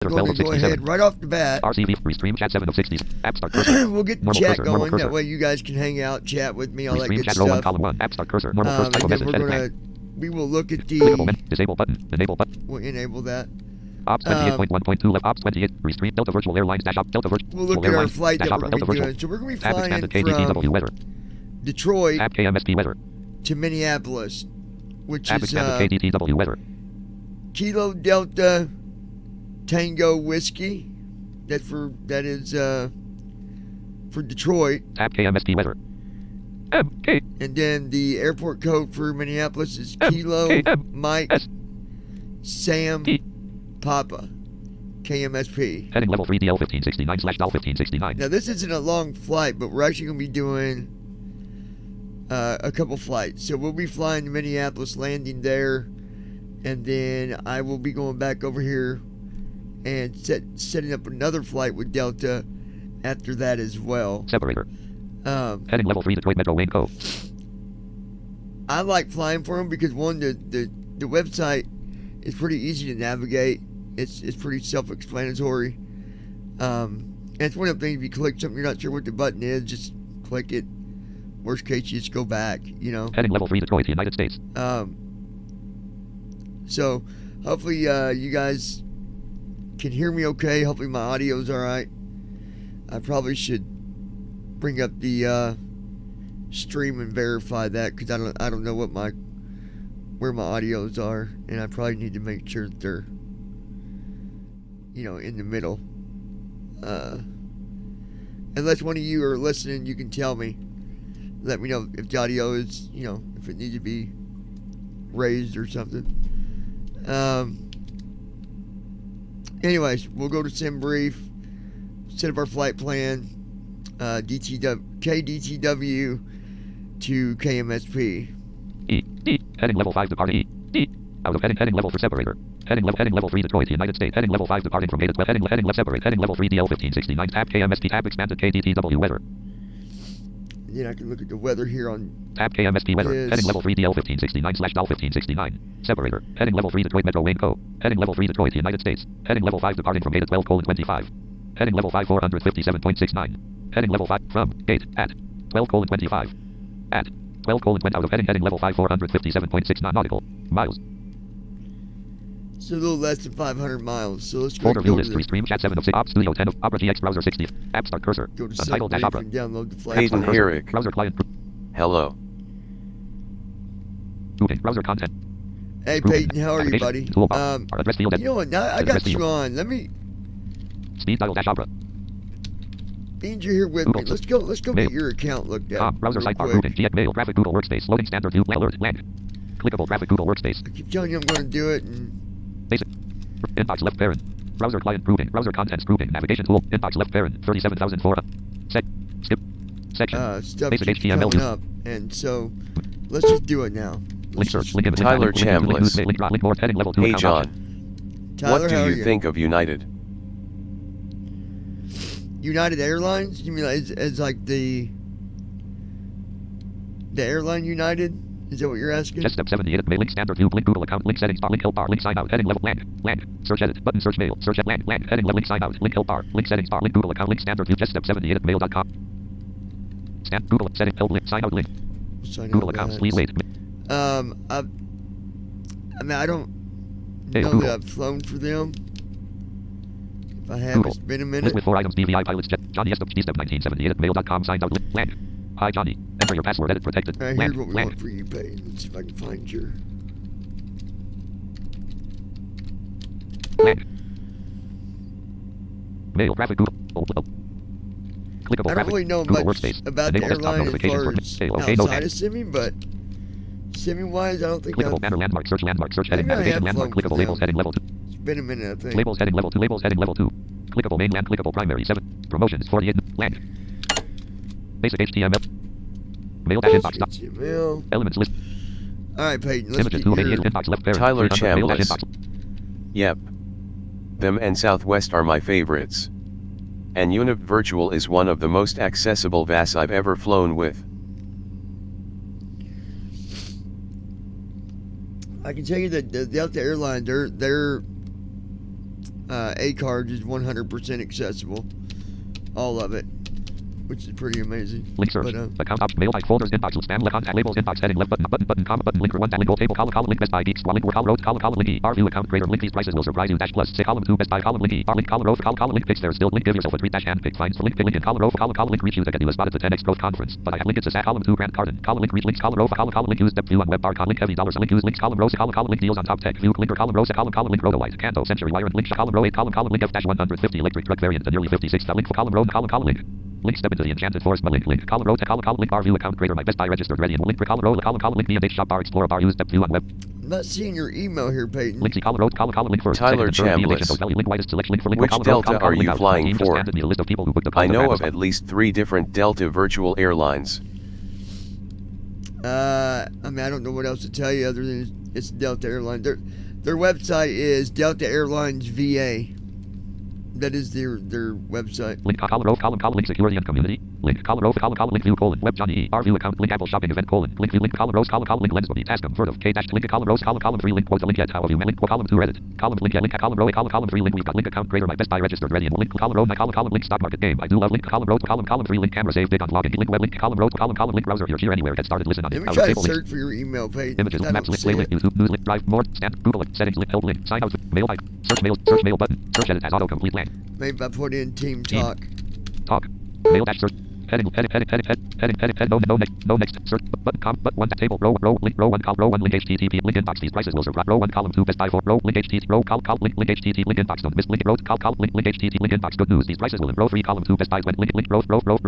going to go ahead right off the bat. RCV restream chat 7 of 60s. App start cursor. We'll get the Normal chat cursor, normal going. cursor. That way you guys can hang out, chat with me, all that Restream good chat row 1 stuff. column 1. App start cursor. Normal cursor. Type And of then message. we're Edit gonna we will look at clickable the menu. Disable button. Enable button. we'll enable that. Ops 28.1.2 left. Ops 28. Restream Delta Virtual Airlines dash op. Delta Virtual We'll look at our Airlines flight dash that we're opera. going to Delta be Virtual. doing. So we're going to be Tab flying expanded KDTW from weather. Detroit Tab KMSP weather. to Minneapolis, which Tab is expanded KDTW weather. Kilo Delta Tango Whiskey. That is for Detroit. Tab KMSP weather. MK. And then the airport code for Minneapolis is Kilo Mike Sam Papa KMSP. Heading level 3 DL 1569 slash DAL 1569. Now this isn't a long flight, but we're actually going to be doing a couple flights. So we'll be flying to Minneapolis, landing there, and then I will be going back over here and setting up another flight with Delta after that as well. Separator. Heading level 3 Detroit Metro Wayne Co. I like flying for them because one, the website is pretty easy to navigate. It's pretty self-explanatory. And it's one of the things, if you click something you're not sure what the button is, just click it. Worst case, you just go back, you know. Heading level 3 Detroit, United States. So hopefully you guys can hear me okay. Hopefully my audio's all right. I probably should bring up the stream and verify that because I don't know what where my audios are, and I probably need to make sure that they're in the middle. Unless one of you are listening, you can tell me. Let me know if the audio is if it needs to be raised or something. Anyways, we'll go to sim brief, set up our flight plan, KDTW to KMSP. E. D. Heading level 5 departing E. D. Out of heading level for separator. Heading level 3 Detroit, United States. Heading level 5 departing from A to 12. Heading left separate. Heading level 3 DL 1569. Tab KMSP. Tab expanded KDTW weather. And then I can look at the weather here on Tab KMSP weather. Heading level 3 DL 1569 slash DAL 1569. Separator. Heading level 3 Detroit Metro Wayne Co. Heading level 3 Detroit, United States. Heading level 5 departing from A to 12:25. Heading level 5 457.69. Heading level 5 from gate at 12:25. At 12:20 out of heading level 5 457.69 nautical miles. It's a little less than 500 miles. So let's go. Folder view list. Restream chat 7 of 6. Op Studio 10 of Opera GX browser 60. App start cursor. Go to Untitled dash Opera. and download the flight. Peyton Herrick. Browser client. Hello. Moving. Browser content. Hey Peyton, how are you, buddy? Address field. You know what? Now I got you on. Let me. Speed dial dash Opera. Means you're here with me. Let's go get your account looked at. Browser real sidebar. quick. Routing. GX mail. Graphic Google Workspace. Loading standard view. Alert. Land. Clickable graphic Google Workspace. I keep telling you I'm going to do it. And Basic. Inbox left parent. Browser client grouping. Browser contents grouping. Navigation tool. Inbox left parent. 37,004. Skip. Section. stuff Basic keeps HTML. coming up. And so let's just do it now. Link search. Link image. Tyler Link link Chambliss. link link north. Heading level 2. Hey account John. option. Tyler, What how do are you think of United? United Airlines? You mean as like the airline United? Is that what you're asking? Just step 78. Mail link standard view. Link Google account. Link settings bar. Link help bar. Link sign out. Heading level land. Search edit. Button search mail. Search at land. Heading level link sign out. Link help bar. Link settings bar. Link Google account. Link standard view. Just step 78 at mail.com. Stand Google setting help link. Sign out link. Google accounts. Please wait. I mean, I don't know that I've flown for them. If I have, Google. it's been a List minute. with 4 items. DVI pilots jet. Johnny S. Step 1978 at mail.com. Signs out. Land. Hi Johnny. Enter your password. Edit protected. All right, Land. here's what we Land. want for you, Peyton. Let's see if I can find your. Land. Mail. Graphic Google. Clickable I don't graphic. really know Google much Workspace. about the Enable desktop airline as notifications far for as mail. Okay, no outside tag. of simming, but simming-wise, I don't think Clickable I've... banner landmark. Search landmark. Search heading. Maybe I Navigation have landmark. flown for Clickable labels. them. Heading level 2. It's been a minute, I think. Labels heading level 2. Labels heading level 2. Clickable main land. Clickable primary 7. Promotions 48. Land. Basic HTML. Mail dash inbox. HTML. Elements list. All right, Peyton, let's Images get 2 your... 88 inbox left parent. Tyler 300 mail dash Chambliss. inbox. Yep. Them and Southwest are my favorites. And Unip Virtual is one of the most accessible VAS I've ever flown with. I can tell you that the Delta Airline, their A cards is 100% accessible. All of it, which is pretty amazing. Link search. But, Account option. Mail type folders. Inbox. Spam. Left contact labels. Inbox. Heading left button. Button. Comma button. Link for one. Link goal table. Column. Link Best Buy. Geeks. Link word. Row. Column. Link E. R view account creator. Link these prices will surprise you. Dash plus. Say column 2. Best Buy. Column. Link E. R link. Column row. Column. Link picks there still. Link give yourself a treat. Dash hand pick. Finds for link. Link in column row. Column. Link reach you to get you a spot at the 10x growth conference. But I have link it's a sat. Column 2 Grant Cardin. Column link reach links. Column row. Column. Link use step view on web bar. Link heavy dollars. Link use links. Column row. Column. Link deals on top tech view. Link or column row. Column. Link roto white. Canto. Century wire. Link. Column row 8. Column. Link F-150 electric truck variant to nearly 56. Link for column row. Column. Link. Link step into the enchanted forest. Link. Column row. Column. Link bar view account creator. My Best Buy registered ready. And link for column row. Column. Link B&H shop bar explorer bar use step view on web. I'm not seeing your email here, Peyton. Link column row. Column. Link first. Tyler Chambliss. Which Delta are you flying for? I know of at least 3 different Delta virtual airlines. I mean, I don't know what else to tell you other than it's Delta Airlines. Their website is Delta Airlines VA. That is their website. Link column row. Link security and community. Link column row. Link view web Johnny E. R view account. Link Apple shopping event link view. Link column row. Link lens body task convert of K dash link column row. Column 3 link quote link yet how have you link column 2 Reddit. Column link column row. Column 3 link we've got link account creator. My Best Buy registered ready and link column row. Column link stock market game. I do love link column row. Column 3 link camera save big on login. Link web link column row. Column link browser here anywhere. Get started listen on Let it. me try to search for your email, Peyton. Images maps link play link YouTube news link drive more stand Google it settings link help link sign out mail type search mail button search edit as autocomplete land. Maybe I put in Team Talk. Talk. Mail dash search. Heading no next search button but one table row link row 1 link HTTP link inbox these prices will surprise row 1 column 2 Best Buy 4 row link HTTP row link HTTP link inbox don't miss link row link HTTP link inbox good news these prices will in row 3 column 2 Best Buy went link row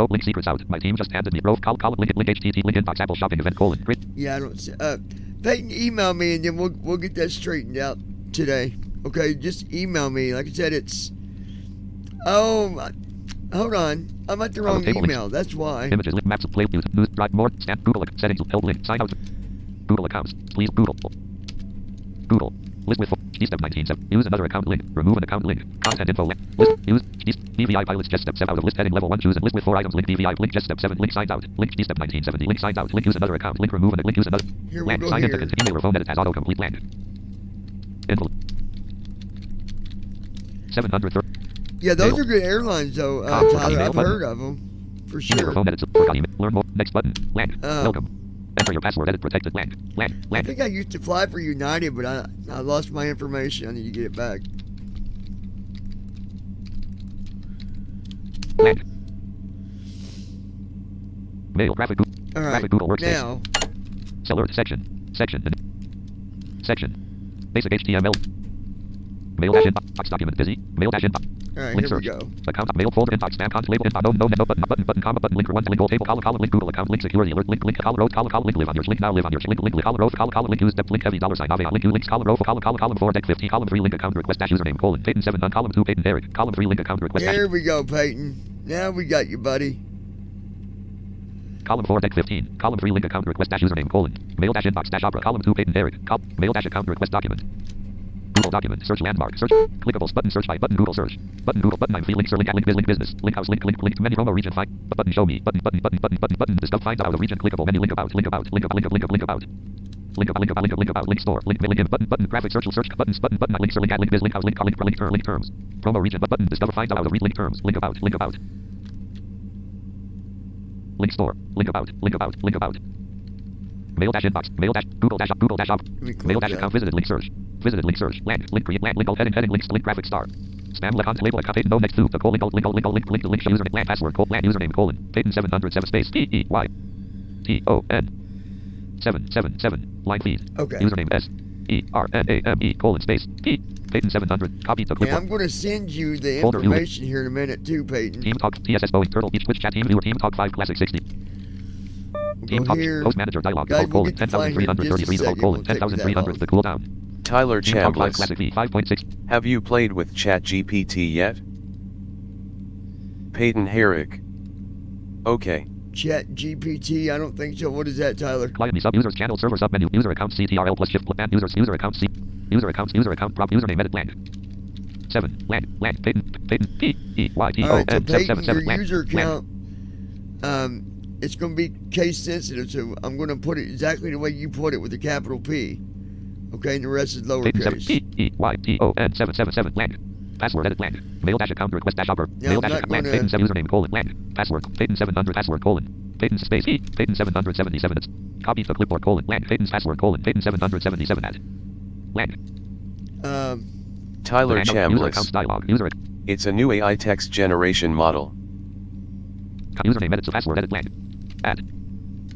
link secrets out my team just handed me row link HTTP link inbox Apple shopping event Yeah, I don't see Peyton, email me and then we'll get that straightened out today. Okay, just email me. Like I said, it's hold on. I'm at the wrong email. That's why. Images, link, maps, play, news, drive, more, stand, Google, settings, help, link, sign out. Google accounts. Please Google. List with step 19. Use another account link. Remove an account link. Content info link. List. Use DVI pilots just step 7 out of list heading level 1. Choose and list with 4 items. Link DVI. Link just step 7. Link signs out. Link step 1970. Link signs out. Link use another account. Link remove and link use another. Here we land. go. Sign Here. in to continue or phone edit as autocomplete land. Info. 730. Yeah, those are good airlines, though, Tyler. I've heard of them. For sure. Phone edits. Learn more. Next button. Land. Welcome. Enter your password. Edit protected. Land. I think I used to fly for United, but I lost my information. I need to get it back. Land. Mail. Graphic. All right. Graphic Google Workspace. Now. Seller. Section. Basic HTML. Mail dash inbox document busy. Mail dash inbox. All right, link here search. we go. Account mail folder inbox spam content label inbox no button comma button link for one link goal table column link Google account link security alert link column row column link live on your link now live on your link column row column link use step link heavy $sign ave link links column row column 4 deck 50 column 3 link account request dash username Peyton 7 none column 2 Peyton Derek column 3 link account request There we go, Peyton. Now we got you, buddy. Column 4 deck 15 column 3 link account request dash username mail dash inbox dash opera column 2 Peyton Derek mail dash account request document. Google document search landmark search clickables button search by button Google search button I'm free links or link at link business link house link menu promo region find button show me button discover find out of region clickable menu link about link about link store link button graphic search button links or link at link biz link house link terms promo region button discover find out of link terms link about link store link about mail dash inbox mail dash Google dash op mail dash account visited link search land link create land link alt heading links link graphic star spam link on label account Peyton no next to the link show username land password land username Peyton 707 space PEYTON 777 line feed username SERNAME space Peyton 700 copy to clipboard. I'm going to send you the information here in a minute too, Peyton. Team Talk TSS Boeing Turtle Beach Twitch chat team viewer Team Talk 5 Classic 60 Team Talk Host Manager dialog 10,333 10,300 the cooldown. Tyler Chambliss. Classic V 5.6. Have you played with ChatGPT yet? Peyton Herrick. Okay. ChatGPT, I don't think so. What is that, Tyler? Client me sub users channel server sub menu user account CTRL plus shift and user account C user account prop username edit land 7 land Peyton PEYTON Alright, so Peyton, 7 your user account it's going to be case sensitive, so I'm going to put it exactly the way you put it with a capital P. Okay, and the rest is lowercase. PEYTON 777 land Password edit blank. Mail dash account request dash upper. Yeah, Mail I'm dash not account blank. gonna- Payton 7 username colon blank. Password. Payton 700 password colon. Payton space E. Payton 777. It's copy to clipboard colon blank. Payton's password colon. Payton 777 at blank. Tyler User Chambliss. accounts dialog. User It's a new AI text generation model. username edits password edit blank. Add.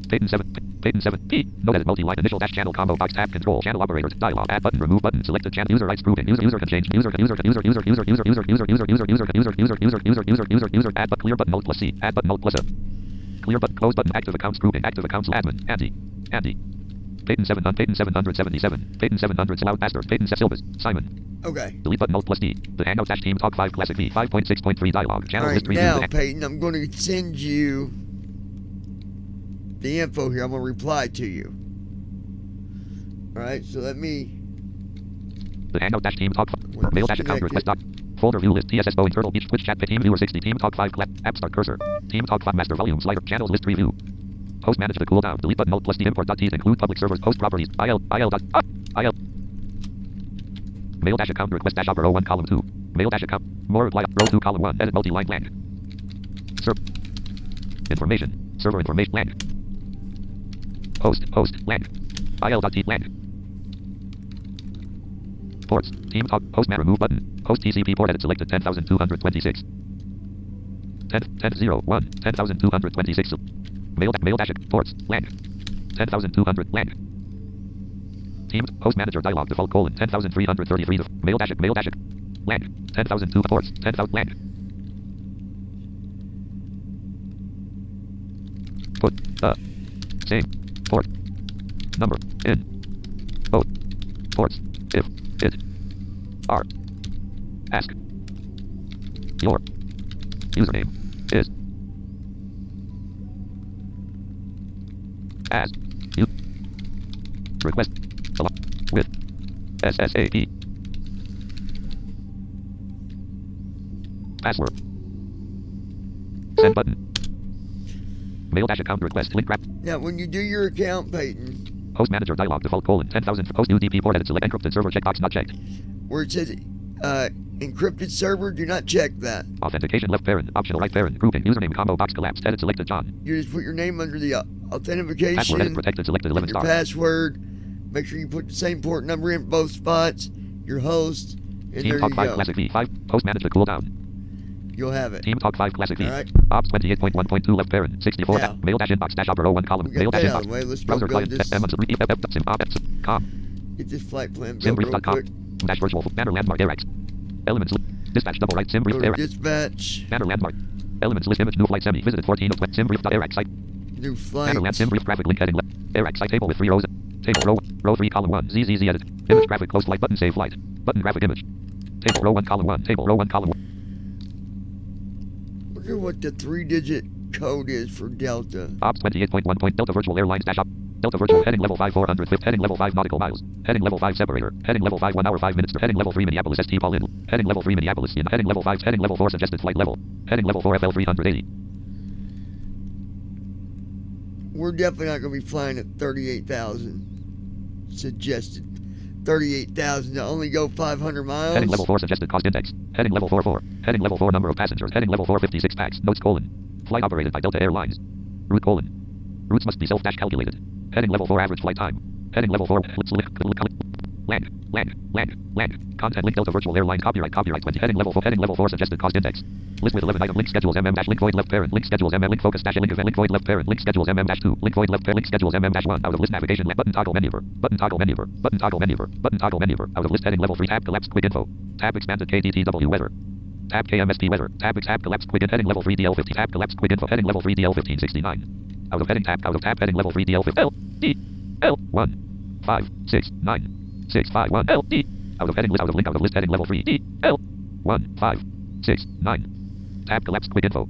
Payton 7. Payton 7. P. No edit multi-line initial dash channel combo box tab control channel operators dialog. Add button remove button selected channel user rights grouping user can change user add but clear button alt plus C add button alt plus A clear button close button active accounts grouping active accounts admin Andy Payton 777 Payton 700 loud pastor Payton Silvers Simon Okay. delete button alt plus D the hangout dash team talk 5 classic V 5.6.3 dialog channel All right, list review now, Peyton, I'm going to send you the info here. I'm going to reply to you. All right, so let me... the hangout dash team talk Well, mail dash account request doc folder view list TSS Boeing Turtle Beach Twitch chat team viewer 60 team talk 5 clap app start cursor team talk 5 master volume slider channels list review host manage the cooldown delete button alt plus D import dot T include public servers host properties il mail dash account request dash upper row 1 column 2 mail dash account more reply row 2 column 1 edit multi-line blank information server information blank host blank il.t blank ports team talk host man remove button host TCP port edit selected 10,226 10.0.1 10,226 mail dash ports blank 10,200 blank team host manager dialog default colon 10,333 mail dash blank 10,002 ports 10,000 blank put same port number in both ports if it are ask your username is as you request with SSAP password send button mail dash account request link wrap Now, when you do your account, Peyton, host manager dialog default colon 10,000 host UDP port edit select encrypted server checkbox not checked where it says encrypted server, do not check that. authentication left parent optional right parent grouping username combo box collapsed edit selected John You just put your name under the password edit authentication, protected selected 11 your star password. Make sure you put the same port number in both spots, your host, and Team there Talk you 5 go. Classic V5 host manager cooldown You'll have it. Team Talk 5 Classic V All right. Ops 28.1.2 left parent 64 Now. mail dash inbox dash upper row 1 column We got mail dash that out of inbox the way. Let's go browser build client this, com get this flight plan built real quick. simbrief.com dash virtual banner landmark AirX elements dispatch double right Go simbrief to AirX dispatch, banner landmark elements list image new flight semi visited 14 of simbrief.AirX site new flight. banner land simbrief graphic link heading left AirX site table with 3 rows table row 3 column 1 ZZZ edit image graphic close flight button save flight button graphic image table row 1 column 1 table row 1 column 1 Wonder what the 3-digit code is for Delta. Ops 28.1. Delta Virtual Airlines dash up. Delta Virtual heading level 5 405 heading level 5 nautical miles heading level 5 separator heading level 5 1 hour 5 minutes heading level 3 Minneapolis ST Paul in heading level 3 Minneapolis in heading level 5 heading level 4 suggested flight level heading level 4 FL 380 We're definitely not going to be flying at 38,000. Suggested 38,000 to only go 500 miles. heading level 4 suggested cost index heading level 4 heading level 4 number of passengers heading level 4 56 packs notes colon flight operated by Delta Airlines route colon routes must be self dash calculated heading level 4 average flight time heading level 4 land content link Delta Virtual Airlines copyright 20 heading level 4 suggested cost index list with 11 item link schedules dash link void left parent link schedules link focus dash link event link void left parent link schedules dash 2 link void left parent link schedules dash 1 out of list navigation button toggle maneuver button toggle maneuver button toggle maneuver button toggle maneuver out of list heading level 3 tab collapsed quick info tab expanded KDTW weather tab KMSP weather tab collapsed quick heading level 3 DL50 tab collapsed quick info heading level 3 DL1569 out of tab heading level 3 DL50 L D L 1 5 6 9 6 5 1 L D out of list heading level 3 D L 1 5 6 9 tab collapsed quick info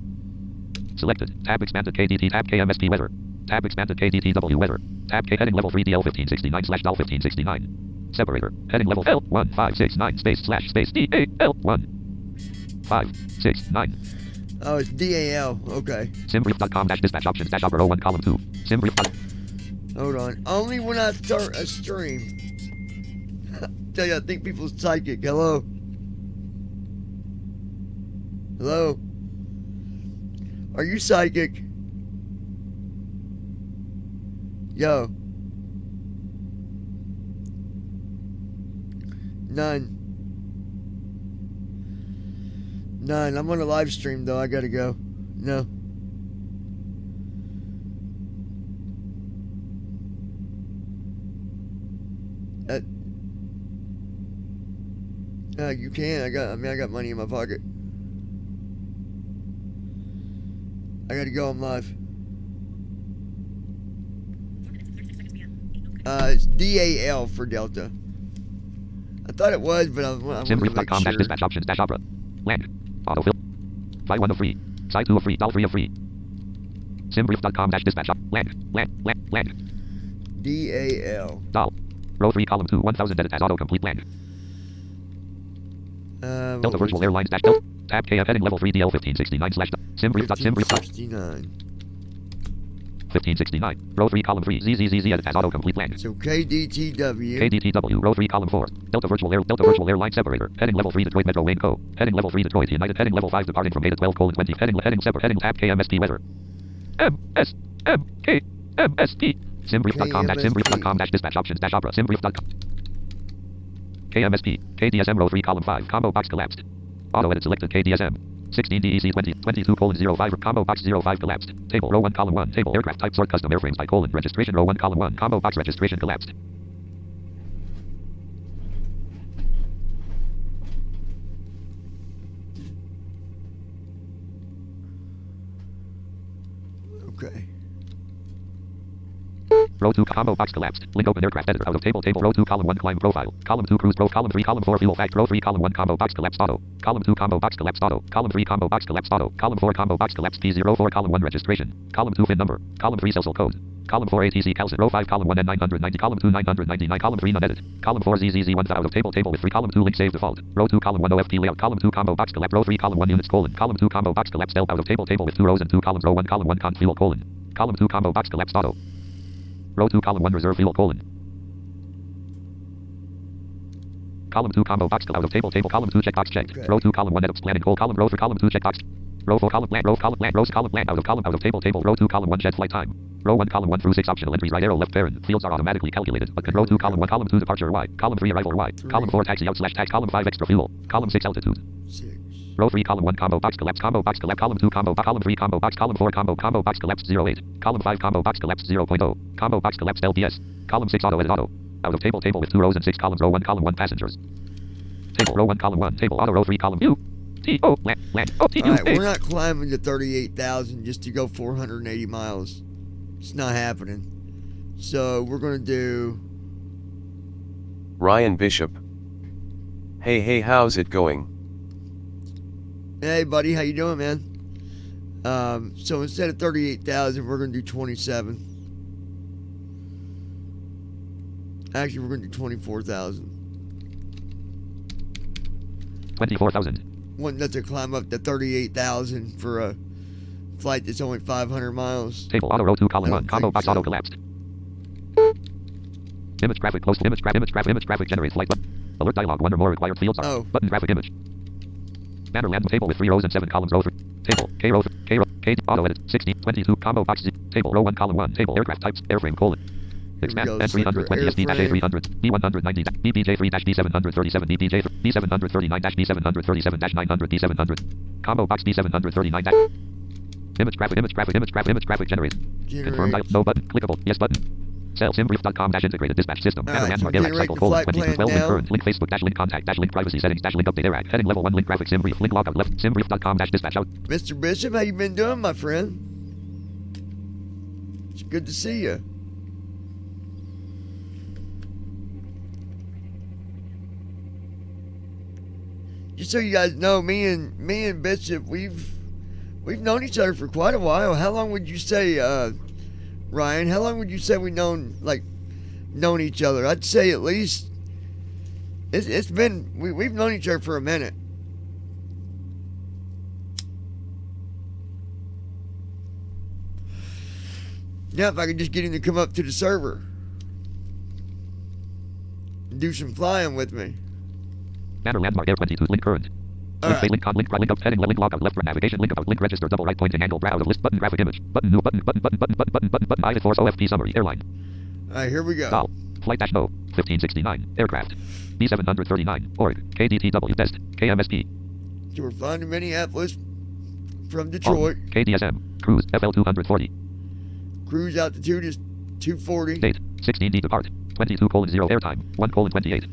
selected tab expanded KDT tab KMSP weather tab expanded KDTW weather tab K heading level 3 DL 1569 slash DAL 1569 separator heading level L 1 5 6 9 space slash space D A L 1 5 6 9 Oh, it's DAL. Okay. simbrief.com dash dispatch options dash upper 01 column 2 simbrief. Hold on. Only when I start a stream. Tell you, I think people's psychic. Hello. Hello? Are you psychic? Yo. None. I'm on a live stream though. I gotta go. No. You can. I got money in my pocket. I gotta go. I'm live. It's DAL for Delta. I thought it was, but I'm gonna make Simbrief.com sure. dispatch options opera. Land. Autofill. Fly 1 of free. Side 2 of free. Doll 3 of free. Simbrief.com dispatch op. Land. DAL. Doll. Row 3 column 2 1000 edit as autocomplete land. Delta Virtual Airlines dash Delta. Tab KF heading level 3 DL 1569 slash Simbrief. 69. 1569. Row 3 column 3 ZZZZ edit as autocomplete land. So KDTW. KDTW row 3 column 4. Delta Virtual Airline separator. Heading level 3 Detroit Metro Wayne Co. Heading level 3 Detroit United. Heading level 5 departing from Beta 12 20. Heading separate. Heading tab KMST weather. MSMK MST. Simbrief.com dispatch options dash opera. Simbrief.com. KMSP. KDSM row 3 column 5. Combo box collapsed. Auto edit selected KDSM. 16 DEC 20 22:05 combo box 05 collapsed. Table row 1 column 1 table aircraft type sort custom airframes by colon registration row 1 column 1 combo box registration collapsed. Okay. Row 2 combo box collapsed. Link open aircraft editor out of table row 2 column 1 climb profile. Column 2 cruise pro column 3 column 4 fuel fact row 3 column 1 combo box collapsed auto. Column 2 combo box collapsed auto. Column 3 combo box collapsed auto. Column 4 combo box collapsed P04 column 1 registration. Column 2 VIN number. Column 3 social code. Column 4 ATC calcit row 5 column 1 N990 column 2 999 column 3 none edit. Column 4 ZZZ1 out of table with 3 column 2 link save default. Row 2 column 1 OFT layout column 2 combo box collapse row 3 column 1 units colon. Column 2 combo box collapse out of table with 2 rows and 2 columns row 1 column 1 con fuel colon. Column 2 combo box collapsed auto. Row 2 column 1 reserve fuel colon. Column 2 combo box out of table column 2 checkbox checked. Okay. Row 2 column 1 edit planning column row 3 column 2 checkbox. Row 4 column land rows column land out of table row 2 column 1 jet flight time. Row 1 column 1 through 6 optional entries right arrow left parent. Fields are automatically calculated but can row 2 column 1 column 2 departure Y. Column 3 arrival Y. Column 4 taxi out slash tax column 5 extra fuel. Column 6 altitude. 6. Row 3 column 1 combo box collapse column 2 combo column 3 combo box column 4 combo box collapse 08 column 5 combo box collapse 0.0 combo box collapse LBS column 6 auto edit auto out of table with 2 rows and 6 columns row 1 column 1 passengers table row 1 column 1 table auto row 3 column U T O land O T U Alright, we're not climbing to 38,000 just to go 480 miles. It's not happening. So we're gonna do Ryan Bishop. Hey, how's it going? Hey buddy, how you doing, man? So instead of 38,000, we're gonna do 27. Actually, we're gonna do 24,000. 24,000. Wanting that to climb up to 38,000 for a flight that's only 500 miles. Table auto row 2 column I 1 don't combo think box so. auto collapsed. Image graphic close image graphic generates flight button. Alert dialog 1 or more required fields are button graphic image. Banner land table with 3 rows and 7 columns row 3 table K row K auto edit 60 22 combo box Z, table row 1 column 1 table aircraft types airframe colon. Expand N320 SD-A300 B190 BPJ3-B737 B739 B737 900 B700 combo box B739 image graphic generates confirm dial no button clickable yes button cell simbrief.com integrated dispatch system banner land mark cycle colon 2212 link current link Facebook link contact link privacy settings link update air heading level 1 link graphic simbrief link logout left simbrief.com dispatch out. Mr. Bishop, how you been doing, my friend? It's good to see you. Just so you guys know, me and Bishop, we've known each other for quite a while. How long would you say, Ryan? How long would you say we've known each other? I'd say at least it's been we've known each other for a minute. Now, if I could just get him to come up to the server and do some flying with me. Banner landmark air 22 link current. All Link, right. link on, link right, link up, heading, link log out, left, right, navigation, link about, link register, double right pointing angle, browse, list, button, graphic image, button, new, button, I force OFP summary, airline. All right, here we go. Call. Flight dash no. 1569. Aircraft. B739. Org. KDTW test. KMSP. So we're flying to Minneapolis from Detroit. KDSM. Cruise. FL240. Cruise altitude is 240. Date. 16D depart. 22:0 airtime. 1:28.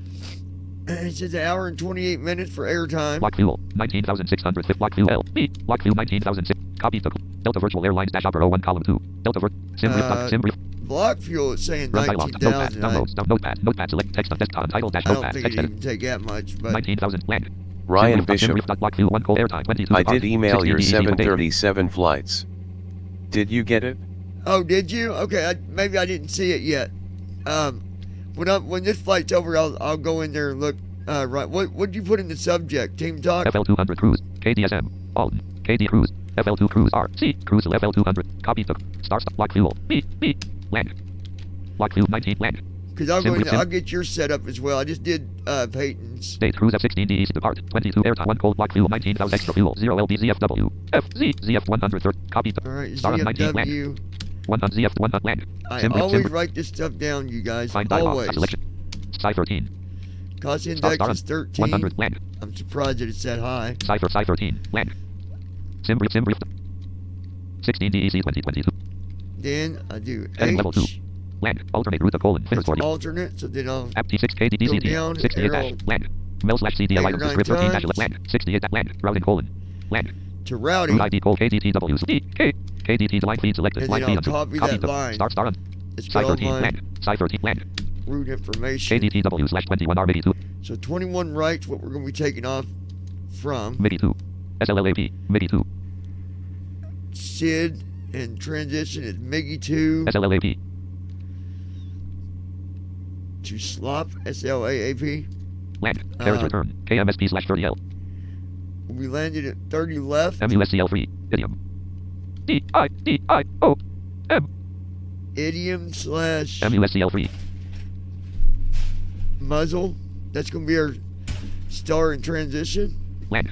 It says an hour and 28 minutes for airtime. Block fuel. 19,650. Block fuel L. B. Block fuel 19,006. Copy the Delta Virtual Airlines dash opera 01 column 2. Delta Sim brief. Block fuel is saying Run dialog. Notepad. 19,000. Downloads. Notepad. Notepad. Select text on desktop. Title dash I don't notepad. think Text it edit. even take that much, but 19,000 blank. Ryan Bishop, Block fuel 1 airtime. 22 I depart. did email your 16 date. 737 flights. Did you get it? oh, did you? Okay, maybe I didn't see it yet. When this flight's over, I'll go in there and look. Right, what did you put in the subject? Team talk. FL200 cruise. KDSM. Alton. KD cruise. FL2 cruise. RC. Cruise FL200. Copy the start. Block fuel. B. Land. Block fuel 19 land. Because I'll go in there, Sim- I'll get your setup as well. I just did Peyton's. Date cruise F16 DEC depart. 22 airtime. 1 cold block fuel 19,000 extra fuel. 0 LB ZFW. FZ. ZF 130. Copy the All right, start on 19 land. ZFW. 1 on ZF 1 on land. I always write this stuff down, you guys. Find dialog. Always. Selection. Sci 13. Cost index Star is 13. 100 land. I'm surprised that it's that high. Sci 13 land. Sim brief. 16 DEC 2022. Then I do Heading level 2. H. Land. Alternate route to colon. Finish It's for you. alternate, so then I'll App T6 Go KDDCT. down, 68 dash. arrow. Land. Mel slash CDL Eight or items nine script 13 dash times. land. 68 dash land. Routing colon. Land. to routing. Route ID code KDTW. KDT line feed selected. And Line then feed I'll copy that the line. Start on. It's Sci got all 13 my land. Sci 13 land. route information. KDTW slash 21 R82. So 21 right's what we're going to be taking off from. MIDI 2. SLLAP. MIDI 2. SID and transition is MIGI 2 SLLAP. to SLOP, SLAAP. Land. Carriage return. KMSP slash 30L. We landed at 30 left. MUSCL 3. Idiom. DIDIOM. Idiom slash MUSCL 3. muzzle. That's going to be our star in transition. Land.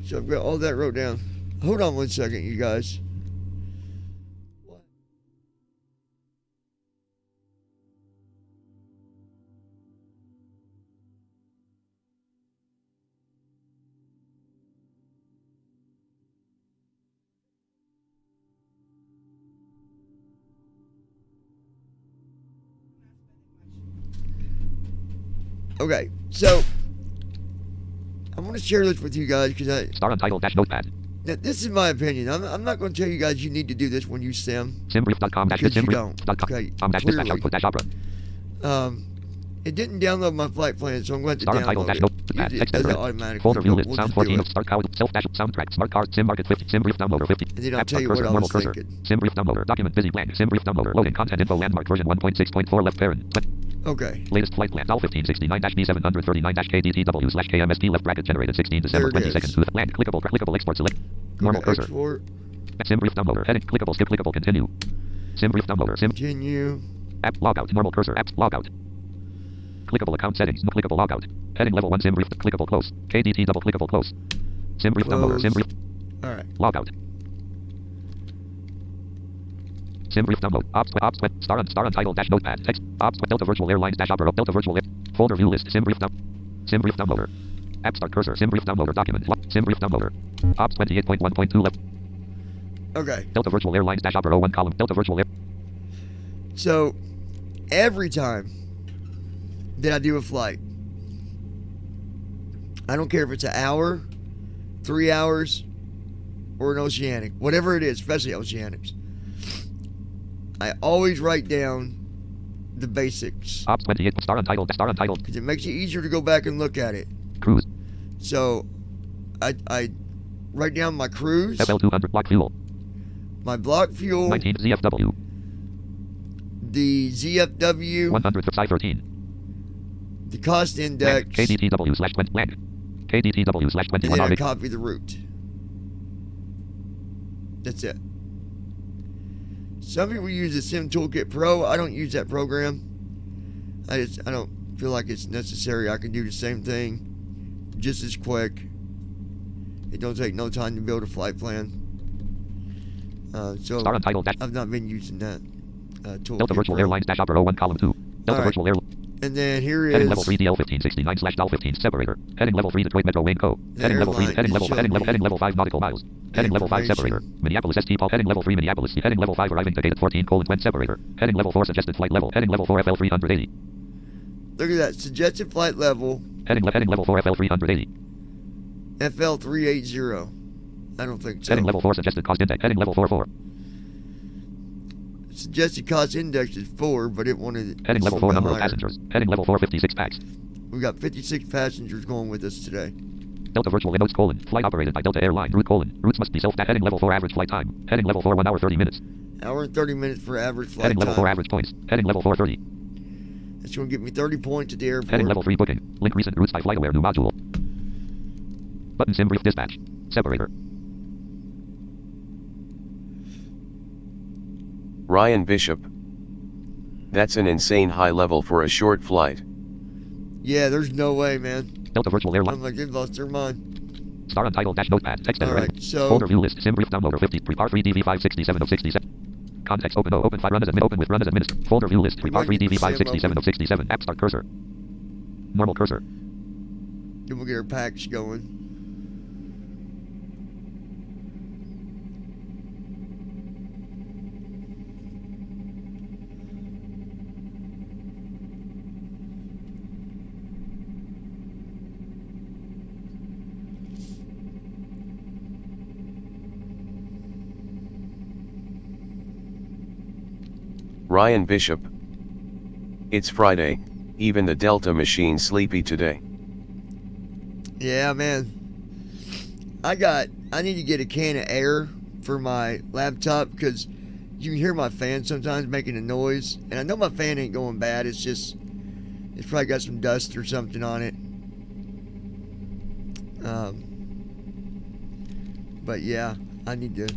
So I've got all that wrote down. Hold on one second, you guys. Okay, so I'm going to share this with you guys because Star untitled dash notepad. now, this is my opinion. I'm not going to tell you guys you need to do this when you sim. Simbrief.com dash Because you simbrief.com don't. Okay, dash dispatch clearly. output dash opera. It didn't download my flight plan, so I'm going to Star untitled download dash it. notepad. It Text does it editor. automatically. Folder view but list. we'll Sound just do 14 it. of Start Cloud. Self dash soundtrack. Smart card. Sim market 50. Simbrief downloader 50. And then I'll App tell you cursor. what I Normal was cursor. thinking. Simbrief downloader. Document busy blank. Simbrief downloader. Loading content info landmark version 1.6.4 left parent. Okay. Latest flight plan. All 1569-B739-KDTW slash KMSP left bracket generated 16 December There it 22nd. is. To the land. Clickable export select. Go Normal to cursor. export. Simbrief downloader. Heading. Clickable skip. Clickable continue. Simbrief downloader. Continue. App logout. Normal cursor. App logout. Clickable account settings. No clickable logout. Heading level 1 Simbrief. Clickable close. KDT double clickable close. Simbrief downloader. Close. Simbrief. All right. Logout. Simbrief download. Ops star untitled dash notepad. Text. Ops Delta Virtual Airlines dash opera. Delta Virtual Air. Folder view list. Simbrief downloader. App start cursor. Simbrief downloader document. Simbrief downloader. Ops 28.1.2 left. Okay. Delta Virtual Airlines dash opera 01 column. Delta Virtual Air. So every time that I do a flight, I don't care if it's an hour, 3 hours, or an oceanic, whatever it is, especially oceanics, I always write down the basics Ops 28 star untitled because it makes it easier to go back and look at it. cruise. So I write down my cruise, FL200 block fuel. my block fuel, 19 ZFW. the ZFW, 100 Sci 13. the cost index, KDTW slash 20 land. KDTW slash and 21 then I R. copy the route. That's it. Some people use the Sim Toolkit Pro. I don't use that program. I don't feel like it's necessary, I can do the same thing just as quick. It don't take no time to build a flight plan. So Star Untitled dash. I've not been using that tool. Delta Virtual Airlines dash opera 01 column 2. Delta Alright. Virtual Air. And then here Heading is level 3 DL 1569 slash DAL 15 separator. Heading level 3 Detroit Metro Wayne Co. The Heading level 3. airline Heading is level. showing Heading me level 5 nautical miles. Heading level 5 separator. information. Minneapolis ST Paul. Heading level 3 Minneapolis. Heading level 5 arriving to gate at 14:20 separator. Heading level 4 suggested flight level. Heading level 4 FL 380. Look at that suggested flight level Heading level 4 FL 380. FL 380. I don't think so. Heading level 4 suggested cost index. Heading level 4. Suggested cost index is 4, but it wanted Heading level 4 something number of higher. passengers. Heading level 4 56 packs. We got 56 passengers going with us today. Delta Virtual Notes colon. Flight operated by Delta Airline. Route colon. Routes must be self. Heading level 4 average flight time. Heading level 4 1 hour 30 minutes. Hour and 30 minutes for average flight Heading level time. 4 average points. Heading level 4 30. That's going to give me 30 points at the airport. Heading level 3 booking. Link recent routes by FlightAware new module. Button sim brief dispatch. Separator. Ryan Bishop. That's an insane high level for a short flight. Yeah, there's no way, man. Delta Virtual Airline. I'm like, they lost their mind. Star Untitled dash notepad. Text editor. Alright, so Folder view list. Sim brief downloader 50. Prepar 3 DV 567 of 67. Context open. Open 5 run as admin. Open with run as administrator. Folder view list. Prepar 3 DV 567 of 67. App start cursor. Normal cursor. then we'll get our packs going. Ryan Bishop. It's Friday, even the Delta machine sleepy today. Yeah, man. I need to get a can of air for my laptop because you can hear my fan sometimes making a noise. And I know my fan ain't going bad. It's just, it's probably got some dust or something on it. But yeah, I need to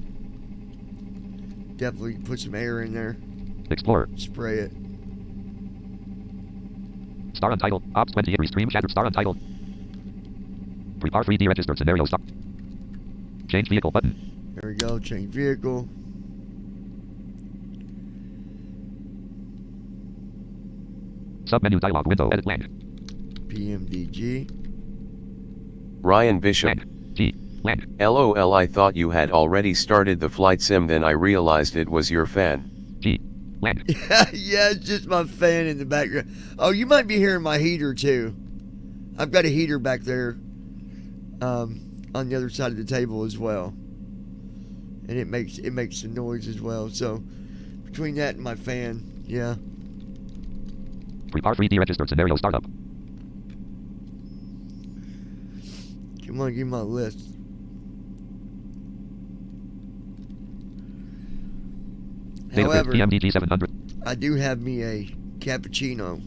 definitely put some air in there. Explorer. Spray it. Star Untitled. Ops 20 restream shattered. Star Untitled. Prepar 3D registered scenario start. Change vehicle button. There we go. Change vehicle. Submenu dialog window. Edit land. PMDG. Ryan Bishop. Land. G. Land. LOL, I thought you had already started the flight sim, then I realized it was your fan. G. Land. Yeah, it's just my fan in the background. Oh, you might be hearing my heater too. I've got a heater back there on the other side of the table as well. And it makes some noise as well. So between that and my fan, yeah. Prepar 3D registered scenario startup. Come on, give me my list. However, PMDG 700. I do have me a cappuccino.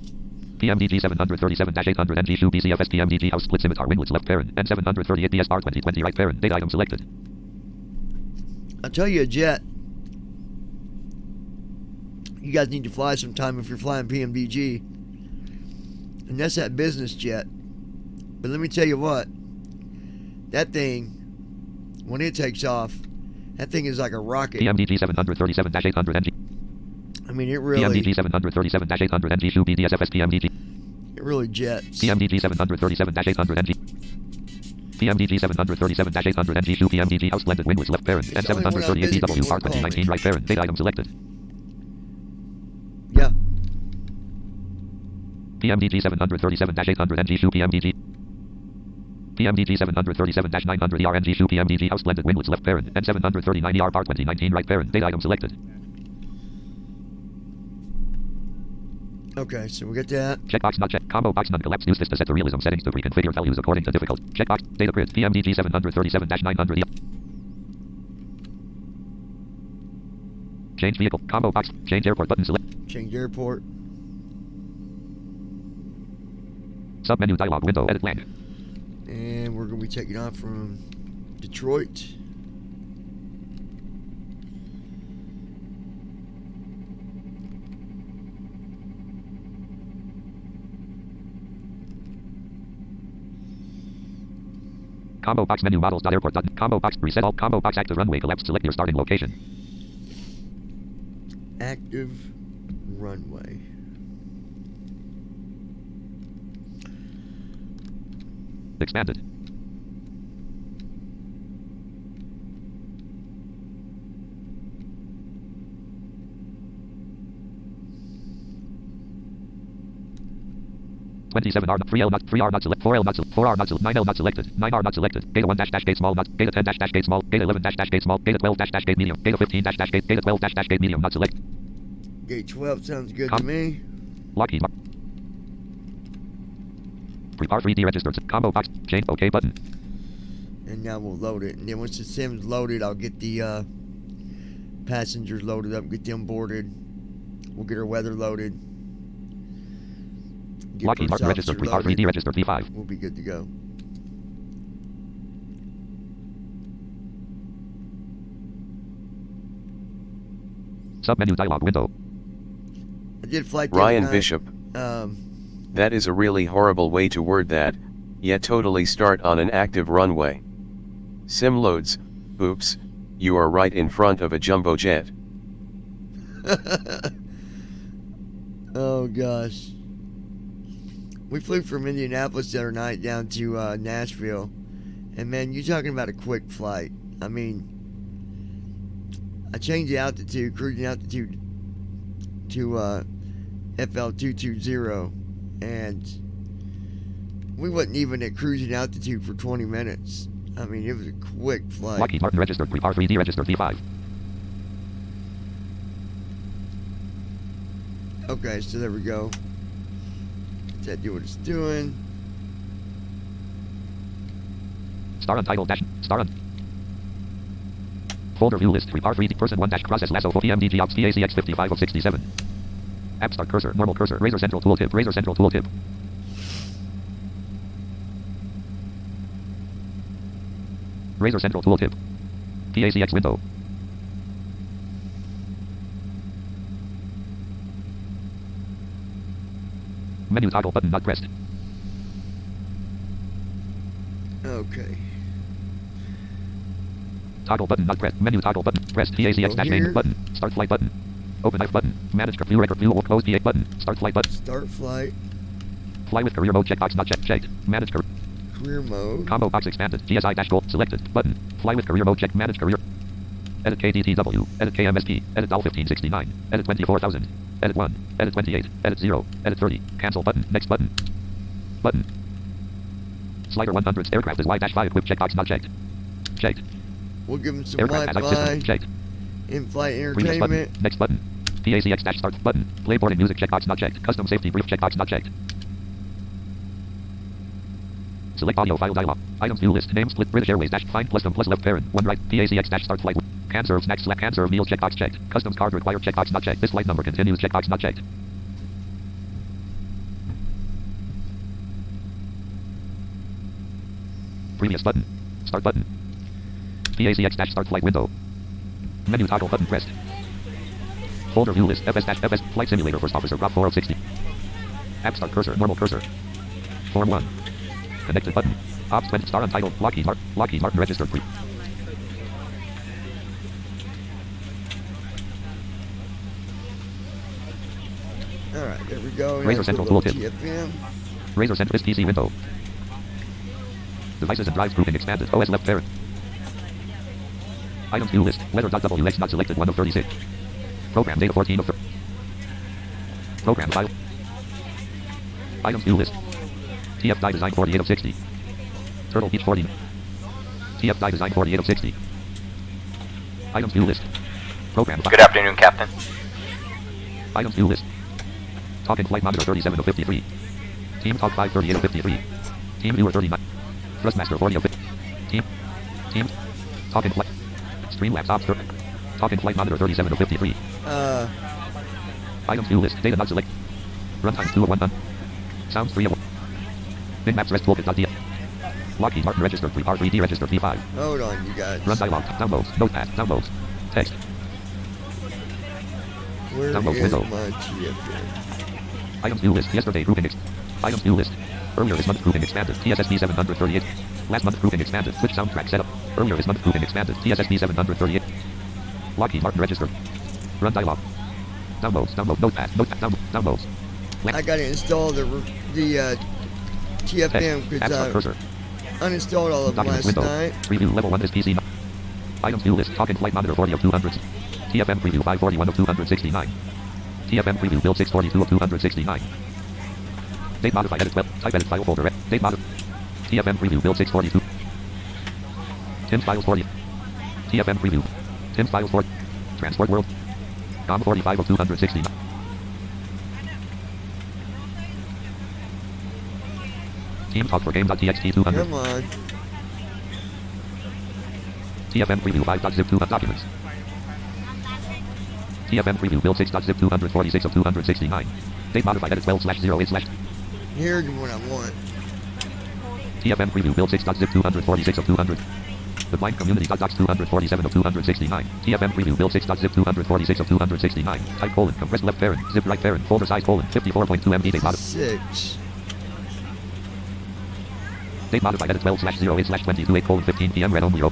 PMDG 737-800 NG2 BCFS PMDG house split scimitar winglets left parent and 738 DSR 2020 right parent date item selected. I'll tell you a jet. You guys need to fly sometime if you're flying PMDG. And that's that business jet. But let me tell you what. That thing, when it takes off, that thing is like a rocket. PMDG 737-800 NG. I mean, it really... PMDG 737-800 NG2 BDSFS PMDG. It really jets. PMDG 737-800 NG. PMDG 737-800 NG2 PMDG house blended winglets left parent and 738 DW R 2019 right parent date item selected. Yeah. PMDG 737-800 NG2 PMDG. PMDG 737-900 ER NG2 PMDG house blended winglets left parent and 739 ER bar 2019 right parent date item selected. Okay, so we got that. Checkbox not checked. Combo box none collapse. Use this to set the realism settings to reconfigure values according to difficult. Checkbox. Data grid. PMDG 737-900 ER. Change vehicle. Combo box. Change airport button select. Change airport. Submenu dialog window. Edit land. And we're going to be taking off from Detroit. Combo box menu models.airport. Combo box reset all. Combo box active runway collapsed. Select your starting location. Active runway. Expanded. R 3L not 3R not select 4L not select 4R not select 9L not selected 9R not selected Gate 1 dash dash gate small not Gate 10 dash dash gate small Gate 11 dash dash gate small Gate 12 dash dash gate medium Gate 15 dash dash gate Gate 12 dash dash gate medium not select. Gate 12 sounds good to me. Lockheed. Prepare 3D registered. Combo box. Change OK button. And now we'll load it. And then once the sim's loaded, I'll get the passengers loaded up, get them boarded. We'll get our weather loaded. Lockheed Martin registered. Prepare 3D registered V5. We'll be good to go. Submenu dialog window. I did flight Ryan night. Bishop. That is a really horrible way to word that, yet totally start on an active runway. Sim loads, oops, you are right in front of a jumbo jet. Oh gosh. We flew from Indianapolis the other night down to Nashville. And man, you're talking about a quick flight. I mean, I changed the altitude, cruising altitude to FL220, and we wasn't even at cruising altitude for 20 minutes. I mean, it was a quick flight. Lockheed Martin registered. Prepare 3D registered V5. Okay, so there we go. Let that do what it's doing. Star untitled dash. Star un. Folder view list. Prepare 3D person 1 dash process lasso for PMDG ops PACX 55 of 67. App start cursor. Normal cursor. Razor central tooltip. Razor central tooltip. Razor central tooltip. PACX window. Menu toggle button not pressed. Okay. Toggle button not pressed. Menu toggle button pressed. PACX dash name button. Start flight button. Open knife button. Manage view record view or close PA button. Start flight button. Start flight. Fly with career mode checkbox not checked. Checked. Manage career mode. Combo box expanded. GSI dash goal selected. Button. Fly with career mode check. Manage career. Edit KDTW. Edit KMSP. Edit DAL 1569. Edit 24,000. Edit 1. Edit 28. Edit 0. Edit 30. Cancel button. Next button. Button. Slider 100. Aircraft is Y-5 equipped checkbox not checked. Checked. We'll give them some Aircraft Wi-Fi. checked. In-flight Button. entertainment. Next button. PACX dash start button. Play boarding music checkbox not checked. Custom safety brief checkbox not checked. Select audio file dialog. Items view list. Name split British Airways dash find plus left parent. 1 right. PACX dash start flight. Can serve snacks select can serve meals checkbox checked. Customs card required checkbox not checked. This flight number continues checkbox not checked. Previous button. Start button. PACX dash start flight window. Menu toggle button pressed. Folder view list. FS flight simulator first officer Graph 4060. App start cursor. Normal cursor. Form 1. Connected button. Ops 20 star untitled. Lockheed Martin registered pre. Alright, there we go. Razor central tooltip. TFM. Razor central PC window. Devices and drives grouping expanded. OS left parent. Items view list. Weather.wx not selected 1 of 36. Program data 14 of 30. Program file. Items view list. TF design 48 of 60. Turtle Beach 40. TF design 48 of 60. Items view list. Program file. Good afternoon, Captain. Items view list. Talking flight monitor 37 of 53. Team talk 538 of 53. Team viewer 39. Thrustmaster 40 of 50. Team. Talking flight. Streamlabs ops 30. Talking flight monitor 37 of 53. Items view list. Data not select. Runtime 2 of 1 done. Sounds 3 of 1. Minmaps rest toolkit.df. Lockheed Martin registered 3D registered V5. Hold on, you guys. Run dialog. Downloads. Notepad. Downloads. Text. Where Download is window. my TFM? Items view list. Yesterday grouping. Items view list. Earlier this month grouping expanded. TSSB 738. Last month grouping expanded. Switch soundtrack setup. Earlier this month grouping expanded. TSSB 738. Lockheed Martin registered. Run dialog. Downloads. Notepad. Downloads. I gotta install the TFM because I uninstalled all of them last night. Preview level 1 is PC. Items view list. Talking flight monitor 40 of 200. TFM preview 541 of 269. TFM preview build 642 of 269. Date modify edit 12. Type edit file folder. Date modify. TFM preview build 642. Tim files 40. TFM preview. Tim files 40. Transport world. COM 45 of 269. Team talk for game.txt 200. Come on. TFM preview 5.zip 2 documents. TFM preview build 6.zip 246 of 269. Date modified edit 12/08/. Here's what I want. TFM preview build 6.zip 246 of 200. The blind community.docs 247 of 269. TFM preview build 6.zip 246 of 269. Type colon compressed left parent. Zip right parent. Folder size colon 54.2 MB. Date modified. 6. Date modified edit 12/08/22 8:15 PM. Read only row.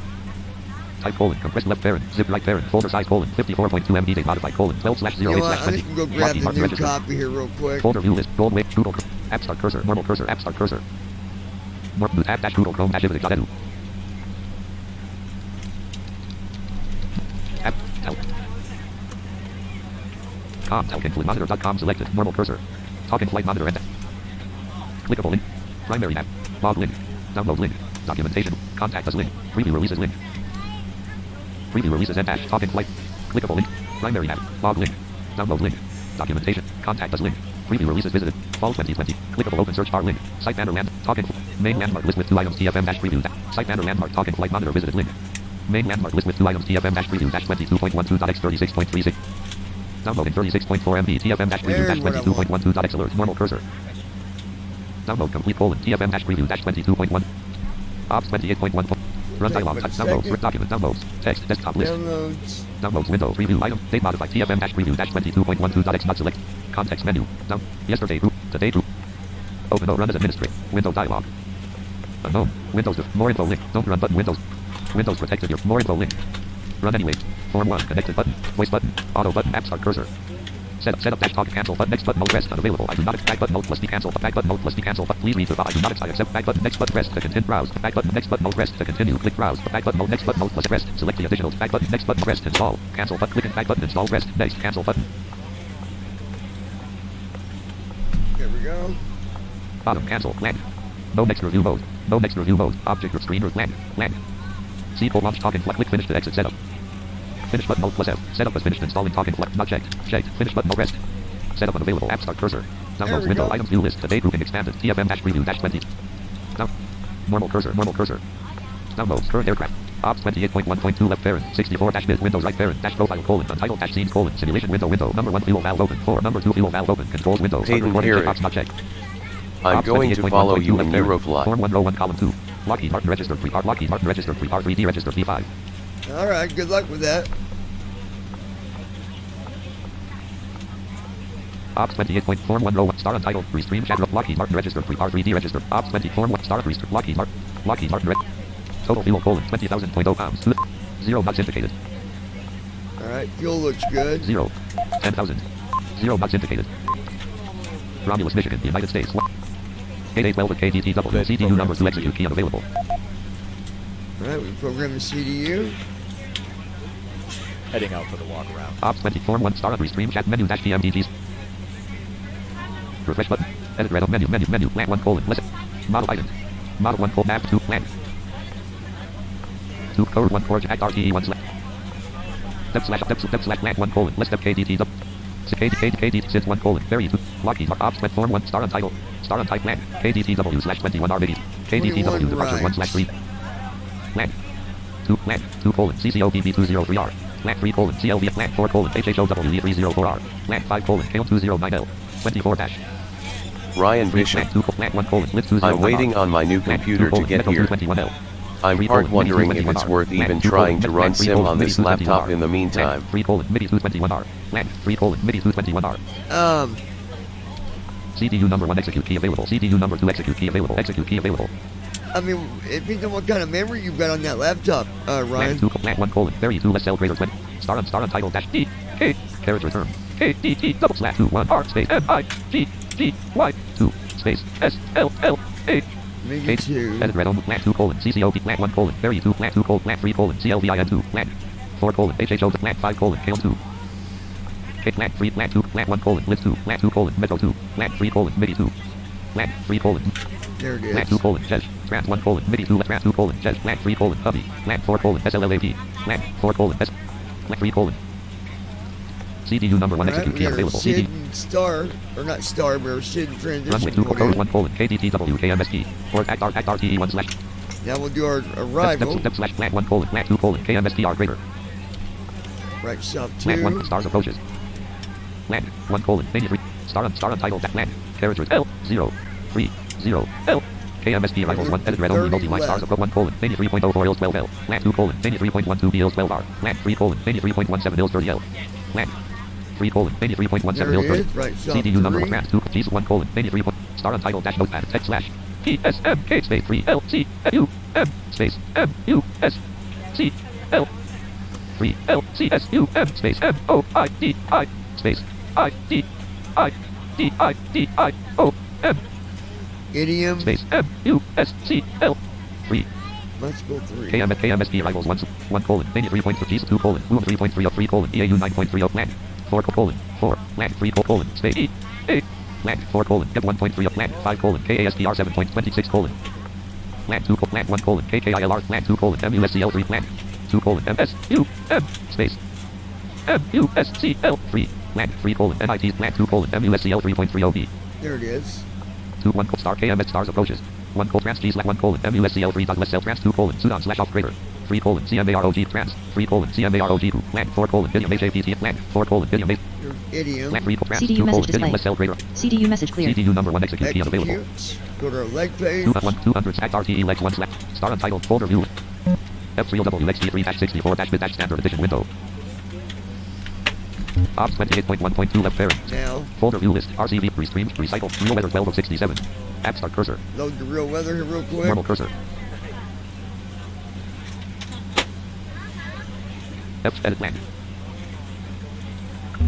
Type colon compressed left parent. Zip right parent. Folder size colon 54.2 MB. Date modified colon 12/08/20. You know what? I'm just gonna go grab the new copy here real quick. Folder view list. Gold wave. Google. App start cursor. Normal cursor. App start cursor. More tab dash Google Chrome dash edu. App help. Talking flight monitor.com selected. Normal cursor. Talking flight monitor and clickable link. Primary app. Log link. Download link. Documentation. Contact us link. Preview releases link. Preview releases and dash. Talking flight. Clickable link. Primary app. Log link. Download link. Documentation. Contact us link. Preview releases visited. Fall 2020. Clickable open search bar link. Site banner land. Talking. Main landmark list with 2 items. TFM dash preview. Site banner landmark. Talking flight monitor visited link. Main landmark list with 2 items. TFM dash preview dash 22.12.x 36.36. Downloading 36.4 MB. TFM dash preview dash 22.12.x alert. Normal cursor. Download complete colon. TFM dash preview dash 22.1. Ops 28.1. Run dialog. Downloads. Document. Downloads. Text. Desktop list. Downloads. Downloads window. Preview item. Date modified. TFM dash preview dash 22.12.x not select. Context menu. Down. Yesterday group. Today group. Open. Run as administrator. Window dialog. Unknown. Windows. More info link. Don't run button. Windows. Windows protected. Your more info link. Run anyway. Form 1. Connected button. Voice button. Auto button. App start cursor. Setup dash talk cancel button. Next button. Alt rest unavailable. I do not back button. Alt plus D cancel. Back button. Alt plus D cancel. But please read the I do not accept. Back button. Next button. Rest to continue. Browse. Back button. Next button. Alt rest to continue. Click browse. Back button. Alt next button. Alt plus rest. Select the additional. Back button. Next button. Rest. Install. Cancel button. Clicking back button. Install. Rest. Next. Cancel button. There we go. Bottom. Cancel. Land. No next review mode. No next review mode. Object or screen or land. Land. C full launch talking flat. Click finish to exit setup. Finish button. Alt plus F. Setup is finished. Installing talking flat. Not checked. Checked. Finish button. Alt rest. Setup unavailable. App start cursor. Downloads window. Go. Items view list. Today grouping expanded. TFM dash preview dash 20. Down. Normal cursor. Normal cursor. Downloads. Current aircraft. Ops 28.1.2 left parent. 64 dash mid Windows right parent. Dash profile colon. Untitled dash scenes colon. Simulation window window. Number 1 fuel valve open. 4. Number 2 fuel valve open. Controls window. Hayden, here Ops not checked. I'm going to follow you in Eurofly. Form 1 row 1 column 2. Lockheed Martin registered 3 part. Lockheed Martin registered 3 part 3D registered P5. Alright, good luck with that. Ops 28. Form 1 row 1 star untitled restream chat Lockheed Martin registered 3 part 3D registered. Ops 20 form 1 star restream Lockheed Martin total fuel colon 20,000.0 pounds. 0 knots indicated. Alright, fuel looks good. 0. 10,000. 0 knots indicated. Romulus, Michigan, United States. 8812 with KDTW. CDU number to execute key unavailable. Alright, we program the CDU. Heading out for the walk around. Ops 20 form 1 star restream chat menu dash PMDGs. Refresh button. Edit red menu land 1 colon listen. Model item. Model 1 colon nav 2 land. 2 code 1 forge act RTE 1 select. Dep slash land 1 colon list of KDT dub. KDT since 1 colon very 2. Lockheed Ops went form 1 star untitled land. KDTW slash 21 R KDTW departure 1 slash 3. Land 2 colon CCOPB 203R. Land 3 colon CLV land 4 colon HHOWE 304R. Land 5 colon KO209L 24 dash. Ryan Bishop. I'm waiting on my new computer to get here. I'm part wondering if it's worth even trying to run sim on this laptop in the meantime. CDU number 1 execute key available. CDU number 2 execute key available. Execute key available. I mean, it depends on what kind of memory you've got on that laptop, Ryan. Lat 2, lat 1 colon, 32 less cell greater 20. Star untitled dash D, K, carriage return. K, D, T, double slash 2, 1, R, space, M, I, G, G, Y, 2, space, S, L, L, A. Maybe K, 2. edit red on lat 2 colon, CCOP, lat 1 colon, 32, lat 2 colon, lat 3 colon, CLVIN 2, lat 4 colon, HHO, lat 5 colon, KL 2. K, lat 3, lat 2, lat 1 colon, lit 2, lat 2 colon, metro 2, lat 3 colon, MIDI 2, lat 3 colon. There it is. Lat 2 colon, Jes, trans 1 colon, MIDI 2, trans 2 colon, Jes, lat 3 colon, hubby, lat 4 colon, SLLAP, lat 4 colon, S, lat 3 colon. CDU number 1 execute key available. SID CD. and star, or not star, but SID transition. Runway 2 code code in. 1 colon, KDTW, KMSP, or act RTE 1 slash. Now we'll do our arrival. Step slash lat 1 colon, lat 2 colon, KMSPR greater. Right south 2. Lat 1 stars approaches. Land 1 colon, 83, star untitled that land. Characters L, 0, 3, 0, L. KMSP rivals 1 edit red only multi-line stars approach 1 colon, 83.04 Ils 12 L. Lat 2 colon, 83.12 B Ils 12 R. Lat 3 colon, 83.17 Ils 30 L. Lat 3 colon, 83.17 There Ils it 30. is, right south CDU number 3. of trans 2, G's 1 colon, 83. Star untitled dash notepad, text slash. ESM, K space 3 L, C, U, M, space, M, U, S, C, L. 3 L, C, S, U, M, space, M, O, I, D, I, space, I, D, I, D, I, D, I, O, M, Idiom. space, M, U, S, C, L. 3 Let's go 3. KMSP rivals 1 colon, 83.3 G's 2 colon, Boom 3.30 3 colon, EAU 9.30 land. 4 colon, 4, land 3 colon, space, E, A, land 4 colon, get 1.3 land 5 colon, KASPR 7.26 colon. Land 2 colon, land 1 colon, KKILR, land 2 colon, MUSCL 3 land. 2 colon, MSU, M, space, MUSCL 3, land 3 colon, NIT, land 2 colon, MUSCL 3.30B. There it is. 2 1 star KMS stars approaches. 1 trans G slash 1 colon, MUSCL 3 dot less cell trans 2 colon, Sudan slash off greater. 3 colon, CMAROG trans, 3 colon, CMAROG 2, land 4 colon, idiom HAPT, land 4 colon, idiom H, Your idiom. land 3 trans CDU 2 colon, message idiom display. less cell greater. CDU message clear. CDU number 1 execute key available. Execute. Go to our leg page. 200 act RTE legs 1 slash, star untitled folder view. F3WXT3-64-bit standard edition window. Ops 28.1.2 left parent. Now, Folder view list. RCV restream recycle. Real weather 12 of 67. App start cursor. load the real weather here real quick. Normal cursor. F edit land.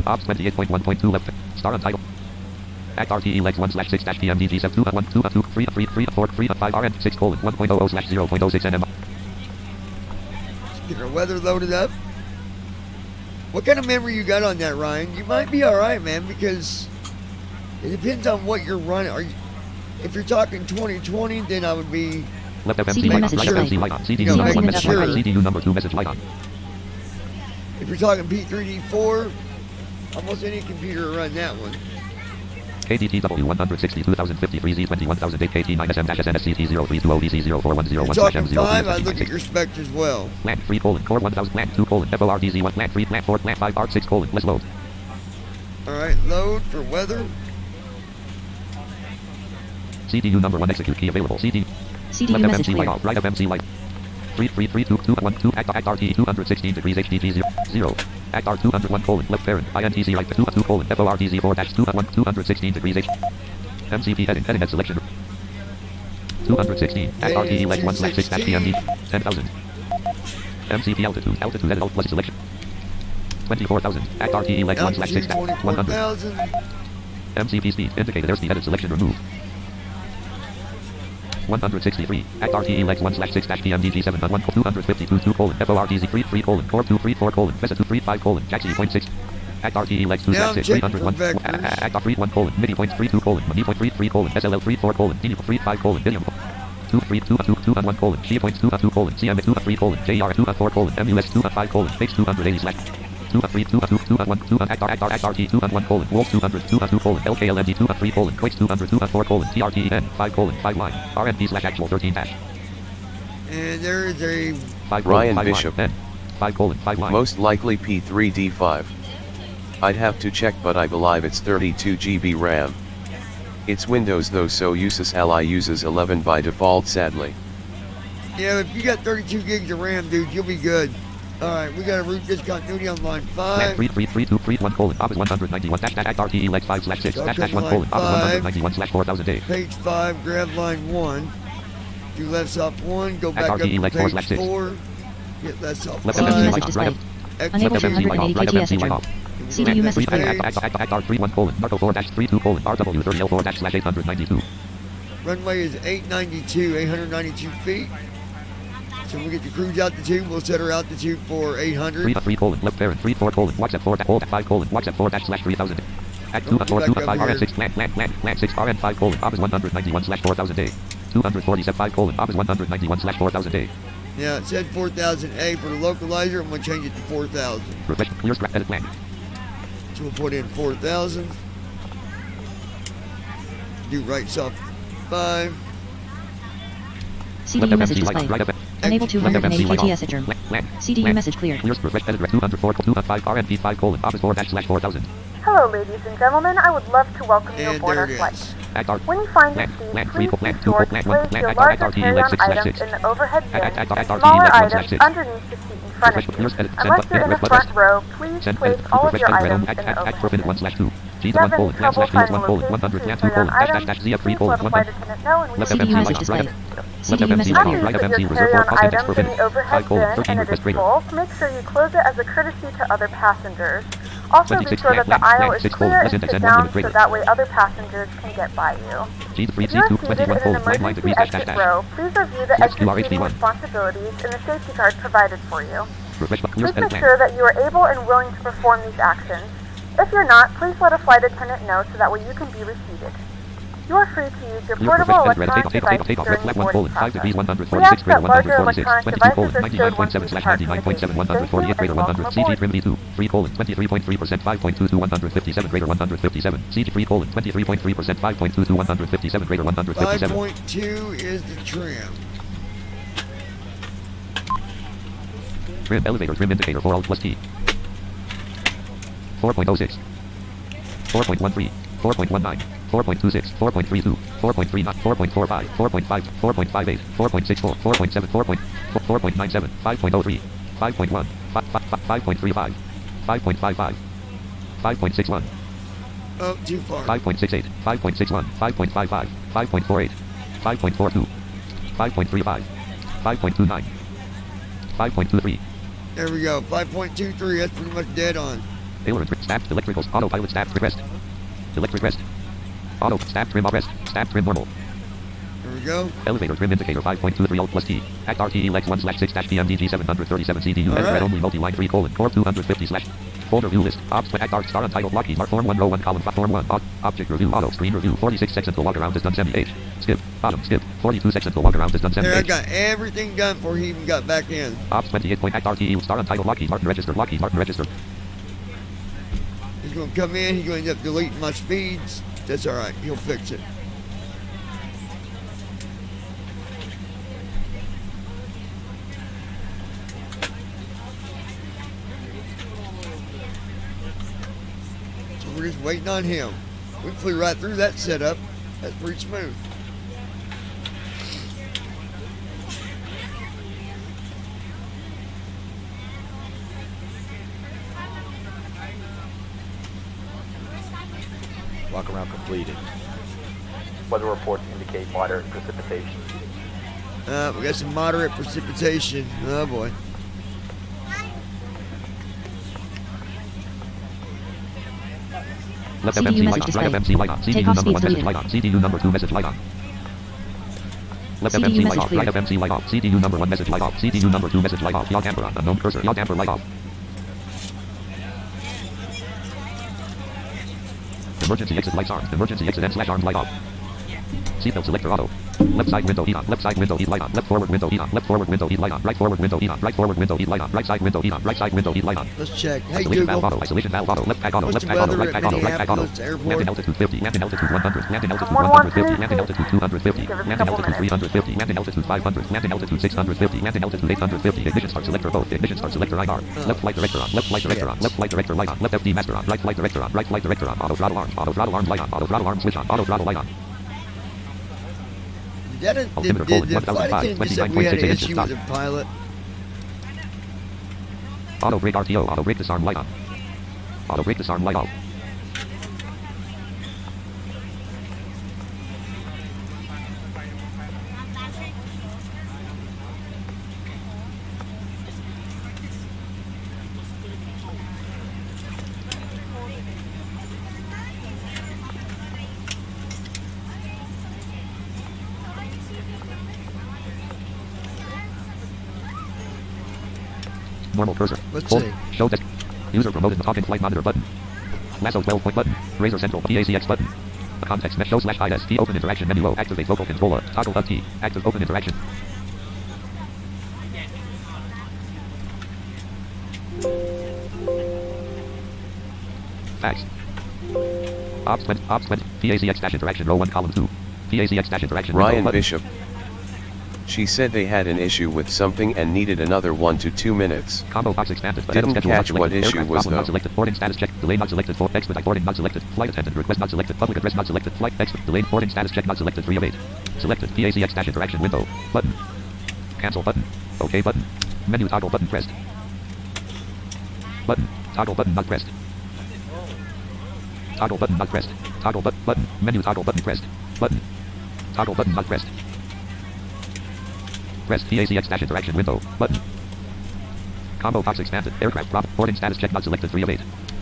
Ops 28.1.2 left. Star untitled. Act RTE legs 1 slash 6 dash PMDG 7 2 1 2 2 3 3 3 4 3 5 RN 6 colon 1.00 slash 0.06 NM. Get our weather loaded up. What kind of memory you got on that, Ryan? You might be alright, man, because it depends on what you're running. If you're talking 2020, then I would be... Left FMC CDU light on. message Right display. FMC light on. CDU You know, number 1 making message sure. light on. CDU number 2 message light on. If you're talking P3D4, almost any computer will run that one. KDTW 162,053 Z21008 KT9SM-SNSCT0320DC0410 If you're talking 5, I look at your specs as well. Land 3 colon, core 1000, land 2 colon, FORDZ1, land 3, land 4, land 5, art 6 colon, let's load. Alright, load for weather. CDU number 1 execute key available. CD. CDU Left message FMC light clear. off, right FMC light. 3332212 act RT 216 degrees HDG 0. Act R 201 colon, left parent, INTC right 2 colon, FORDZ 4 dash 216 degrees H. MCP heading head selection. 216, act RT leg 1 slash 6 dash PMD, 10,000. MCP altitude edit alt plus selection. 24,000, act RT leg 1 slash 6 dash 100. 24,000. MCP speed indicated airspeed edit selection removed. 163. Act RTE legs 1 slash 6 dash PMDG 7 1 252 2 colon FORDZ 3 colon core 2 4 colon VESA 2 5 colon Jack 0.6. Act RTE legs 2 Now slash 6 check 301. for vectors. Act R 3 1 colon MIDI point 3 2 colon MIDI point 3 colon SLL 3 4 colon DINI 3 5 colon Idiom 2 3 2 1 colon G points 2 colon CM 2 3 colon JR 2 4 colon MUS 2 5 colon Base 280 slash 2 3 2 1 2 act RT 2 1 colon Wolf 200 2 colon LKLND 2 3 colon Quakes 200 2 4 colon TRTEN 5 colon 5 line RNP slash actual 13 dash And there is a 5 Ryan 5 Bishop. line, 5 colon 5 line. Most likely P3D5. I'd have to check, but I believe it's 32 GB RAM. It's Windows though, so uses Ally uses 11 by default sadly. Yeah, if you got 32 gigs of RAM, dude, you'll be good. Alright, we got a root discontinuity on line 5. 33321 colon Office 191 dash act RTE leg 5 slash 6 dash 1 colon Office 191 slash 4000 day. Page 5, grab line 1. Do left soft 1, go back up RTE to leg 4 slash page 6. 4. Hit left soft Left 5. FMC message light on. Right displayed. up. Unable Left FMC light 280 off. Right KTS FMC light adjourned. off. CDU message Read displayed. ACT 31 colon. Narco 4 dash 32 colon. RW 30 L4 dash slash 892. Runway is 892 feet. So we'll get the cruise altitude. We'll set our altitude for 800. 3 colon. Left parent 3 4 colon. Watch at 4 hold at 5 colon. Watch at 4 dash slash 3000. At 2 4 2 5 RN 6 plan 6 RN 5 colon. Obs 191 slash 4000 A. 247 5 colon. Obs 191 slash 4000 A. Yeah, it said 4000 A for the localizer. I'm going to change it to 4000. Refresh. Clear scrap edit plan. So we'll put in 4000. Do right soft 5. CDU message FMC light on. displayed. Right up. Unable Left 280 FMC light KTS off. adjourned. Land. CDU message cleared. Clear refresh edit 204 205 RNP 5 colon. Obs 4 dash slash 4000. Hello, ladies and gentlemen. I would love to welcome you And aboard there our it flight. is. Act art. When you find your Land, seat, land, please 3 be land, 2 sure to land, place 1 your land, larger RT leg carry-on 6 slash items 6. in the overhead bin RT and leg smaller 1 items slash 6. underneath the seat in front of you. Clear edit. Unless you're in the front row, please Send place edit. all of Refresh your edit right items on. in the Act for overhead minute 1 bin. slash 2. If G you to have 1 any colon. Land trouble slash 1 finding colon. locations 100 to land 2 your colon. carry-on Dash items, Z up 3 please colon. let a 1 flight attendant know and we Left will CDU FMC message light on. Right displayed. up. Left CDU FMC message light on. cleared. Right If FMC your reserve for carry-on costing X items per in minute. the overhead 5 colon. bin 13 and it request is greater. full, make sure you close it as a courtesy to other passengers. Also, be 26 sure that the land, aisle land, is 6 clear colon. and Listen to sit 10 1 down limit so greater. that way other passengers can get by you. G to 3 If you are C2 seated 21 in an colon. 9 emergency degrees dash exit dash dash. row, please review the Source exit QR seating HV1. responsibilities in the safety card provided for you. Refresh clear Please edit make plan. sure that you are able and willing to perform these actions. If you're not, please let a flight attendant know so that way you can be reseated. You are free to use your Clear portable perfect edit electronic ready. Take off. devices during Left the 1 boarding colon. 5 degrees process. 146 We ask greater that larger 146. electronic 22 devices colon. are stowed once 99.7 you slash depart from the 99.7 gate. 148 greater Thank you, 100. and CG welcome trim D2. 3 colon. 23.3% 5.22 157 greater 157. CG 3 colon. 23.3% 5.22 157 greater 157. 5.2 is the trim. Trim elevator trim indicator for alt plus T. 4.06. 4.13. 4.19. 4.26, 4.32, 4.39, 4.45, 4.5, 4.58, 4.64, 4.7, 4.97, 5.03, 5.1, 5.35, 5.55, 5.61, Oh, too far. 5.68, 5.61, 5.55, 5.48, 5.42, 5.35, 5.29, 5.23. There we go. 5.23. That's pretty much dead on. Aileron staff electricals autopilot staff rest. Electric rest. Auto staff trim rest. Staff trim normal. There we go. Elevator trim indicator 5.23 alt plus T. Act RTE legs 1 slash 6 dash PMDG 737 CDU All red right. only multi-line 3 colon core 250 slash. Folder view list. Ops act art star untitled Lockheed Mark form 1 row 1 column form 1 object review auto screen review 46 seconds to walk around is done 78. Skip. Bottom skip. 42 seconds to walk around is done There, I 78. got everything done before he even got back in. Ops 28 point act RTE star untitled Lockheed Martin registered Lockheed Martin registered. He's going to come in. He's going to end up deleting my speeds. That's all right. He'll fix it. So we're just waiting on him. We flew right through that setup. That's pretty smooth. Walk around completed. Weather reports indicate moderate precipitation. We got some moderate precipitation. Oh boy. Left CDU FMC message light on. Right displayed. FMC light on. CDU Takeoff number 1 speeds message deleted. light on. CDU number 2 message light on. Left CDU FMC light message off. Right cleared. FMC light off. CDU number 1 message light off. CDU number 2 message light off. Yaw damper on. Unknown cursor. Yaw damper light off. Emergency exit lights armed. Emergency exit and slash armed light off. Seatbelt selector auto. Left side window heat on. Left side window heat light on. Left forward window heat on. Left forward window heat light on. Right forward window heat on. Right forward window heat light on. Right side window heat on. Right side window heat light on. Let's check. Hey Isolation valve Google. auto. Isolation valve auto. Left pack auto. What's Left the pack auto. weather Right at pack auto. Right pack auto. Minneapolis Airport? Landing altitude 50. Landing altitude 100. Landing altitude Someone 150. wants Landing to altitude 250. Give us a Landing couple altitude minutes. 350. Landing altitude 500. Landing altitude 650. Landing altitude 850. Ignition start selector both. Ignition start selector IR. Left flight director on. Left flight director on. Left flight director light on. Left FD master on. Right flight director on. Right flight director on. Auto throttle arm. Auto throttle arm light on. Auto throttle arm switch on. Auto throttle light on. Did Altimeter the colon flight 1005, attendant just said we had an 29.68 issue inches with the pilot? Auto brake RTO. Auto brake disarm light on. Auto brake disarm light off. Normal cursor. Let's Hold. see. Show desk. User promoted the talking flight monitor button. Lasso 12 point button. Razor central PACX button. The context mesh show /IST open interaction menu O. Activate vocal controller. Toggle up T. Active open interaction. Fax. Ops 20. PACX interaction row 1 column 2. PACX interaction window Ryan button. Bishop. She said they had an issue with something and needed another 1 to 2 minutes. Combo box expanded. But Didn't schedule not catch what selected. issue Aircraft was problem not though. selected. Boarding status check. Delay not selected. For expedite boarding not selected. Flight attendant request not selected. Public address not selected. Flight exit. Delayed boarding status check not selected. 3 of 8. Selected. PACX interaction window. Button. Cancel button. OK button. Menu toggle button pressed. Button. Toggle button not pressed. Toggle button not pressed. Toggle button. Menu toggle button pressed. Button. Toggle button not pressed. Press PACX interaction window. Button. Combo box expanded. Aircraft prop. Boarding status check not selected. 3 of 8.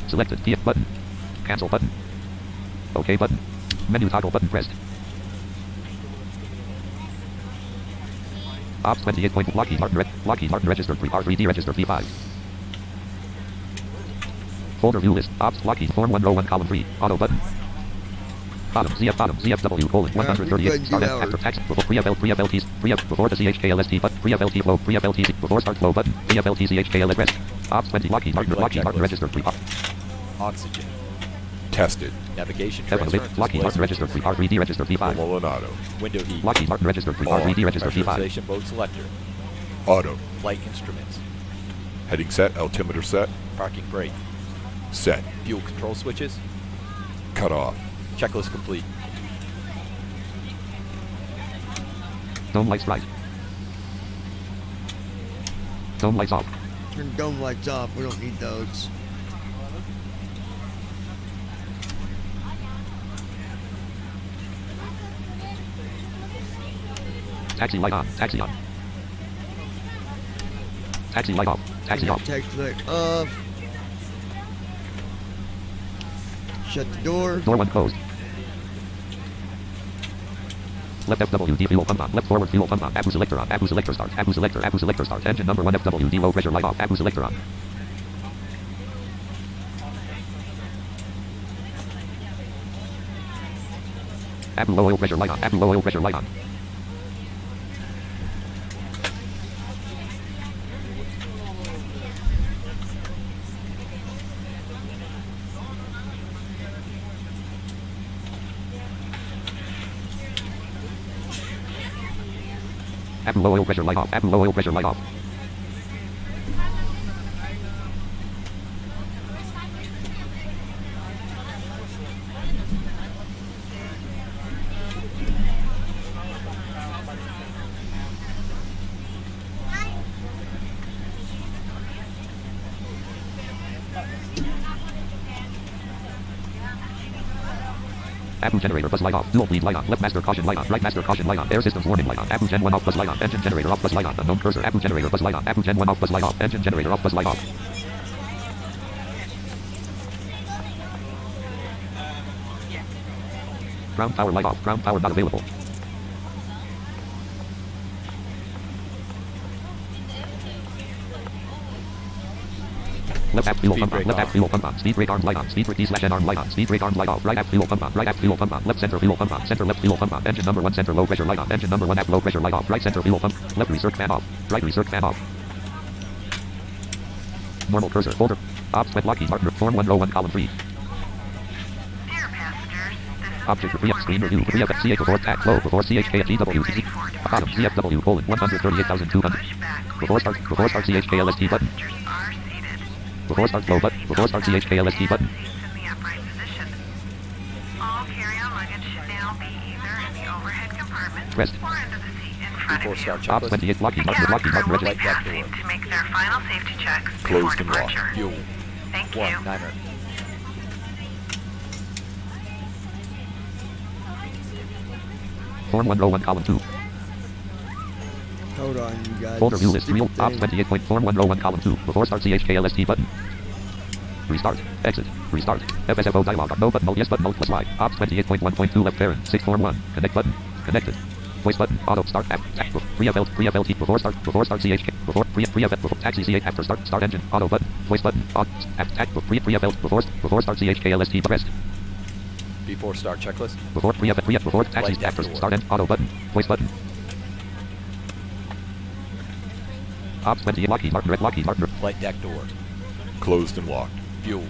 Selected. P button. Cancel button. OK button. Menu toggle button pressed. Ops 28 point. Lockheed Martin registered R3D registered P5. Folder view list. Ops Lockheed Form 1 row 1 column 3. Auto button. Bottom ZFW colon 138. Start after tax before pre-FLTs before the CHKLST but pre-FLT flow pre-FLT before start flow button pre-FLT CHKLS rest. Ops 20 Lockheed Martin registered pre. Oxygen. Tested. Navigation Heaven transfer. Lockheed Martin registered pre R3D registered P5. Low and auto. Window heat. Lockheed Martin registered pre R3D registered P5. Pressurization mode selector. Auto. Flight instruments. Heading set. Altimeter set. Parking brake. Set. Fuel control switches. Cut off. Checklist complete. Dome lights right. Dome lights off. Turn dome lights off. We don't need those. Taxi light on. Taxi on. Taxi light off. Taxi off. Taxi light off. Shut the door. Door 1 closed. Left FWD fuel pump on. Left forward fuel pump on. Apu selector on. Apu selector start. Apu selector start. Engine number 1 FWD low pressure light off. Apu selector on. Apu low oil pressure light on. Apu low oil pressure light on. Apu low oil pressure light off. Apu low oil pressure light off. Apu generator plus light off. Dual bleed light on. Left master caution light on. Right master caution light on. Air systems warning light on. Apu gen 1 off plus light on. Engine generator off plus light on. Unknown cursor. Apu generator plus light on. Apu gen 1 off plus light off. Engine generator off plus light off. Ground power light off. Ground power not available. Left aft fuel pump on. Left aft fuel pump on. Speed brake arms light on. Speed brake D/N arm light on. Speed brake arms light off. Right aft fuel pump on. Right aft fuel pump on. Left center fuel pump on. Center left fuel pump on. Engine number 1 center low pressure light on. Engine number 1 aft low pressure light off. Right center fuel pump. Left research fan off. Right research fan off. Normal cursor. Folder. Ops with Lockheed Martin. Form 1 row 1 column 3. Object for pre-up screen review. Pre-up CH before tack flow. Before CHKFGWCC. Bottom ZFW colon 138,200. Before start CHKLST button. Before start flow button. Before start CHKLST button. Pressed. Before start Ops checklist. 28 Lockheed Martin registered. Right back door. To make their final safety checks Closed and before locked. departure. Fuel. Thank 1 you. 9er. Form 1 row 1 column 2. Hold on, you guys. Folder view list. Stupid Real. Ops thing. 28 point. Form 1 row 1 column 2. Before start CHKLST button. Restart. Exit. Restart. FSFO dialog. No button. Yes button. Plus Y. Ops 28.1.2 left parent. 6 form 1. Connect button. Connected. Voice button. Auto start. Pre-FLT before start CHK before pre-FL before taxi CH after start engine. Auto button. Voice button. Pre-FL before start CHK LST pressed. Before start checklist. Before before taxi Light after door. start end. Auto button. Voice button. Ops 20 Lockheed Martin red Lockheed Martin. Flight deck door. Closed and locked. Fuel.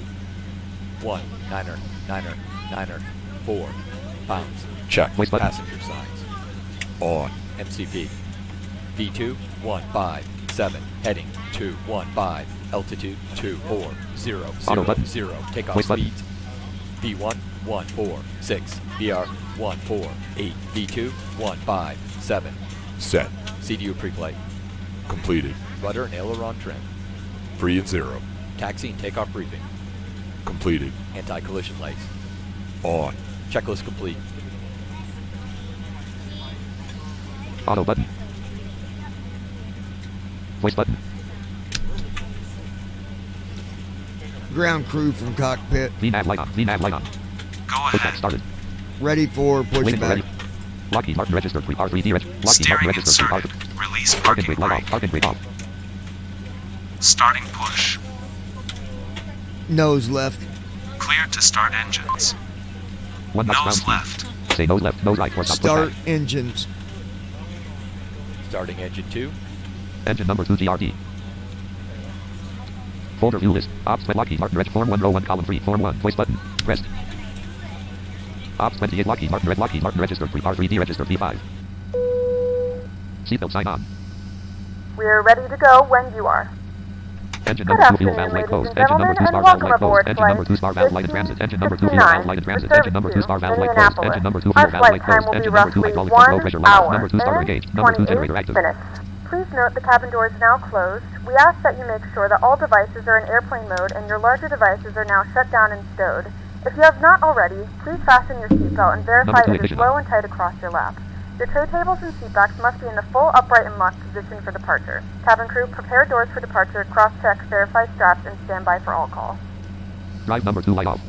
1. Niner. 4 pounds. Check. Voice button. Passenger signs. On. MCP. V2 157. Heading 215. Altitude 240. Auto button. 0. Takeoff Voice button. speeds. V1 146. VR 148. V2 157. Set. CDU pre-flight. Completed. Rudder and aileron trim. Free and 0. Taxi and takeoff briefing. Completed. Anti-collision lights. On. Checklist complete. Auto button. Voice button. Ground crew from cockpit. VNAV light on. VNAV light on. Go Pushback ahead. started. Ready for Waiting for pushback. ready. Lockheed Martin registered R3D Lockheed Martin Steering registered inserted. Release Parking parking brake light off. brake. Parking brake off. Starting push. Nose left. Clear to start engines. One knots Nose ground left. speed. Say nose left, nose right for stop Start pushback. engines. Starting engine 2. Engine number 2 GRD. Folder view list. Ops Lockheed Martin Reg Form 1 row 1 column 3 Form 1 voice button. Pressed. Ops 28 Lockheed Martin registered R3D registered V5. Seatbelt sign on. We're ready to go when you are. Engine Good number 2 fuel afternoon, valve light ladies closed. and Engine number 2 gentlemen, star and valve welcome light closed. aboard Engine number 2 flight star valve light in transit. Engine number 2 fuel 1569 valve light in transit. for Engine number 2 service star to valve light closed. Indianapolis. Engine number 2 Our fuel valve flight light time closed. will be Engine number 2 roughly hydraulic 1 low pressure low. Number 2 starter hour engaged. and Number 2 generator active. 28 minutes. Please note the cabin door is now closed. We ask that you make sure that all devices are in airplane mode and your larger devices are now shut down and stowed. If you have not already, please fasten your seatbelt and verify Number 2 it is ignition low on. and tight across your lap. Your tray tables and seat backs must be in the full upright and locked position for departure. Cabin crew, prepare doors for departure, cross-check, verify straps, and stand by for all call. Drive number 2 light off.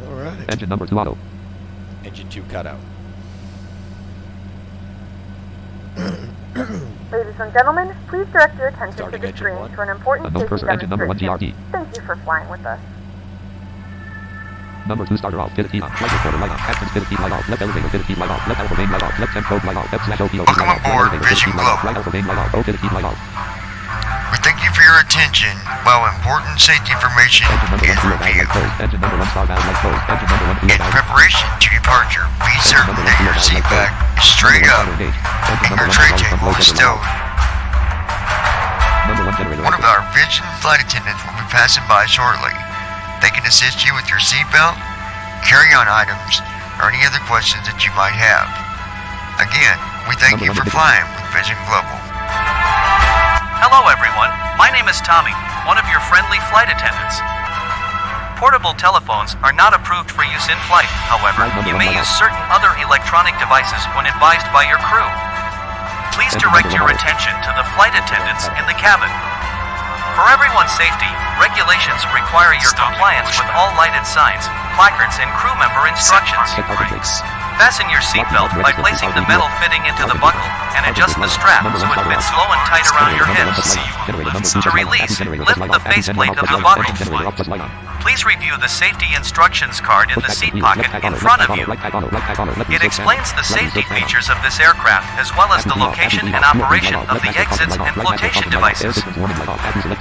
All right. Engine number 2 auto. Engine 2 cutout. Ladies and gentlemen, please direct your attention Starting to the engine screen 1. for an important Unknown safety cursor. Engine number 1 demonstration. GRD. Thank you for flying with us. Number 2 starter off. Fitted key on. Flight recorder light off. Actions fitted key light off. Left elevator fitted key light off. Left alpha main light off. Left temp code light off. F slash OPO Welcome light off. aboard, Right elevator Vision fitted key light off. Global. Right alpha main light off. O fitted key light off. We thank you for your attention while important safety information Engine number 1 is fuel valve light reviewed. closed. Engine number 1 star valve light closed. Engine number 1 fuel In valve. preparation to departure, be certain that your seat back is straight up and your tray table is stowed. Number 1 generator One of active. our Vision flight attendants will be passing by shortly. They can assist you with your seatbelt, carry-on items, or any other questions that you might have. Again, we thank you for flying with Vision Global. Hello everyone, my name is Tommy, one of your friendly flight attendants. Portable telephones are not approved for use in flight, however, you may use certain other electronic devices when advised by your crew. Please direct your attention to the flight attendants in the cabin. For everyone's safety, regulations require your compliance with all lighted signs, placards, and crew member instructions. Fasten your seatbelt by placing the metal fitting into the buckle and adjust the strap so it fits low and tight around your hips. To release, lift the faceplate of the buckle. Please review the safety instructions card in the seat pocket in front of you. It explains the safety features of this aircraft as well as the location and operation of the exits and flotation devices.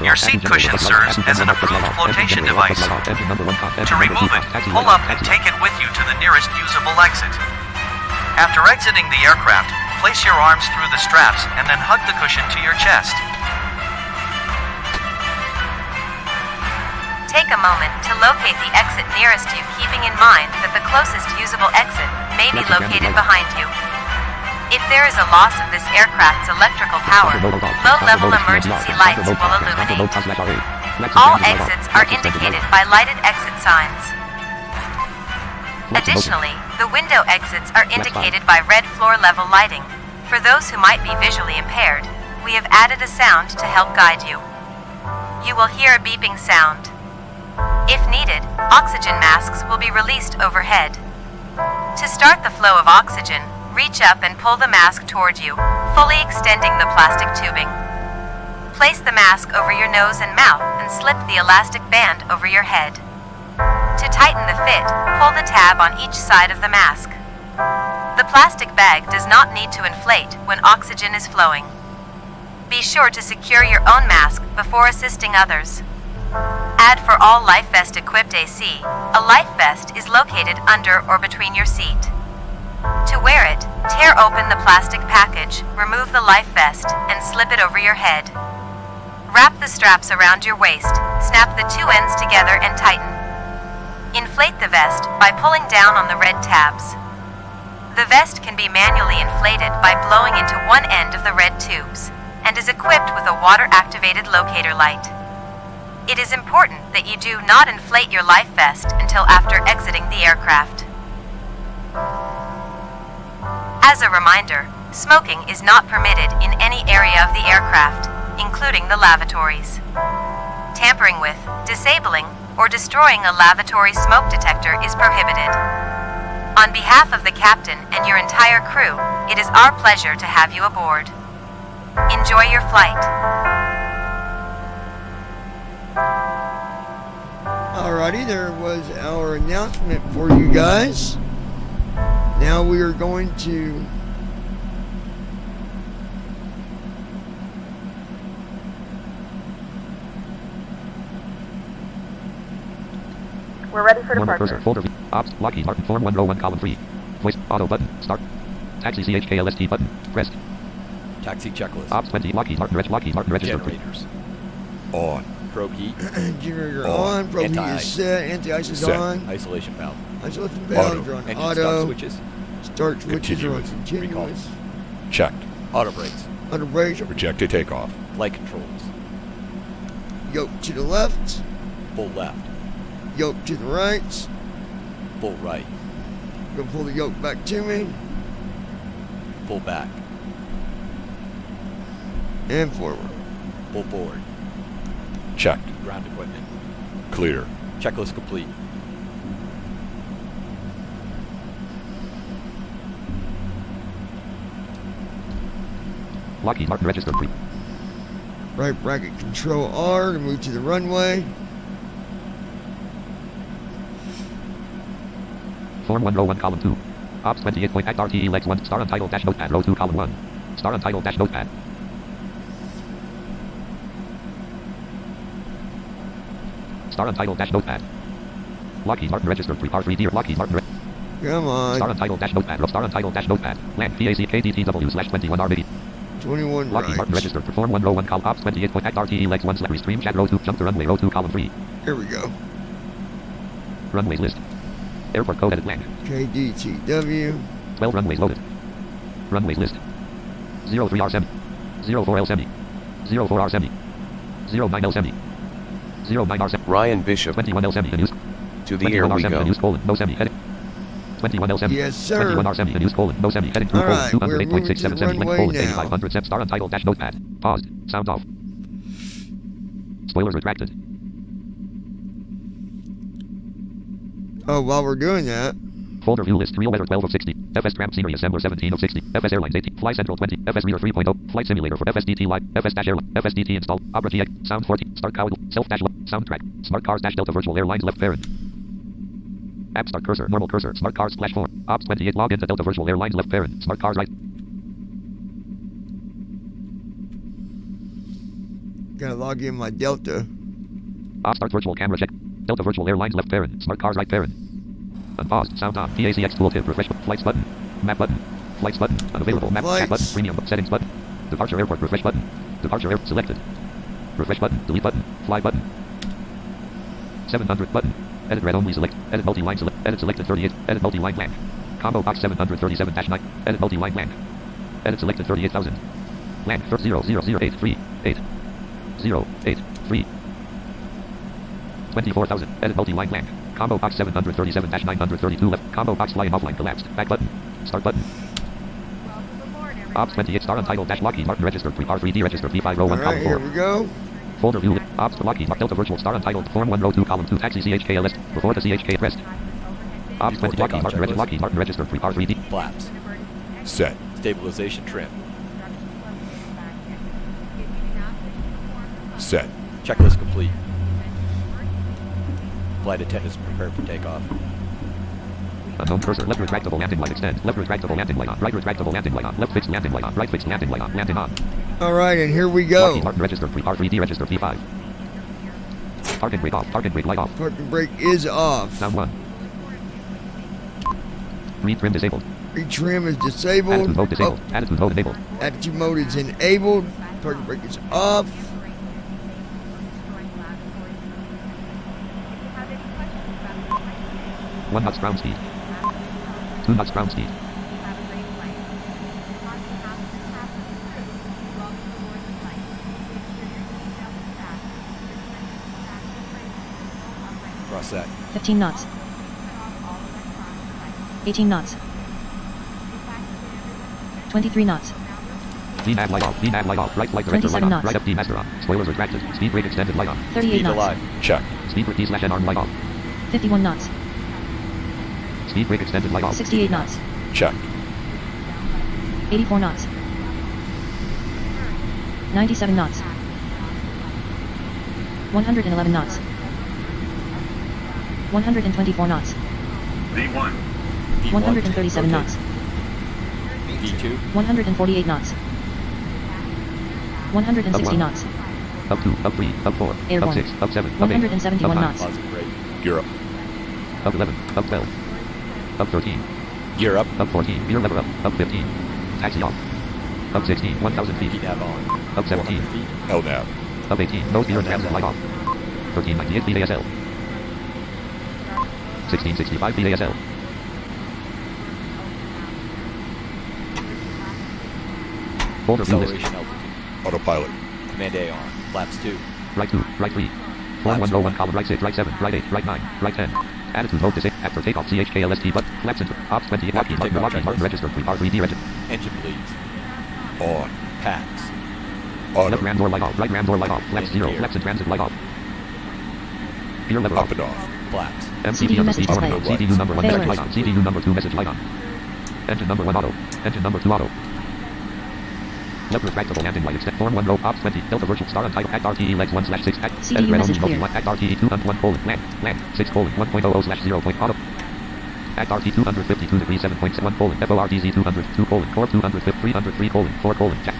Your seat cushion serves as an approved flotation device. To remove it, pull up and take it with you to the nearest usable exit. After exiting the aircraft, place your arms through the straps and then hug the cushion to your chest. Take a moment to locate the exit nearest you, keeping in mind that the closest usable exit may be located behind you. If there is a loss of this aircraft's electrical power, low-level emergency lights will illuminate. All exits are indicated by lighted exit signs. Additionally, the window exits are indicated by red floor-level lighting. For those who might be visually impaired, we have added a sound to help guide you. You will hear a beeping sound. If needed, oxygen masks will be released overhead. To start the flow of oxygen, reach up and pull the mask toward you, fully extending the plastic tubing. Place the mask over your nose and mouth and slip the elastic band over your head. To tighten the fit, pull the tab on each side of the mask. The plastic bag does not need to inflate when oxygen is flowing. Be sure to secure your own mask before assisting others. Add for all life vest equipped AC, a life vest is located under or between your seat. To wear it, tear open the plastic package, remove the life vest, and slip it over your head. Wrap the straps around your waist, snap the two ends together and tighten. Inflate the vest by pulling down on the red tabs. The vest can be manually inflated by blowing into one end of the red tubes, and is equipped with a water-activated locator light. It is important that you do not inflate your life vest until after exiting the aircraft. As a reminder, smoking is not permitted in any area of the aircraft, including the lavatories. Tampering with, disabling, or destroying a lavatory smoke detector is prohibited. On behalf of the captain and your entire crew, it is our pleasure to have you aboard. Enjoy your flight. Alrighty, there was our announcement for you guys. Now we are going to We're ready for Normal departure. cursor, folder V, ops, Lockheed Martin, form 1, row 1, column 3. Voice, auto button, start. Taxi CHKLST button, pressed. Taxi checklist. Ops 20, Lockheed Martin register. Generators. On. Probe heat. generator On. on, probe heat is Anti-ice. set, anti-ice is Set. on, Isolation valve. isolation valves Auto. are on Engine auto, stop switches. start switches are on Continuous. continuous, Checked. Auto brakes. under brakes, Rejected takeoff. Flight controls. yoke to the left, Full left. yoke to the right, Full right. gonna pull the yoke back to me, Full back. and forward. Full forward. Checked. Ground equipment. Clear. Checklist complete. Lockheed Martin register 3. Right bracket control R to move to the runway, Form 1, row 1, column 2. Ops 28 point act RTE legs 1, star untitled dash notepad, row 2, column 1. Star untitled dash notepad. Star untitled dash notepad. Lockheed Martin register 3, R3D, Lockheed Martin come on, star untitled dash notepad, star untitled dash notepad. Land PACKDTW/21R80. 21 Lockheed Martin right, register for Form 1, row 1, column Ops 28 point act RTE legs 1, slippery stream chat, row 2, jump to runway, row 2, column 3. here we go, Runways list. Airport code edit land. KDTW, 12 runways loaded. Runways list. 03R semi. 04L semi. 04R semi. 09L semi. 09R semi. Ryan Bishop, 21L semi. The news. to the air 21R we semi. The go. news colon. No semi. Heading. 21L semi. yes sir, 21R semi. The news colon. No semi. Heading 2 All colon. right, we're moving to the 208.67 semi. Length runway colon. now. 8500 sep. Star untitled dash notepad. Paused. Sound off. Spoilers retracted. oh while we're doing that, Folder view list. Real weather 12 of 60. FS Tram Scenery Assembler 17 of 60. FS Airlines 18. Fly Central 20. FS Reader 3.0. Flight Simulator for FSDT Live. FS Dash Airline. FSDT installed. Opera GX. Sound 40. Start Cowell. Self Dash Soundtrack. Smart Cars Dash Delta Virtual Airlines left parent. App Start Cursor. Normal Cursor. Smart Cars Splash 4. Ops 28. Log into Delta Virtual Airlines left parent. Smart Cars right. gotta log in my Delta, Ops Start Virtual Camera check. Delta Virtual Airlines left parent. Smart Cars right parent. Unpaused. Sound on. PACX tooltip. Refresh. Flights button. Map button. Flights button. Unavailable. Map. Chat button. Premium. Settings button. Departure airport. Refresh button. Departure air selected. Refresh button. Delete button. Fly button. 700 button. Edit red only select. Edit multi-line select. Edit selected 38. Edit multi-line blank. Combo box 737-9. Edit multi-line blank. Edit selected 38,000. Blank 00083. 083. 24,000. Edit multi-line blank. Combo box 737-932 left. Combo box flying offline collapsed. Back button. Start button. Ops 28 star untitled dash Lockheed Martin register 3R3D register P5 row 1 alright, column 4. here we go, Folder view. Ops Lockheed Martin Delta virtual star untitled form 1 row 2 column 2 taxi CHKLS before the CHK pressed. Ops 20. Lockheed Martin registered. R3D. Flaps. Set. Stabilization trim. Set. Checklist complete. Flight attendants prepared for takeoff. Unknown cursor. Left retractable landing light extend. Left retractable landing light on. Right retractable landing light on. Left fixed landing light on. Right fixed landing light on. Landing on. All right, and here we go. Lockheed Martin registered. R3D registered. P5. Parking brake off. Parking brake light off. Parking brake is off. Sound 1. Read trim disabled. Retrim is disabled. Attitude mode disabled. Attitude mode enabled. Attitude mode is enabled. Parking brake is off. One knots ground speed. 2 knots ground speed. Cross that. 15 knots. 18 knots. 23 knots. DNAV light off. DNAV light off. Right flight director light 27 on. knots. Right FD master on. Spoilers retracted. Speed brake extended light on. 38 Speed knots. alive. Check. Speed brake D/N arm light off. 51 knots. Speed brake extended light off. 68 knots. Check. 84 knots. 97 knots. 111 knots. 124 knots. V1. 137 knots. V2. 148 knots. 160 Up knots. Up 2. Up 3. Up 4. Airborne. Up 6. Up 7. Up 8. 171 up 9. knots. Positive brake. Gear up. Up 11. Up 12. Up 13. Gear up. Up 14. Gear lever up. Up 15. Taxi off. Up 16. 1,000 feet. PNAV on. Up 17. 100 feet. LNAV. Up 18. Nose gear and transit light off. 1398 BASL. 1665 BASL. Folder view list. Acceleration altitude. Autopilot. Command A on. Flaps 2. Right 2. Right 3. Form 1 row 1 column right 6. Right 7. Right 8. Right 9. Right 10. Attitude mode disabled. After takeoff CHKLST but flaps into Ops 20. Lockheed Martin registered. R3D registered. Engine bleeds. On. Packs. Auto. Left ram door light off. Right ram door light off. Flaps 0. Gear. Flaps in transit light off. Gear lever Up off. and off. Flaps. MCD on the message speed display. on. CDU number 1 message Failures. light on. CDU number 2 message light on. Engine number 1 auto. Engine number 2 auto. Left retractable landing light extend. Form 1 row Ops 20. Delta virtual star on type act RTE legs 1/6 act. CDU Edit red message only clear. act RTE 2 1 colon land 6 colon 1.00/0 point auto. Act RT 252 degrees 7.1 colon FORTZ 202 colon core 250 303 colon 4 colon jack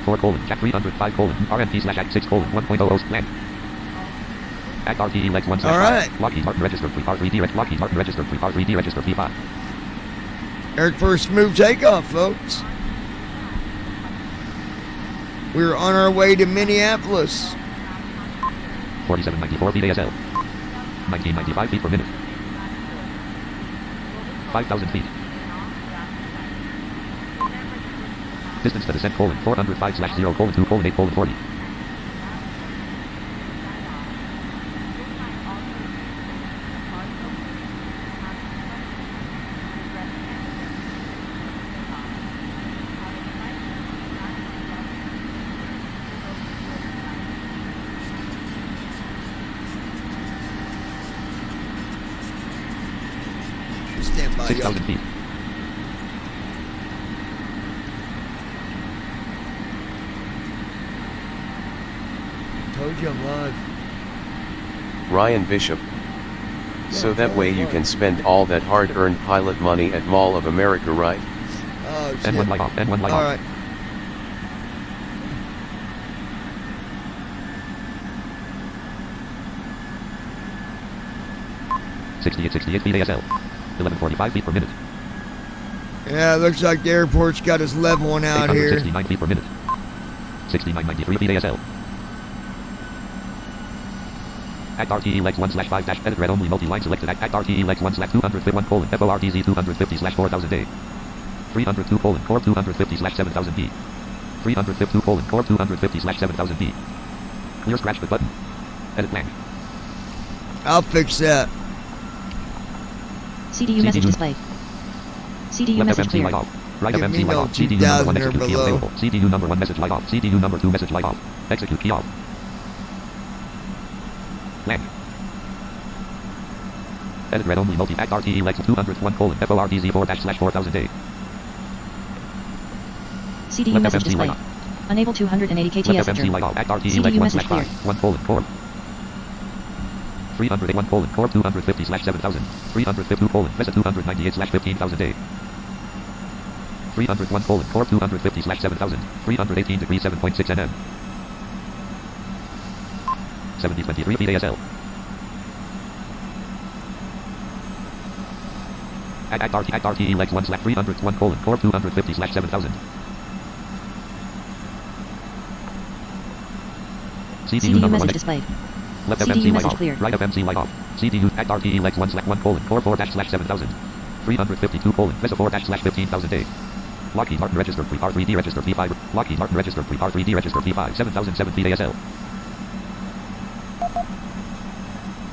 4 colon jack 305 colon RNP/act 6 colon 1.00 land. Act RTE legs 1/5. All right. Lockheed Martin registered R3D Lockheed Martin registered R3D registered P5. Eric for a smooth takeoff, folks. We're on our way to Minneapolis. 4794 BASL. 1995 feet per minute. 5,000 feet. Distance to descent colon 405/0 colon 2 colon 8 colon 40. Stand by, y'all. 6,000 feet. Told you I'm live. Ryan Bishop. So that way you can spend all that hard-earned pilot money at Mall of America, right? Oh, shit. N1 light off. N1 light All off. right. .68 feet ASL. 1145 feet per minute. Yeah, it looks like the airport's got us leveling out here. 869 feet per minute. 6993 feet ASL. Act RTE legs 1/5 dash edit red only multi-line selected. Act RTE legs 1/251 colon FORTZ 250/4000 day. 302 colon core 250/7000 B. 352 colon core 250/7000 B. Clear scratch the button. Edit blank. I'll fix that. CDU message display. CDU message FMC clear. light off. Right Give FMC me light no off. CDU number 1 2000 or execute key below. available. CDU number 1 message light off. CDU number 2 message light off. Execute key off. Blank. Edit read only multi-act RTE legs 201 colon FORDZ 4-/4000A. CDU message display. Unable 280 KTS. Left FMC light off. Act RTE leg CDU message cleared. 1/5. 1 colon core. 301 colon core 250/7000. 352 colon VESA 298/15,000A. 301 colon core 250/7000. 318 degrees 7.6 nm. 7023 feet ASL. Act RTE legs 1/301 colon core 250/7000. CDU message displayed. Left CDU FMC light message off. cleared. Right FMC light off. CDU act RTE legs 1/1 colon core 4-/7000. 352 colon VESA 4-/15,000A. Lockheed Martin registered pre-R3D registered P5. Lockheed Martin registered pre-R3D registered P5 7007 feet ASL.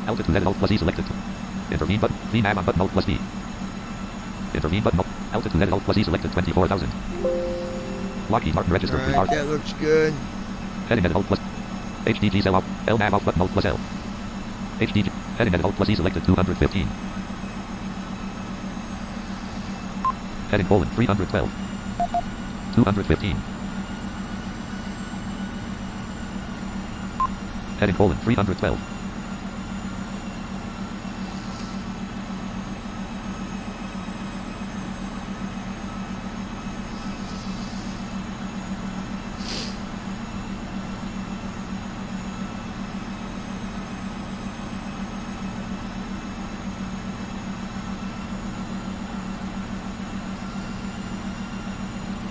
Altitude edit Alt plus E selected. Intervene button. VNAV on button Alt plus D. Intervene button. Altitude edit Alt plus E selected 24,000. Lockheed Martin registered Alright, pre-R. that looks good. Heading edit Alt plus HDG cell off. LNAV off button Alt plus L. HDG. Heading edit Alt plus E selected 215. Heading colon 312. 215. Heading colon 312.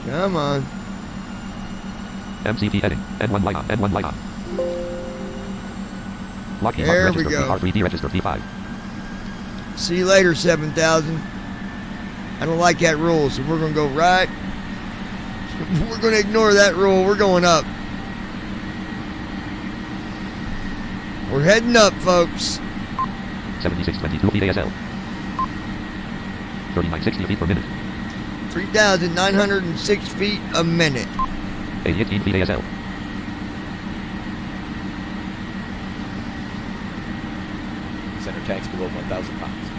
Come on. MCP heading. N1 light on. N1 light on. Lockheed There Martin we register go. R3D register P5. See you later, 7,000. I don't like that rule, so we're going to go right. We're going to ignore that rule. We're going up. We're heading up, folks. 7622 feet ASL. 3960 feet per minute. 3,906 feet a minute. 18 feet ASL. Center tanks below 1,000 pounds.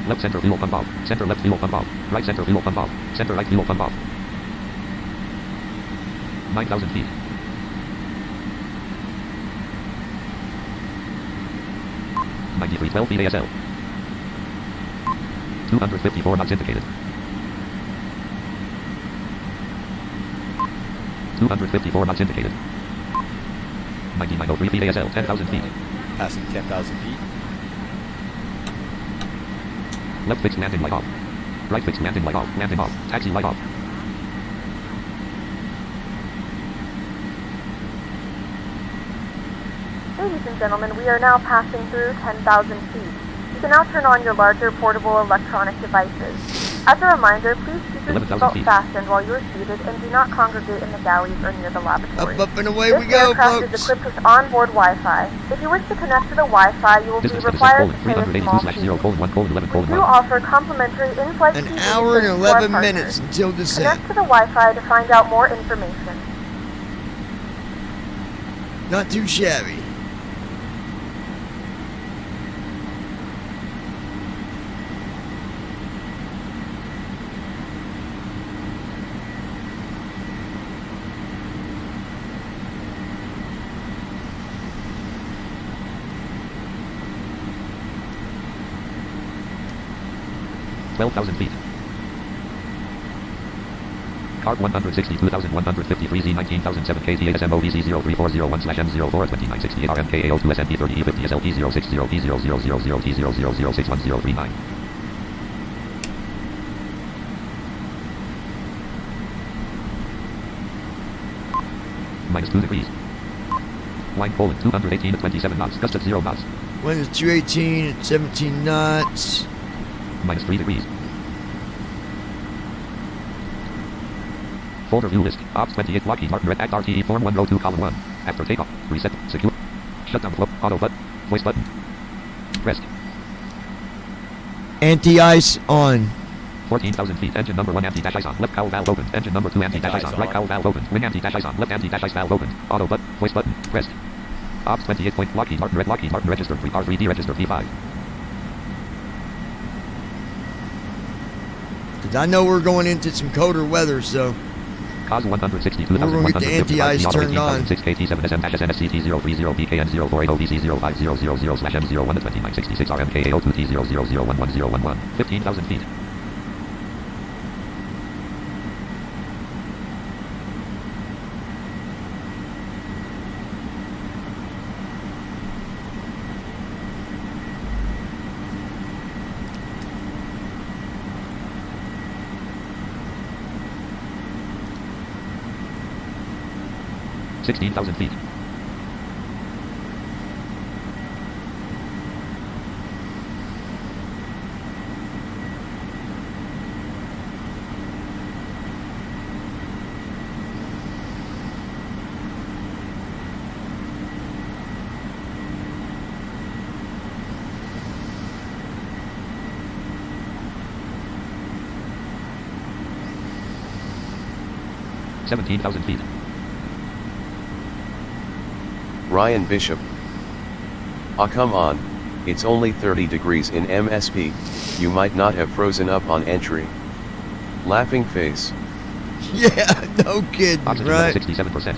Left center fuel pump off. Center left fuel pump off. Right center fuel pump off. Center right fuel pump off. 9,000 feet. .93 12 feet ASL. 254 knots indicated. 254 knots indicated. 9903 feet ASL, 10,000 feet. Passing 10,000 feet. Left fixed landing light off. Right fixed landing light off. Landing off. Taxi light off. Ladies and gentlemen, we are now passing through 10,000 feet. You can now turn on your larger portable electronic devices. As a reminder, please keep your 11,000 seatbelt feet. fastened while you are seated and do not congregate in the galleys or near the lavatory. Up, and away This we go, aircraft is folks. equipped with onboard Wi-Fi. If you wish to connect to the Wi-Fi, you will be Distance required to pay a 382 small slash fee. 0 colon 1 colon 11 We colon do 1. offer complimentary in-flight An TV hour and service to our 11 partners. minutes until descent. Connect to the Wi-Fi to find out more information. Not too shabby. $12,000 feet. Card 162,153 Z 19,007 KTASMOVZ 03401/M04 2968 RMKAO2 SNP 30 50 SLP 060 P00000 T000061039. -2 degrees. Line colon 218 at 27 knots. Gust at 0 knots. Wind is 218 at 17 knots. -3 degrees. Folder view list. Ops 28 Lockheed Martin Red Act RTE Form 102 column 1. After takeoff. Reset. Secure. Shutdown flow. Auto button. Voice button. Rest. Anti-ice on. 14,000 feet. Engine number 1 anti-dash on. Left cowl valve open. Engine number 2 anti-dash on. Right cowl valve open. Wing anti-dash on. Left anti-dash valve open. Auto button. Voice button. Rest. Ops 28 point. Lockheed Martin registered R3D registered V5. Because I know we're going into some colder weather, so Cause 162. we're going to get the anti-ice turned on. 6 KT7SM-SNSCT030BKN040VC050/M01-2966 RMKA02T000111011. 15,000 feet. $16,000 feet. $17,000 feet. Ryan Bishop. Ah, come on, it's only 30 degrees in MSP, you might not have frozen up on entry. Laughing face. Yeah, no kidding, Oxygen right? 67%.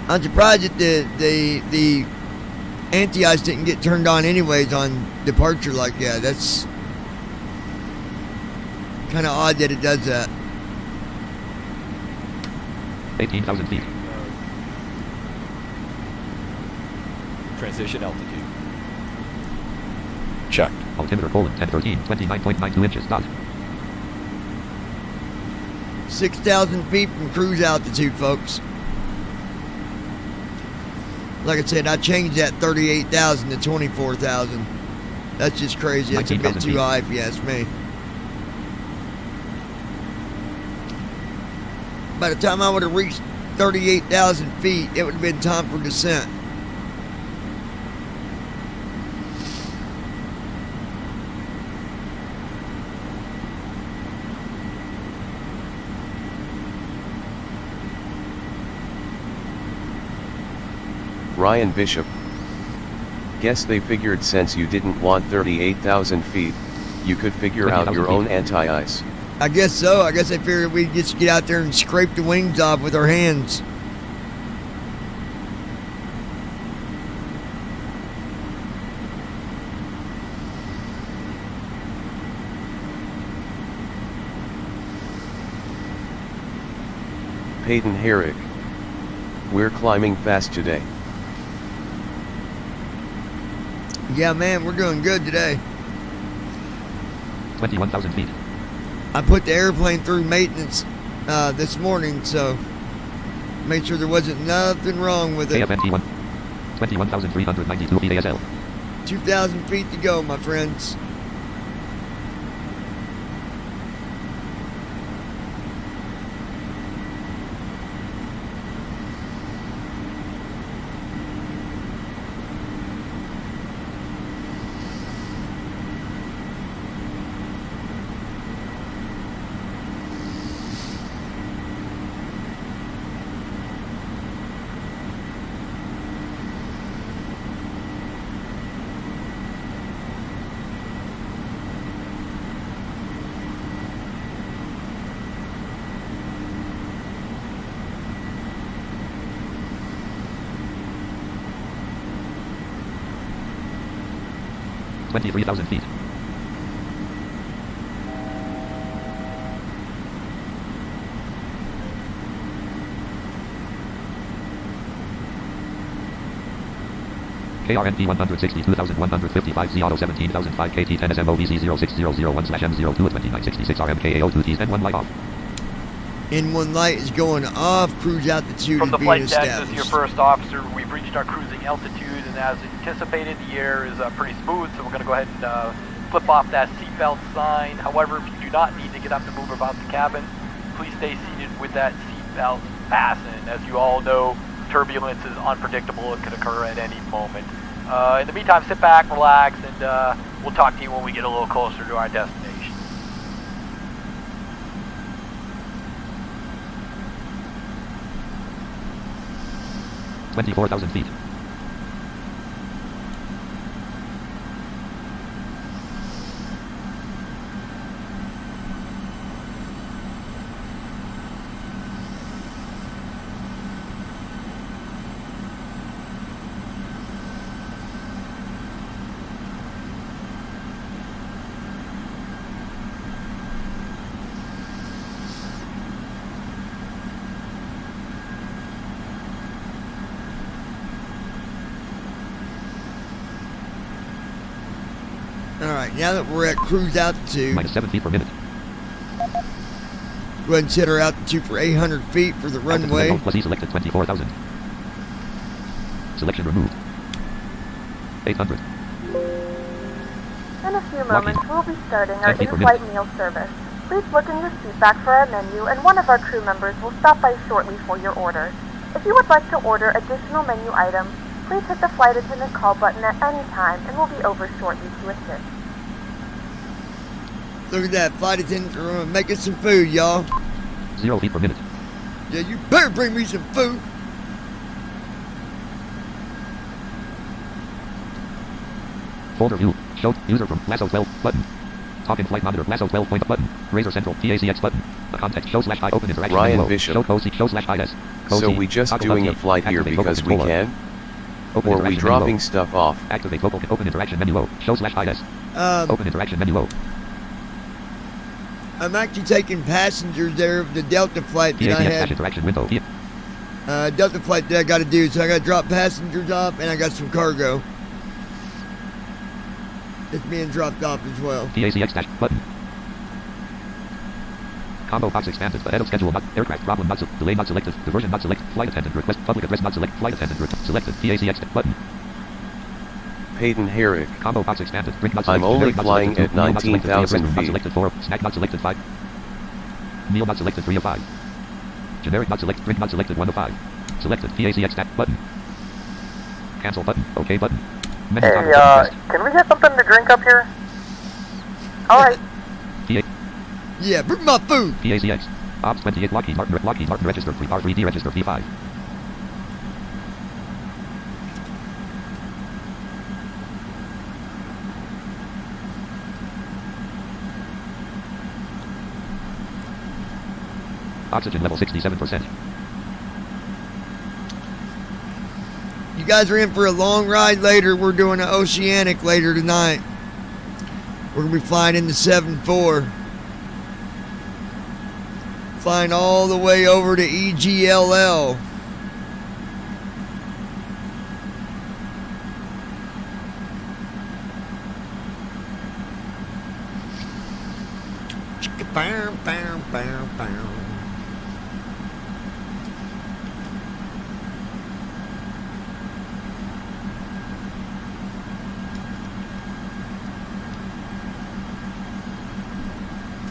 I'm surprised that the anti-ice didn't get turned on anyways on departure like that. That's kind of odd that it does that. 18,000 feet. Transition altitude. Checked. Altimeter: 1013, 29.92 inches. Dot. 6,000 feet from cruise altitude, folks. Like I said, I changed that 38,000 to 24,000. That's just crazy. That's a bit too high if you ask me. By the time I would have reached 38,000 feet, it would have been time for descent. Ryan Bishop. Guess they figured since you didn't want 38,000 feet, you could figure out your own anti-ice. I guess so. I guess they figured we'd just get out there and scrape the wings off with our hands. Peyton Herrick. We're climbing fast today. Yeah, man, we're doing good today. 21,000 feet. I put the airplane through maintenance this morning, so made sure there wasn't nothing wrong with it. KFNT1. 21,392 feet ASL. 2,000 feet to go, my friends. $23,000 feet. KRNT 162,155 Z Auto 17,005 KT 10 SMOVC 06001/M02 2966 RMKA02 N1 light off. N1 light is going off. Cruise altitude From the is being flight deck, established. this is your first officer. We've reached our cruising altitude, and as anticipated, the air is pretty smooth, so we're going to go ahead and flip off that seatbelt sign. However, if you do not need to get up to move about the cabin, please stay seated with that seatbelt fastened. As you all know, turbulence is unpredictable. It could occur at any moment. In the meantime, sit back, relax, and we'll talk to you when we get a little closer to our destination. 24,000 feet. Alright, now that we're at cruise altitude, Minus 7 feet per minute. go ahead and set our altitude for 800 feet for the runway. Altitude plus E selected 24,000. Selection removed. 800. In a few moments, we'll be starting our in-flight meal service. Please look in your seat back for our menu, and one of our crew members will stop by shortly for your order. If you would like to order additional menu items, please hit the flight attendant call button at any time, and we'll be over shortly to assist. Look at that, flight attendant making some food, y'all. 0 feet per minute. Yeah, you better bring me some food. Folder view. Show user from Lasso 12 button. Talk in flight monitor Lasso 12 point button. Razor Central TACX button. The context show / I open interaction. Ryan menu. Bishop. Show COSI show / IS. So we just doing a flight here because we can? Open Or we dropping stuff off? Activate local open interaction menu O. Show / IS. Open interaction menu O. I'm actually taking passengers there of the Delta flight that I had. Interaction window. Delta flight that I got to do, so I got to drop passengers off, and I got some cargo. It's being dropped off as well. TACX dash button. Combo box expanded. Ahead of schedule not aircraft problem not delay not selected. Diversion not select. Flight attendant request public address not select. Flight attendant selected. TACX button. Peyton Herrick. Combo box expanded. Drink not I'm selected. only flying at 19,000 Not feet. selected 4. Snack not selected 5. Meal not selected 3 of 5. Generic not selected. Drink not selected 1 of 5. Selected. TACX dash button. Cancel button. OK button. Menu can we get something to drink up here? Alright. Yeah, bring my food. TACX. Ops 28 Lockheed Martin registered 3R3D registered V5. Oxygen level 67%. You guys are in for a long ride later. We're doing an Oceanic later tonight. We're going to be flying in the 7-4. Flying all the way over to EGLL. Bam, bam, bam, bam.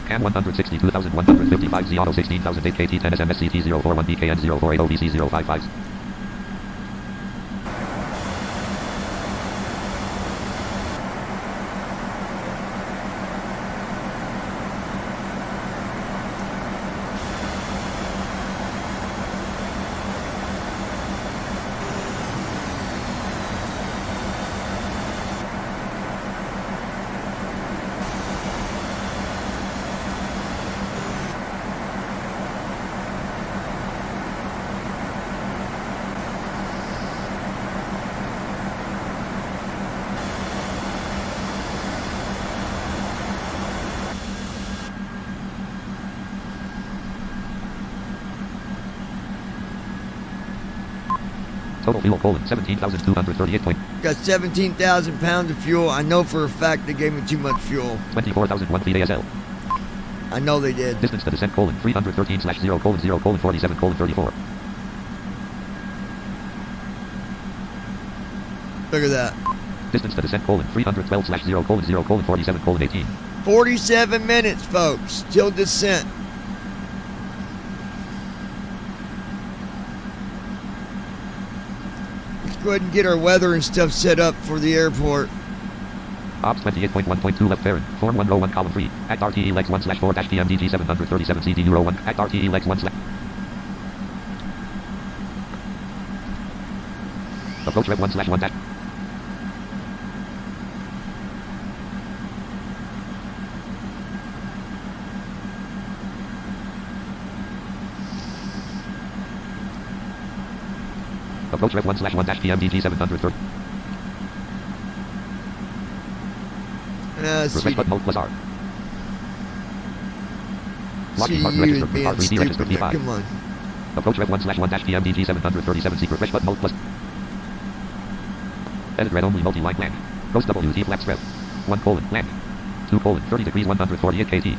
CAN 162,155 Z Auto 16,008 KT 10 SMSCT 041 BKN 0480 VC 055. Total fuel colon 17,238 point. Got 17,000 pounds of fuel. I know for a fact they gave me too much fuel. 24,001 feet ASL. I know they did. Distance to descent colon 313/0:0:47:34. Look at that. Distance to descent colon 312/0:0:47:18. 47 minutes, folks, till descent. Let's go ahead and get our weather and stuff set up for the airport. Ops 28.1.2 left Farron. Form 101 column 3. Act RTE legs 1/4-PMDG 737 CD Euro 1. Act RTE legs 1/. Approach Rev 1/1 dash. Approach Rev 1/1 dash PMDG 730. Refresh button mode plus R. Locking mark register for R3D register P5. Come on. Approach Rev 1/1 dash PMDG 737 secret refresh button mode plus. Edit red only multi-line blank. Ghost WT flaps rev. 1 blank. 2 30 degrees 148 KT.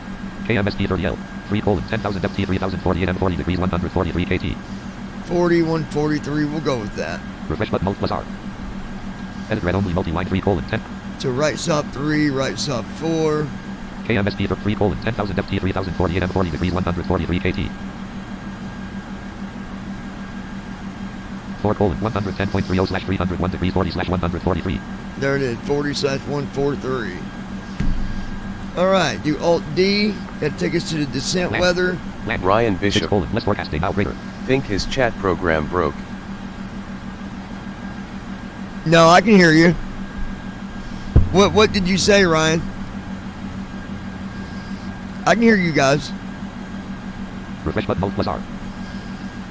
KMSP 30L. 3 10,000 FT 3048 M 40 degrees 143 KT. 4143, we'll go with that. Refresh button mode plus R. Edit red only multi-line 3 10. So right stop 3, right stop 4. KMSP for 3 10,000 FT 3048 M 40 degrees 143 KT. 4 110.30 /301 degrees 40 /143. There it is, 40/143. Alright, do Alt D. That take us to the descent weather. Ryan Bishop. Less forecasting now greater. Think his chat program broke. No, I can hear you. What did you say, Ryan? I can hear you guys. Refresh button mode plus R.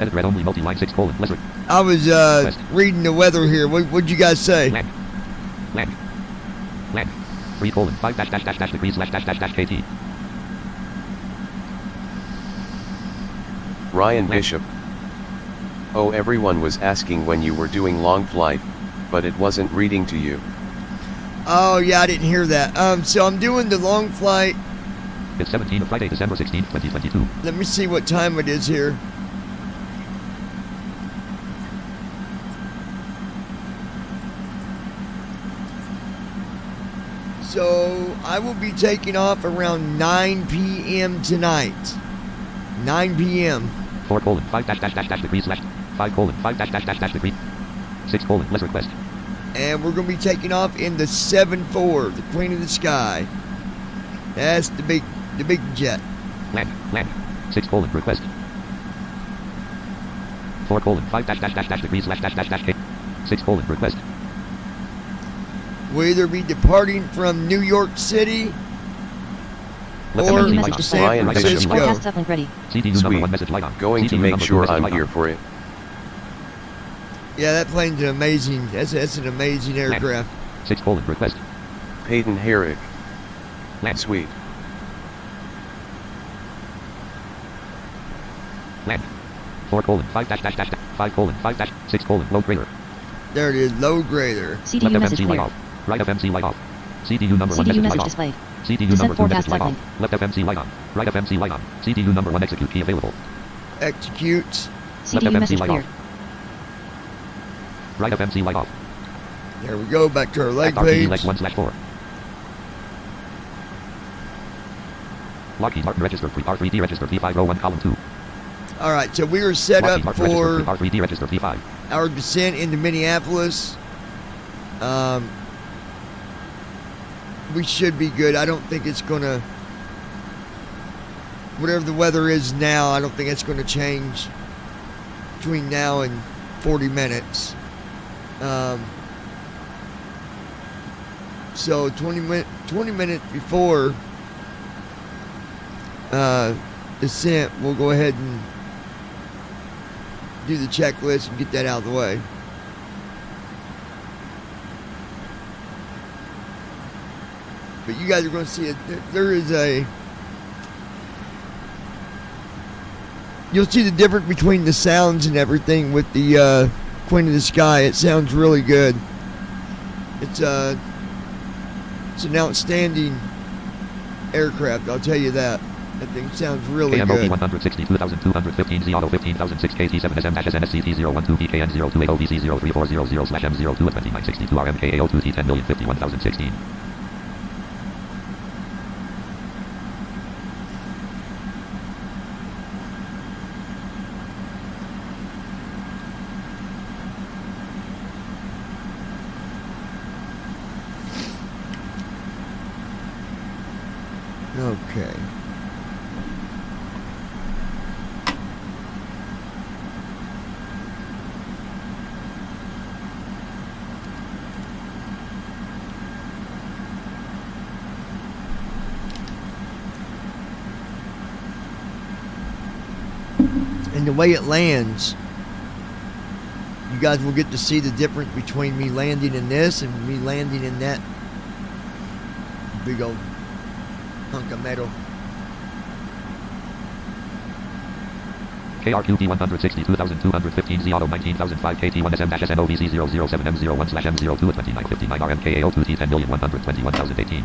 Edit red only multi-line 6 lesser. I was reading the weather here. What'd you guys say? Land. 3 5 dash degrees dash KT. Ryan Bishop. Oh, everyone was asking when you were doing long flight, but it wasn't reading to you. Oh yeah, I didn't hear that. So I'm doing the long flight. It's 17 Friday, December 16th, 2022. Let me see what time it is here. So I will be taking off around 9 p.m. tonight. 9 p.m. 4 5 dash degrees / 5 5 dash degree. 6 less request. And we're going to be taking off in the 7-4, the Queen of the Sky. That's the big jet. Land. 6 request. 4 5 dash degrees dash K. 6 request. We'll either be departing from New York City or San Francisco. Broadcast uplink ready. Sweet. Going to make sure I'm here for it. Yeah, that plane's an amazing. That's an amazing aircraft. 6 request. Peyton Herrick. Sweet. Land. 4 5 dash 5 5 dash 6 low grader. There it is, low grader. CDU Left message FMC light clear. off. Right FMC light off. CDU number 1 CDU message light message off. displayed. CDU Descent number 2 forecast message light off. uplink. Left FMC light on. Right FMC light on. CDU number 1 execute key available. Execute. CDU message light clear. off. Right FMC light off. There we go, back to our leg RTD page. leg 1/4. Lockheed Martin registered for R3D registered P501 column 2. Alright, so we are set up for R3D registered P5. our descent into Minneapolis. We should be good. I don't think it's going to... Whatever the weather is now, I don't think it's going to change between now and 40 minutes. So 20 minutes before descent, we'll go ahead and do the checklist and get that out of the way. But you guys are going to see it. There is a... You'll see the difference between the sounds and everything with the Queen of the Sky. It sounds really good. It's an outstanding aircraft, I'll tell you that. That thing sounds really KMOP good. 162,215 Z auto 15,006 KT7SM-SNSC012 PKN0280VC03400/M02 2962 RMKAO2 T10,051,016. Okay. And the way it lands, you guys will get to see the difference between me landing in this and me landing in that big old hunk of metal. KRQT 162,215 Z Auto 19,005 KT1SM-SNOVC 007M01/M02 2959 RMKAO2T 10,121,018.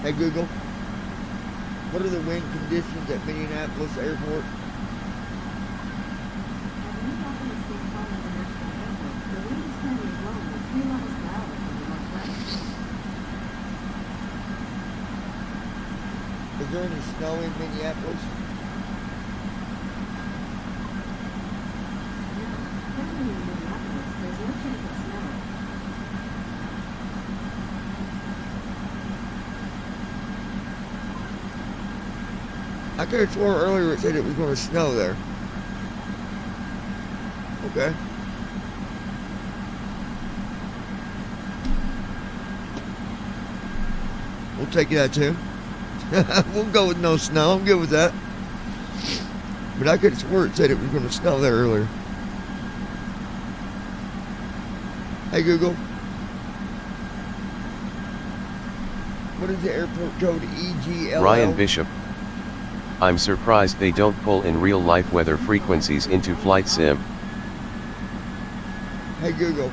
Hey Google, what are the wind conditions at Minneapolis Airport? Is there any snow in Minneapolis? I could have sworn earlier it said it was going to snow there. Okay. We'll take that too. We'll go with no snow. I'm good with that. But I could have sworn it said it was going to snow there earlier. Hey Google. What is the airport code? EGL? Ryan Bishop. I'm surprised they don't pull in real life weather frequencies into Flight Sim. Hey Google.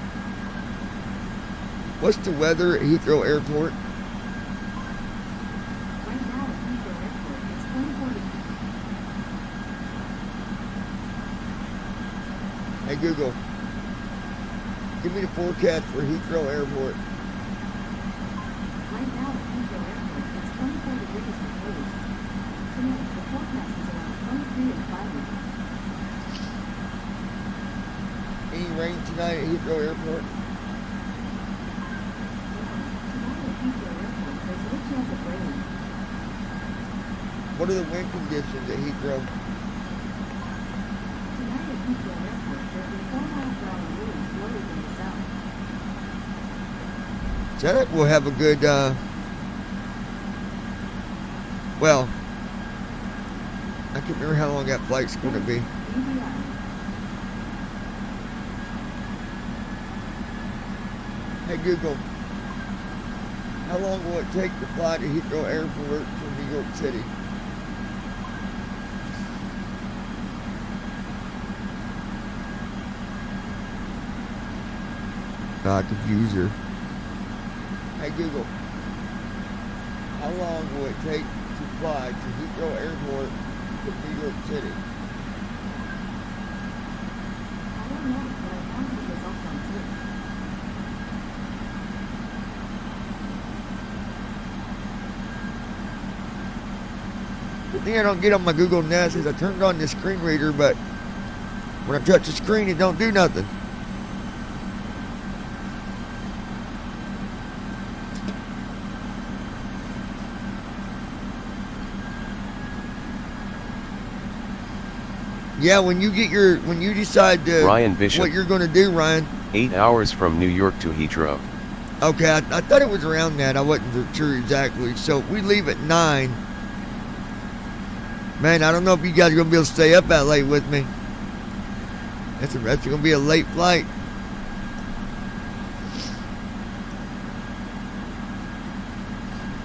What's the weather at Heathrow Airport? Hey Google, give me the forecast for Heathrow Airport. Right now at Heathrow Airport, it's 24 degrees and cold. Tonight, the forecast is around 23 and cloudy. Any rain tonight at Heathrow Airport? Tonight at Heathrow Airport, there's no chance of rain. What are the wind conditions at Heathrow? Tonight at Heathrow Airport, there'll be 4 miles per hour winds blowing from the south. That will have a good, well, I can't remember how long that flight's going to be. Hey Google, how long will it take to fly to Heathrow Airport from New York City? Confuse her. Hey Google, how long will it take to fly to Heathrow Airport from New York City? I don't know, but I found the results on Twitter. The thing I don't get on my Google Nest is I turned on the screen reader, but when I touch the screen, it don't do nothing. Yeah, when you decide Ryan Bishop, what you're going to do, Ryan. 8 hours from New York to Heathrow. Okay, I thought it was around that. I wasn't sure exactly. So if we leave at 9. Man, I don't know if you guys are going to be able to stay up that late with me. That's going to be a late flight.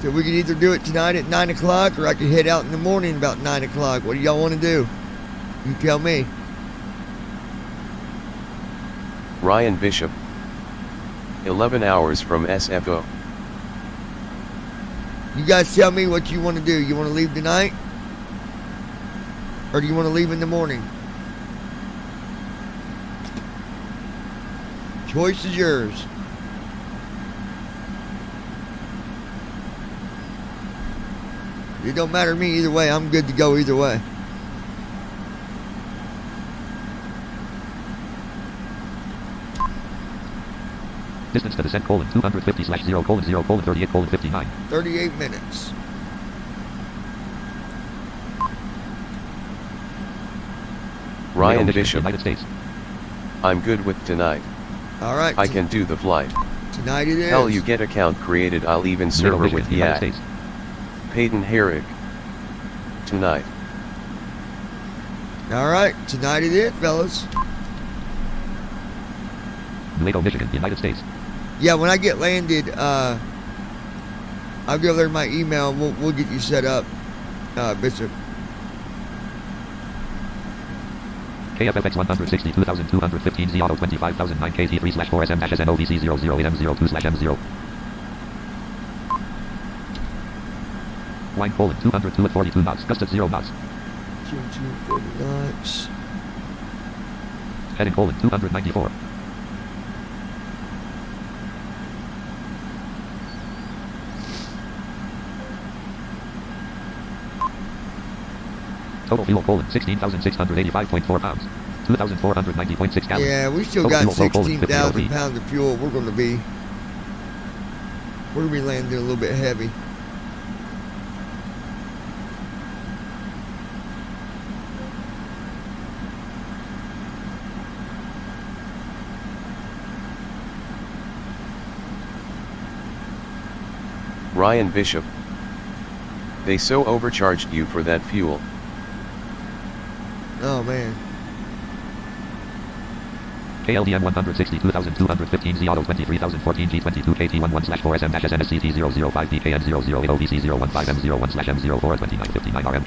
So we could either do it tonight at 9 o'clock or I could head out in the morning about 9 o'clock. What do y'all want to do? You tell me. Ryan Bishop. 11 hours from SFO. You guys tell me what you want to do. You want to leave tonight? Or do you want to leave in the morning? Choice is yours. It don't matter to me either way. I'm good to go either way. Distance to descent: 250/0:0:38:59. 38 minutes. Ryan Bishop. United States. I'm good with tonight. All right. I can do the flight. Tonight it is. Hell, you get account created. I'll even server with the act. Peyton Herrick. Tonight. Alright, tonight it is, fellas. Nuevo, Michigan, United States. Yeah, when I get landed, I'll go there my email and we'll get you set up, Bishop. KFFX 162,215 Z Auto 25,009 KT3/4SM-SNOVC00AM02/M0. Wind Poland 202 at 42 knots, gust at 0 knots. 240 knots. Heading Poland 294. Total fuel Poland 16,685.4 pounds. 2,490.6 gallons. Yeah, we still Total got fuel flow, Poland, 16,000 pounds of fuel. We're gonna be landing a little bit heavy. Ryan Bishop. They so overcharged you for that fuel. Oh man. KLDM 162,215 Z Auto 23,014 G22 KT11/4SM-SNSCT005 PKN008OVC015M01/M042959 RM.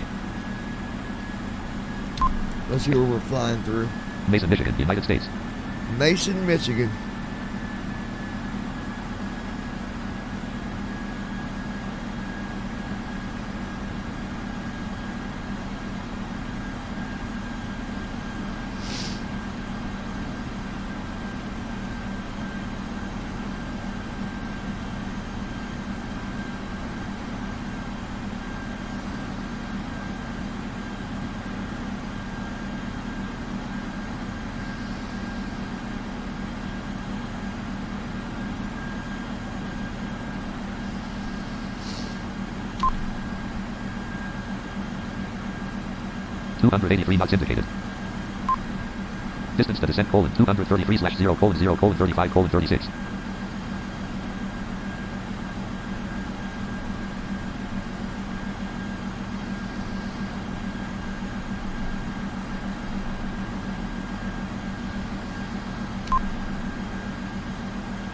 Let's see where we're flying through. Mason, Michigan, United States. Mason, Michigan. .283 knots indicated. Distance to descent Poland 233/0:0:35:36.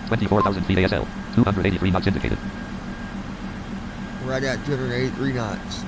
.24,000 feet ASL. 283 knots indicated. Right at 283 knots.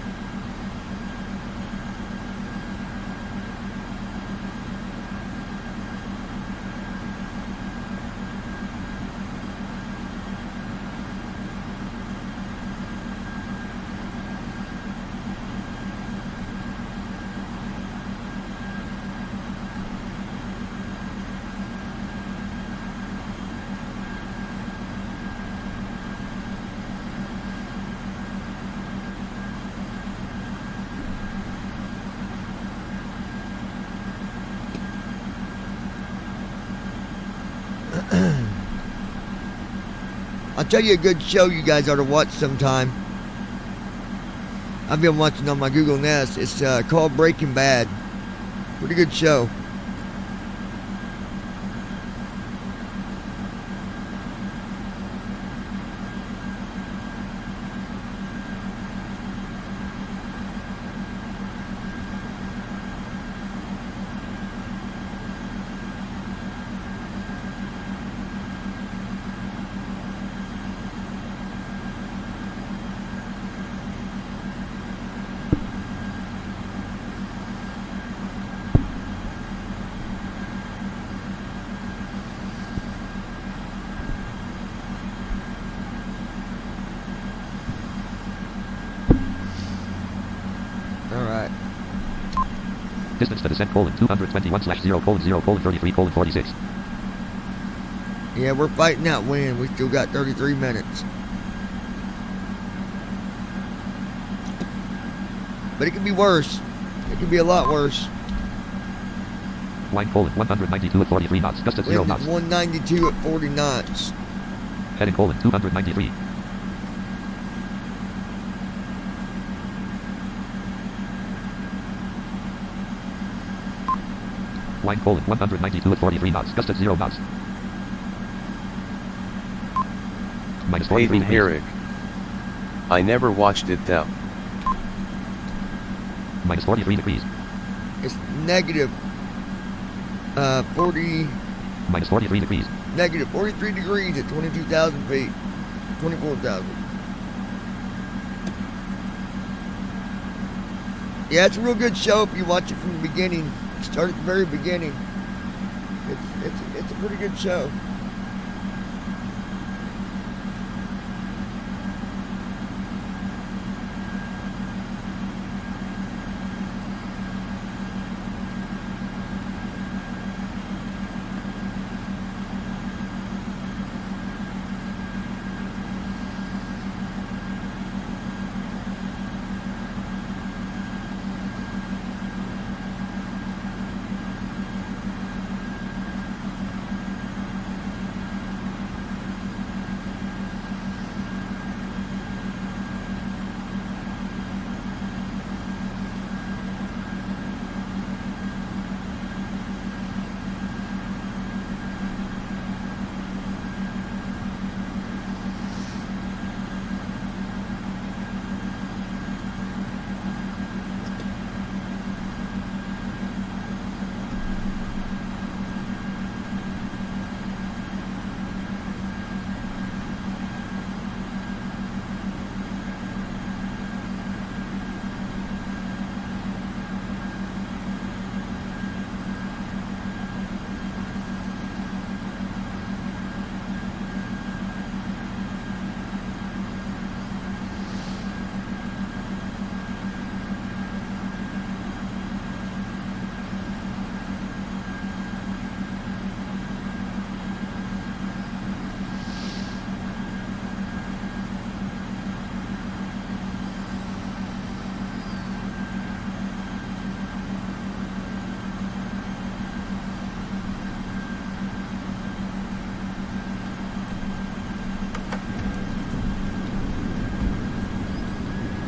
I'll tell you a good show you guys ought to watch sometime. I've been watching on my Google Nest. It's called Breaking Bad. Pretty good show. Distance to descent Poland 221/0:0:33:46. Yeah, we're fighting that wind. We still got 33 minutes. But it could be worse. It could be a lot worse. Wind Poland 192 at 43 knots. Gust at 0 knots. 192 at 40 knots. Heading Poland 293. Wind Poland 192 at 43 knots. Gust at 0 knots. Minus 43 Peyton degrees. Herrick. I never watched it though. Minus 43 degrees. It's negative 40. Minus 43 degrees. Negative 43 degrees at 22,000 feet. 24,000. Yeah, it's a real good show if you watch it from the beginning. Start at the very beginning. It's a pretty good show.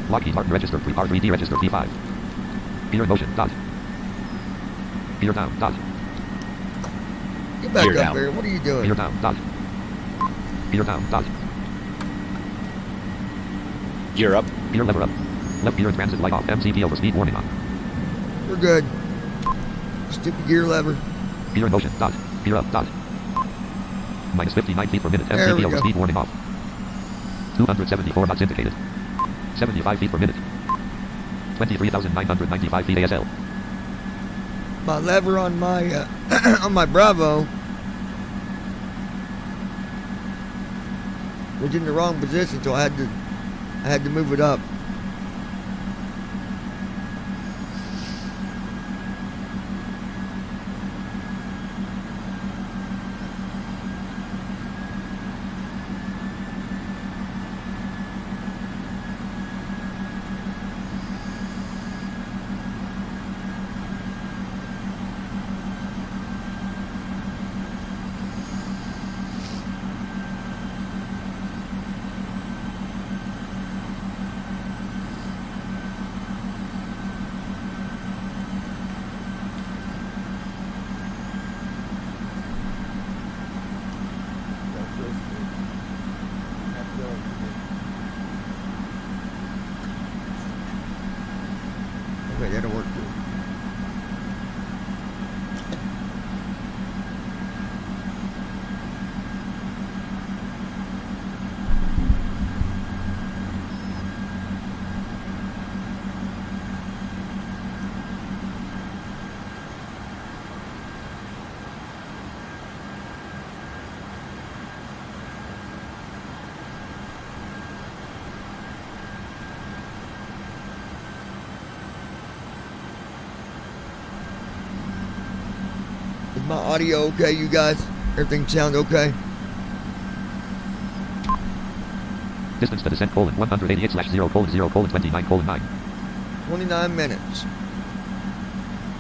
Lockheed Martin registered R3D registered P5. Gear in motion. Dot. Gear down. Dot. Get back Gear up down. there. What are you doing? Gear down. Dot. Gear down. Dot. Gear up. Gear lever up. Left gear in transit light off. MCP over speed warning on. We're good. Stupid gear lever. Gear in motion. Dot. Gear up. Dot. Minus 59 feet per minute. There we MCP over go. speed warning off. 274 knots indicated. 75 feet per minute. 23,995 feet ASL. My lever on my on my Bravo was in the wrong position, so I had to move it up. Okay, that'll work too. Is my audio okay, you guys? Everything sound okay? Distance to descent: 188/0:0:29:9. 29 minutes.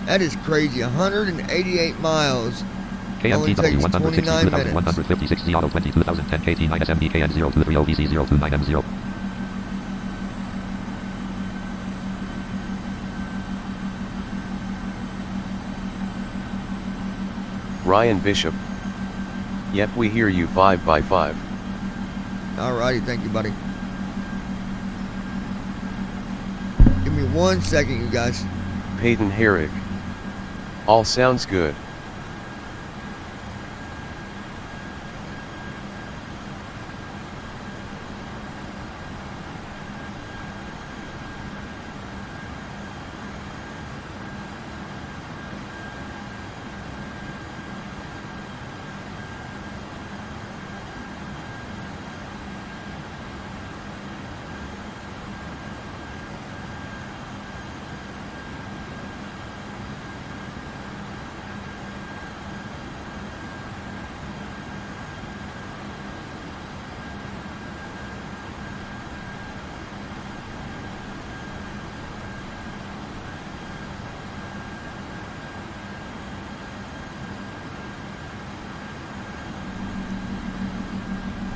That is crazy. 188 miles. Only KMTW takes 160 29 minutes. 156 Z Auto 22010 KT9 SMDKN 023OVC029M0. Ryan Bishop. Yep, we hear you 5x5. Alrighty, thank you, buddy. Give me 1 second, you guys. Peyton Herrick. All sounds good.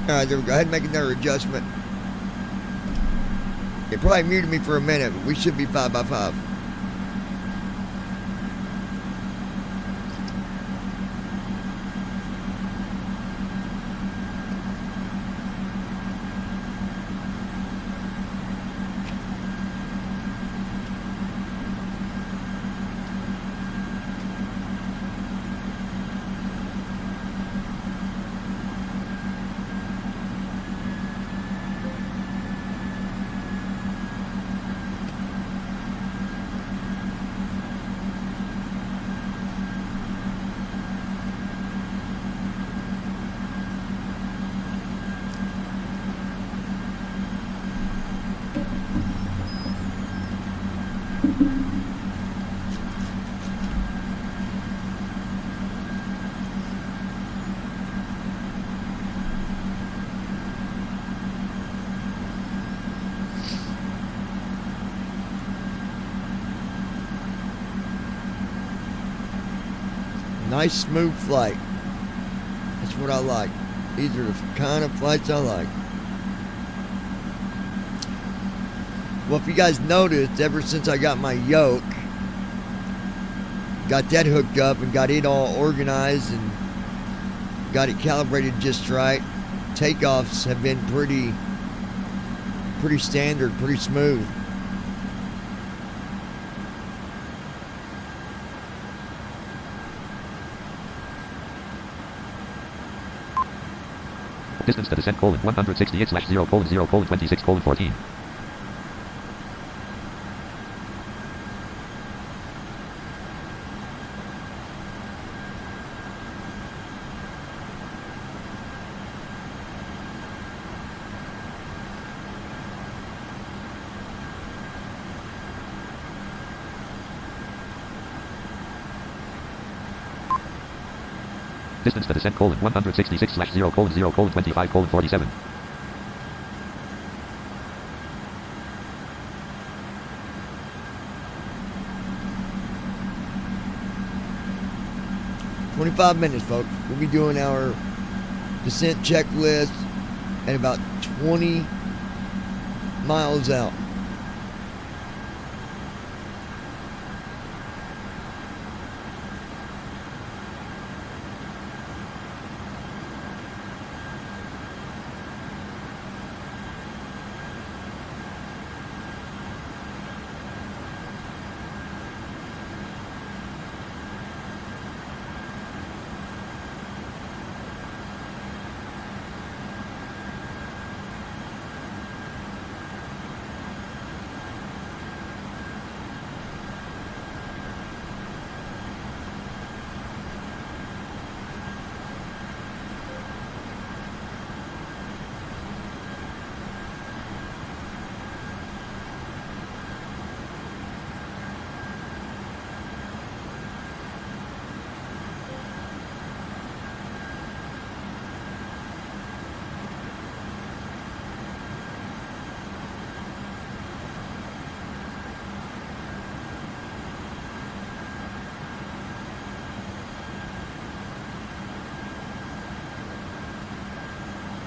Alright, there we go. Go ahead and make another adjustment. It probably muted me for a minute, but we should be 5x5. Nice smooth flight. That's what I like. These are the kind of flights I like. Well, if you guys noticed, ever since I got my yoke, got that hooked up and got it all organized and got it calibrated just right, takeoffs have been pretty standard, pretty smooth. Distance to descent, 168/0:0:26:14. 166/0:0:25:47. 25 minutes, folks. We'll be doing our descent checklist at about 20 miles out.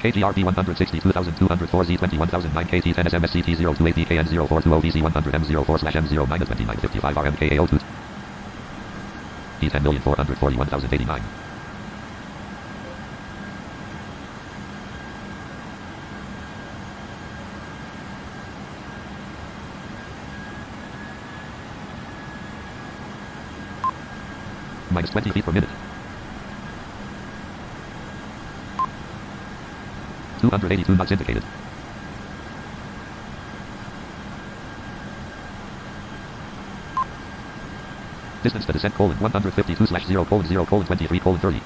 KGRP 162,204 Z21009 KT 10 SMSCT 02 APKN 0420 VC 100 M04/M0-2955 RMKAO2 E10,441,089. minus 20 feet per minute. 282 knots indicated. Distance to descent, 152/0:0:23:30.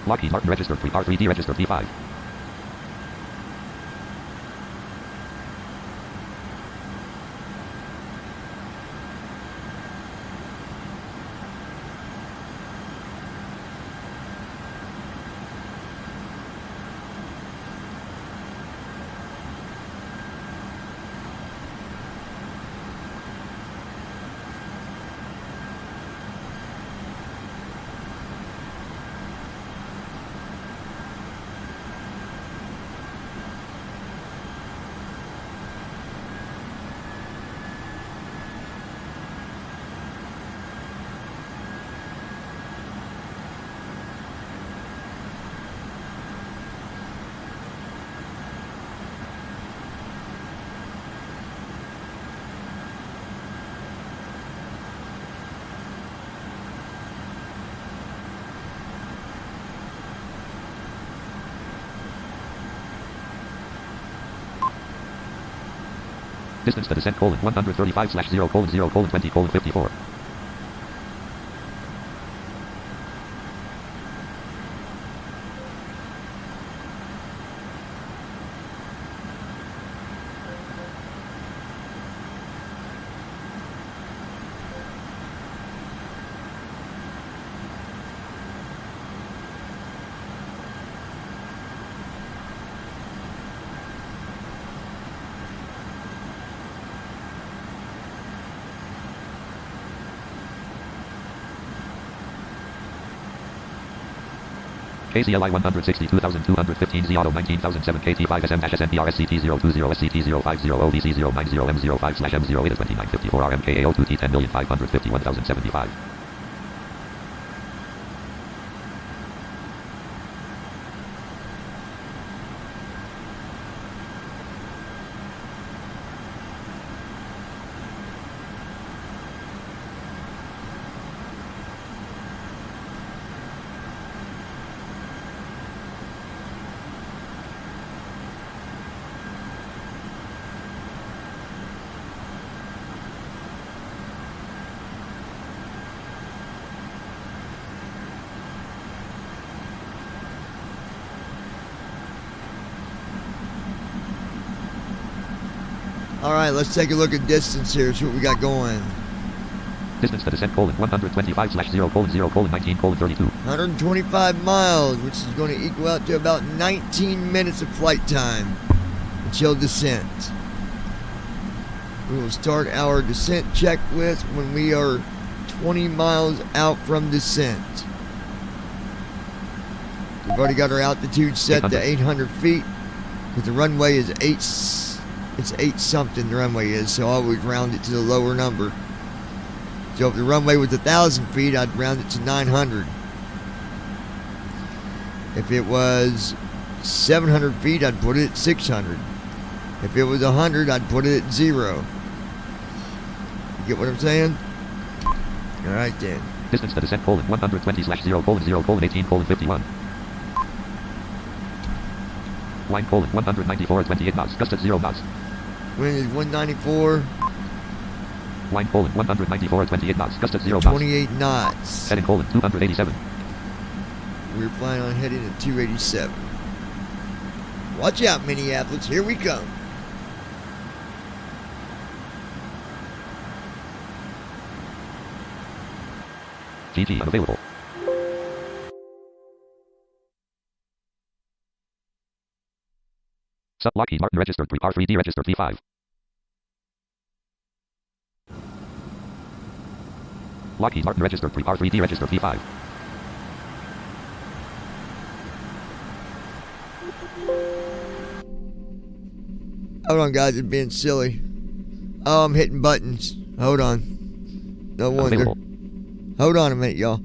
Lockheed Martin registered 3R3D registered V5. Distance to descent, 135/0:0:20:54. KCLI 162,215 Auto 19,007 KT5SM-SNPRSCT020SCT050ODC090M05/M08-2954 RMKAO2T 10,551,075. All right, let's take a look at distance here. See what we got going. Distance to descent, 125/0:0:19:32. 125 miles, which is going to equal out to about 19 minutes of flight time until descent. We will start our descent checklist when we are 20 miles out from descent. We've already got our altitude set to 800 feet. But the runway is it's 8 something the runway is, so I always round it to the lower number. So if the runway was 1,000 feet, I'd round it to 900. If it was 700 feet, I'd put it at 600. If it was 100, I'd put it at 0. You get what I'm saying? Alright then. Distance to descent, 120/0:0:18:51. Line, 194 at 28 knots, gust at 0 knots. Wind is 194. Line, 194 at 28 knots, gust at 0 knots. 28 knots. Heading, 287. We're flying on heading at 287. Watch out, Minneapolis. Here we come. GT unavailable. Sub Lockheed Martin registered R3D registered V5. Lockheed Martin registered R3D registered V5. Hold on, guys. It's being silly. Oh, I'm hitting buttons. Hold on. No wonder. Unavailable. Hold on a minute, y'all.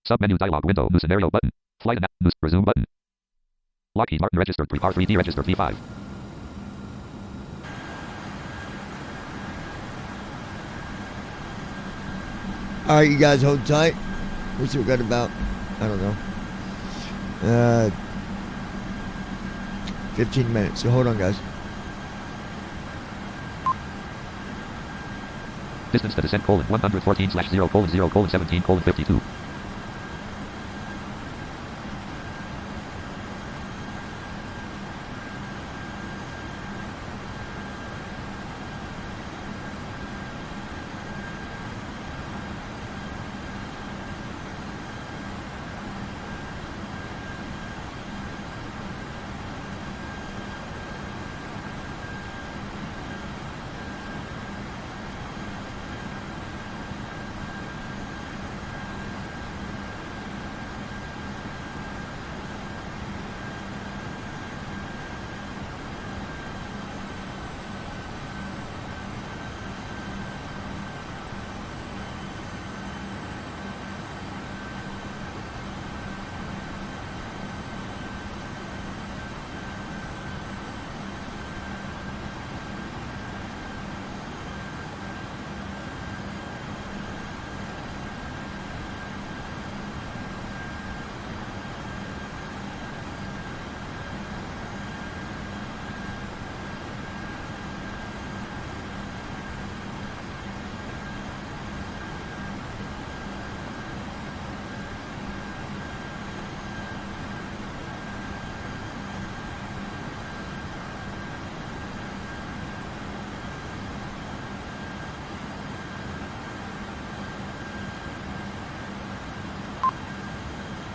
Submenu dialog window. New scenario button. Flight and news. Resume button. Lockheed Martin registered R3D registered V5. Alright, you guys hold tight. We still got about, I don't know, 15 minutes. So hold on, guys. Distance to descent, 114/0:0:17:52.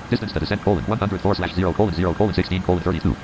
Distance to descent, 104/0:0:16:32.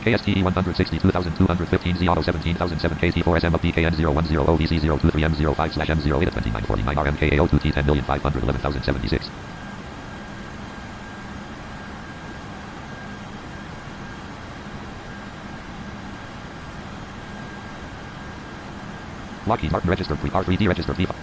KSTE 162,215 Z Auto 17,007 KT4SM up DKN 010 OVC 023M05/M08 at 2949 RMKAO 2T 10,511,076. Lockheed Martin registered R3D registered V5.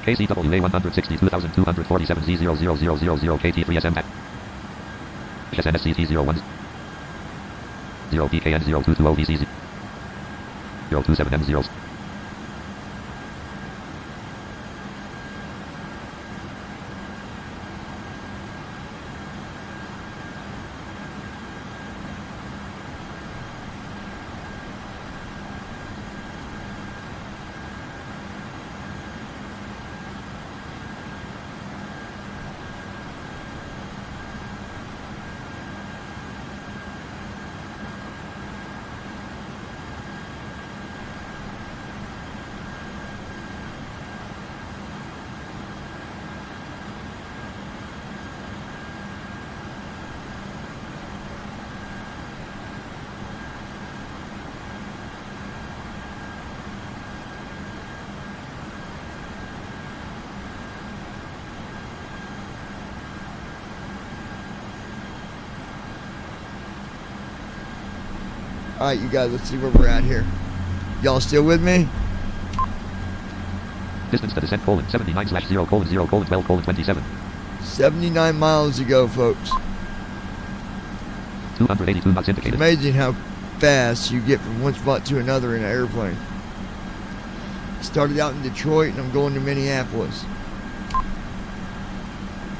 KCWA 162,247 Z00000 KT3SM at SNSCT 01 0PKN 0220 VC 027M 0. Alright, you guys, let's see where we're at here. Y'all still with me? Distance to descent colon 79/0:0:12:27. 79 miles to go, folks. 282 knots indicated. It's amazing how fast you get from one spot to another in an airplane. Started out in Detroit and I'm going to Minneapolis.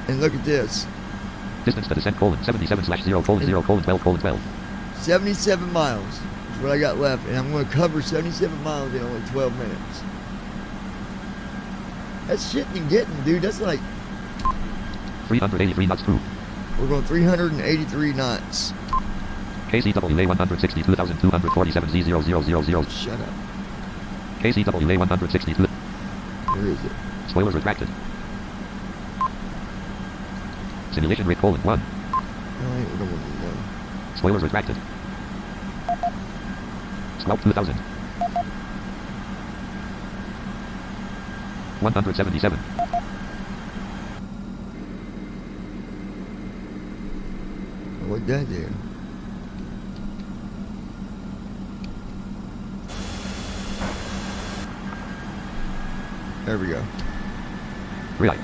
And look at this. Distance to descent colon 77/0:0:12:12. 77 miles is what I got left, and I'm going to cover 77 miles in only 12 minutes. That's shit and getting, dude. That's like 383 knots through. We're going 383 knots. KCWA 162,247 Z000. Shut up. KCWA 162. Where is it? Spoilers retracted. Simulation rate colon 1. No, I ain't going to know. Spoilers retracted. Squawk 2000. 177. What'd that do? There we go. Right.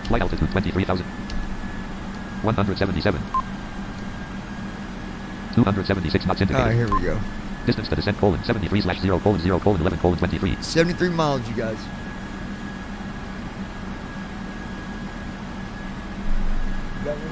Flight altitude 23,000. 177. 276 knots indicated. Alright, here we go. Distance to descent colon 73/0:0:11:23. 73 miles, you guys. Got me?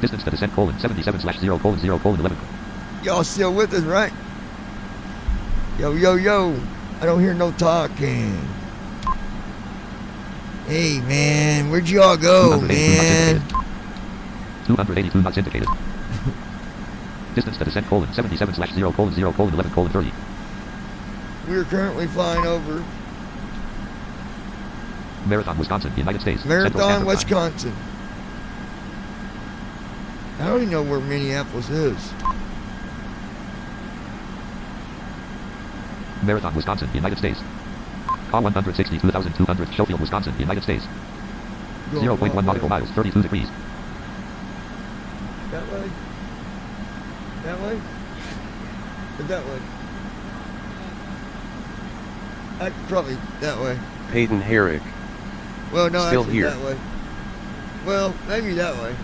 Distance to descent colon 77/0:0:11. Y'all still with us, right? Yo, yo, yo. I don't hear no talking. Hey, man. Where'd y'all go, man? 282 knots indicated. Distance to descent colon 77/0:0:11:30. We're currently flying over Marathon, Wisconsin, United States. Marathon, Wisconsin. I don't even know where Minneapolis is. Marathon, Wisconsin, United States. Call 162,200, Schofield, Wisconsin, United States. 0.1 nautical miles, 32 degrees. That way? That way? Or that way? I could probably that way. Peyton Herrick. Well, no, Still actually here. that way. Well, maybe that way.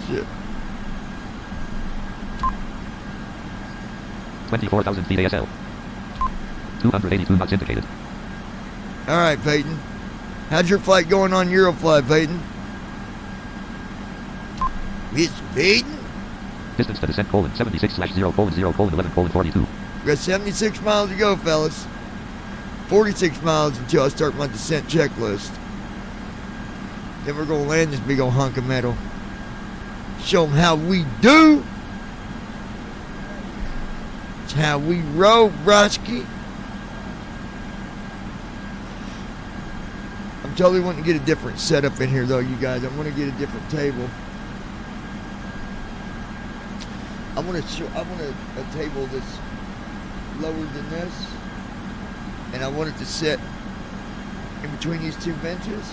Shit. 24,000 feet ASL. 282 knots indicated. All right, Peyton. How's your flight going on Eurofly, Peyton? Mr. Peyton? Distance to descent, 76/0:0:11:42. We got 76 miles to go, fellas. 46 miles until I start my descent checklist. Then we're going to land this big old hunk of metal. Show them how we do. It's how we roll, Broski. I'm totally wanting to get a different setup in here, though, you guys. I want to get a different table. I want a table that's lower than this, and I want it to sit in between these two benches.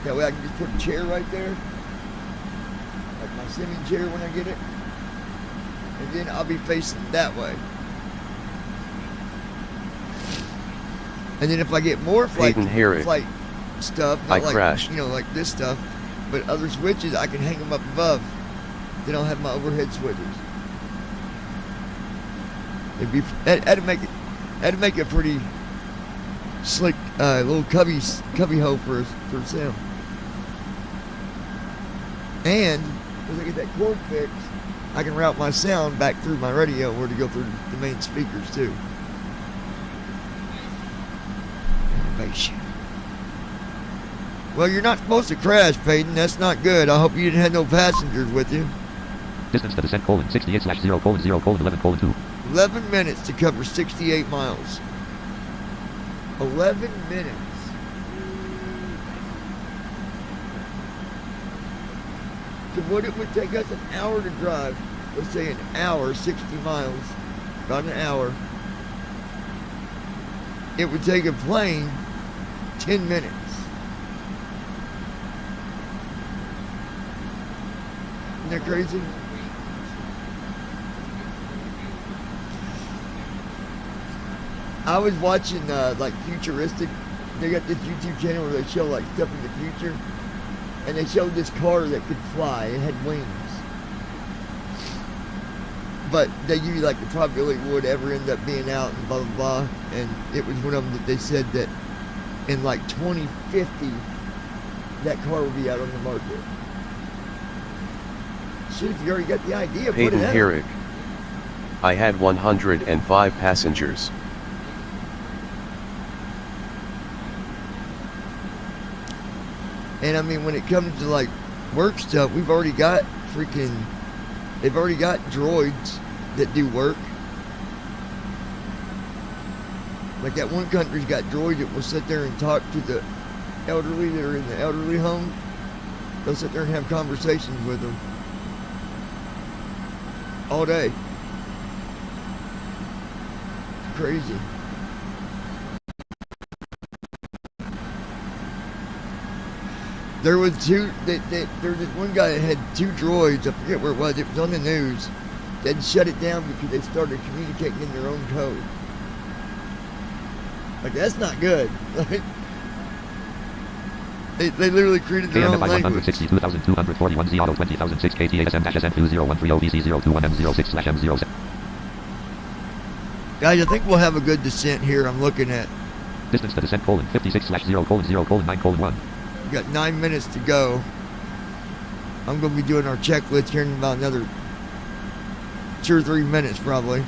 That way I can just put a chair right there, like my swimming chair when I get it, and then I'll be facing that way. And then if I get more flight stuff, not like, crashed. you know, like this stuff, but other switches, I can hang them up above. Then I'll have my overhead switches. It'd be had to make it pretty slick, little cubby hole for Sam. And as I get that cord fixed, I can route my sound back through my radio or to go through the main speakers too. Innovation. Well, you're not supposed to crash, Peyton. That's not good. I hope you didn't have no passengers with you. Distance to descent, 68/0:0:11:2. 11 minutes to cover 68 miles. 11 minutes. So what it would take us an hour to drive, let's say an hour, 60 miles, about an hour. It would take a plane 10 minutes. Isn't that crazy? I was watching like futuristic. They got this YouTube channel where they show like stuff in the future, and they showed this car that could fly. It had wings, but they give you like the probability it would ever end up being out and blah blah blah. And it was one of them that they said that in like 2050, that car will be out on the market. Shit, if you already got the idea, Peyton put it out. Herrick. I had 105 passengers. And I mean, when it comes to like work stuff, they've already got droids that do work. Like that one country's got droids that will sit there and talk to the elderly that are in the elderly home. They'll sit there and have conversations with them all day. It's crazy. There was there was this one guy that had two droids, I forget where it was on the news, that shut it down because they started communicating in their own code. Like, that's not good. They literally created their own language. 162,241 Z Auto 20,006 KTASM-SM2013OBC013OBC06/M07. Guys, I think we'll have a good descent here. I'm looking at. Distance to descent, 56/0:0:9:1. We got 9 minutes to go. I'm going to be doing our checklist here in about another 2 or 3 minutes probably.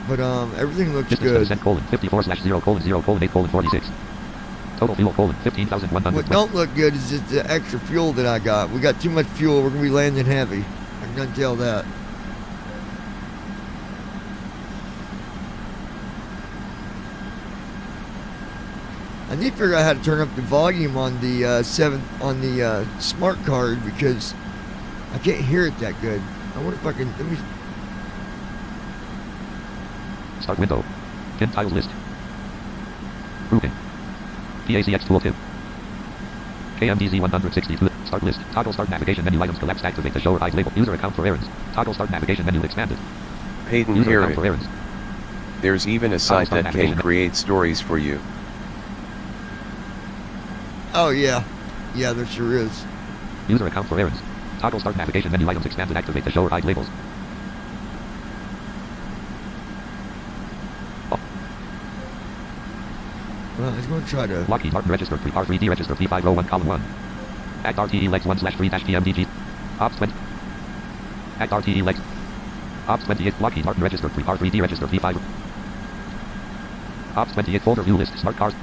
But everything looks Distance good. To descent, 54/0:0:8:46. Total fuel, 15,100. What don't look good is just the extra fuel that I got. We got too much fuel. We're going to be landing heavy. I can done tell that. I need to figure out how to turn up the volume on the smart card because I can't hear it that good. I wonder if I can. Let me. Start window. Pin tiles list. Grouping. PACX tooltip. KMDZ 162. Start list. Toggle start navigation menu items collapsed. Activate the show or eyes label. User account for errands. Toggle start navigation menu expanded. Peyton User account hearing. for errands. There's even a site that can create stories for you. Oh yeah, yeah, there sure is. User account for errands. Toggle start navigation menu items expanded. Activate the show or eyes labels. Well, I was going to try to. Lockheed Martin register 3R3D register P501 column 1. Act RTE legs 1/3-PMDG. Ops 20. Act RTE legs. Ops 28 Lockheed Martin register 3R3D register P5. Ops 28 folder view list smart cars.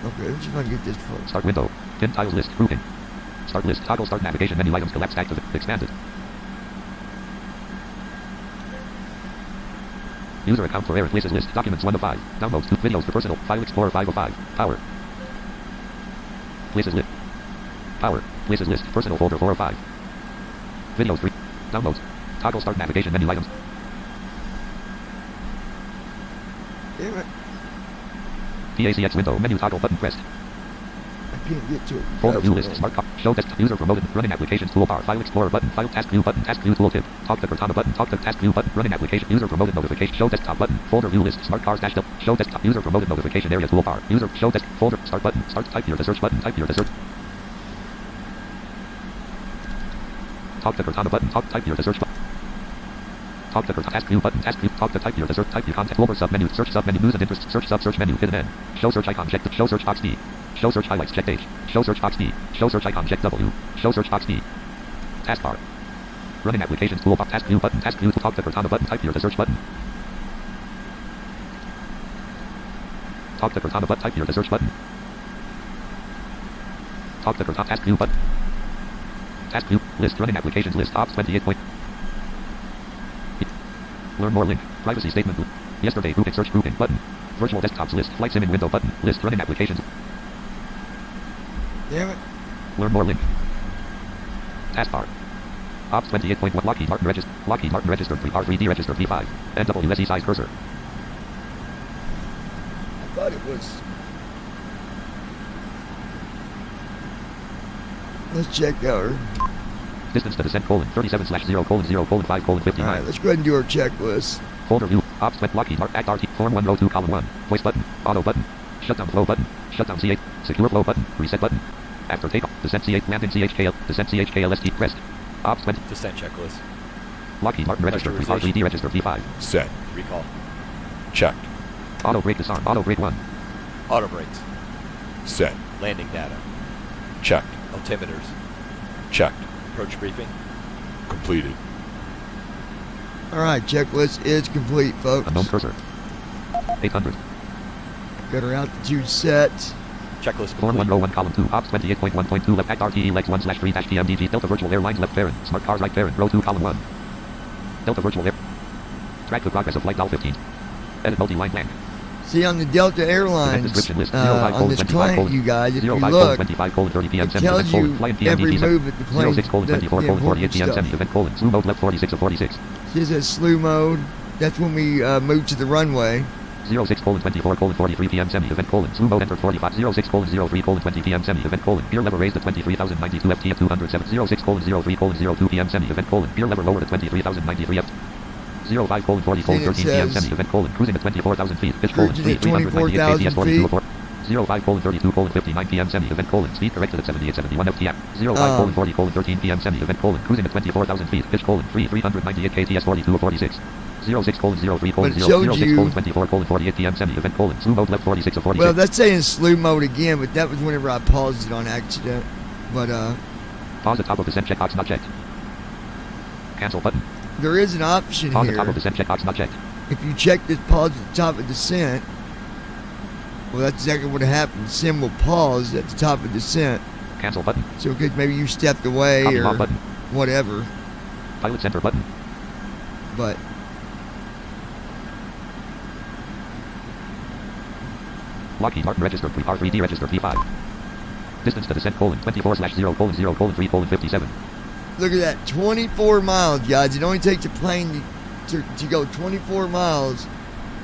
Okay, let's see if I can get this far. Start window. Pin tiles list grouping. Start list toggle start navigation menu items collapsed active expanded. User account for error places list documents 1 of 5. Downloads 2 videos for personal file explorer 5 of 5. Power. Places list. Power. Places list personal folder 4 of 5. Videos 3. Downloads. Toggle start navigation menu items. Damn it. PACX window menu toggle button pressed. I can't get to it. Folder view list smart show desktop user promoted running applications toolbar file explorer button file task view tooltip talk to Cortana button talk to task view button running application user promoted notification show desktop button folder view list smart cars dash show desktop user promoted notification area toolbar user show desk folder start button start type here the search button type here the search talk to Cortana button talk type here the search button talk to Cortana task view button task view talk to type here the search type your contact folder sub menu search sub menu news and interest search sub search menu hidden N show search icon check show search box D. Show search highlights checked H. Show search box D. Show search icon checked W. Show search box D. Taskbar. Running applications toolbar task view button task view talk to Cortana button type here the search button. Talk to Cortana button type here the search button. Talk to Cortana task view button. Task view list running applications list ops 28 point. Learn more link. Privacy statement. Yesterday grouping search grouping button. Virtual desktops list flight sim in window button list running applications. Damn it. Learn more link. Taskbar. Ops 28.1 Lockheed Martin register 3R3D register P5. NWSE size cursor. I thought it was. Let's check our. Distance to descent colon 37/0:0:5:59. Alright, let's go ahead and do our checklist. Folder view. Ops 20 Lockheed Martin Act RT Form 1 row 2 column 1. Voice button. Auto button. Shutdown flow button. Shutdown C8. Secure flow button. Reset button. After takeoff. Descent C8. Landing CHKL. Descent CHKLST. Pressed. Ops 20. Descent checklist. Lockheed Martin register 3R3D register P5. Set. Recall. Checked. Auto brake disarm. Auto brake 1. Auto brakes. Set. Landing data. Checked. Altimeters. Checked. Approach briefing. Completed. Alright, checklist is complete, folks. Unknown cursor. 800. Got our altitude set. Checklist Form 1 row 1 column 2 Ops 28.1.2 left Act RTE legs 1/3-PMDG Delta Virtual Airlines left parent Smart Cars right parent row 2 column 1 Delta Virtual Air Track the progress of flight DAL 15 Edit multi-line blank. See, on the Delta Airlines, on this plane, you guys, if you look, it tells you every move that the plane, the important stuff. Event colon slew mode left 46 of 46. See, it says slew mode. That's when we move to the runway. 06:24:43 p.m. semi event colon slew mode entered 45 06:03:20 p.m. semi event colon gear lever raised to 23,092 ft at 207 06:03:02 p.m. semi event colon gear lever lowered to 23,093 ft 05:44:13 p.m. semi event colon cruising at 24,000 feet pitch colon 398 kts 42 05:32:59 p.m. semi event colon speed corrected at 78.71 ft 05:40:13 p.m. semi event colon cruising at 24,000 feet pitch colon 398 kts 42 46 06:03:24:48 p.m. semi event colon slew mode left 46 of 46. Well, that's saying slew mode again, but that was whenever I paused it on accident. But pause at top of descent checkbox not checked. Cancel button. There is an option pause here. Pause at top of descent checkbox not checked. If you check this pause at the top of descent, well, that's exactly what happened. Sim will pause at the top of descent. Cancel button. So because maybe you stepped away Copy or button. Whatever. Pilot center button. But Lockheed Martin registered R3D registered P5. Distance to descent colon 24/0:0:3:57. Look at that, 24 miles, guys. It only takes a plane to go 24 miles.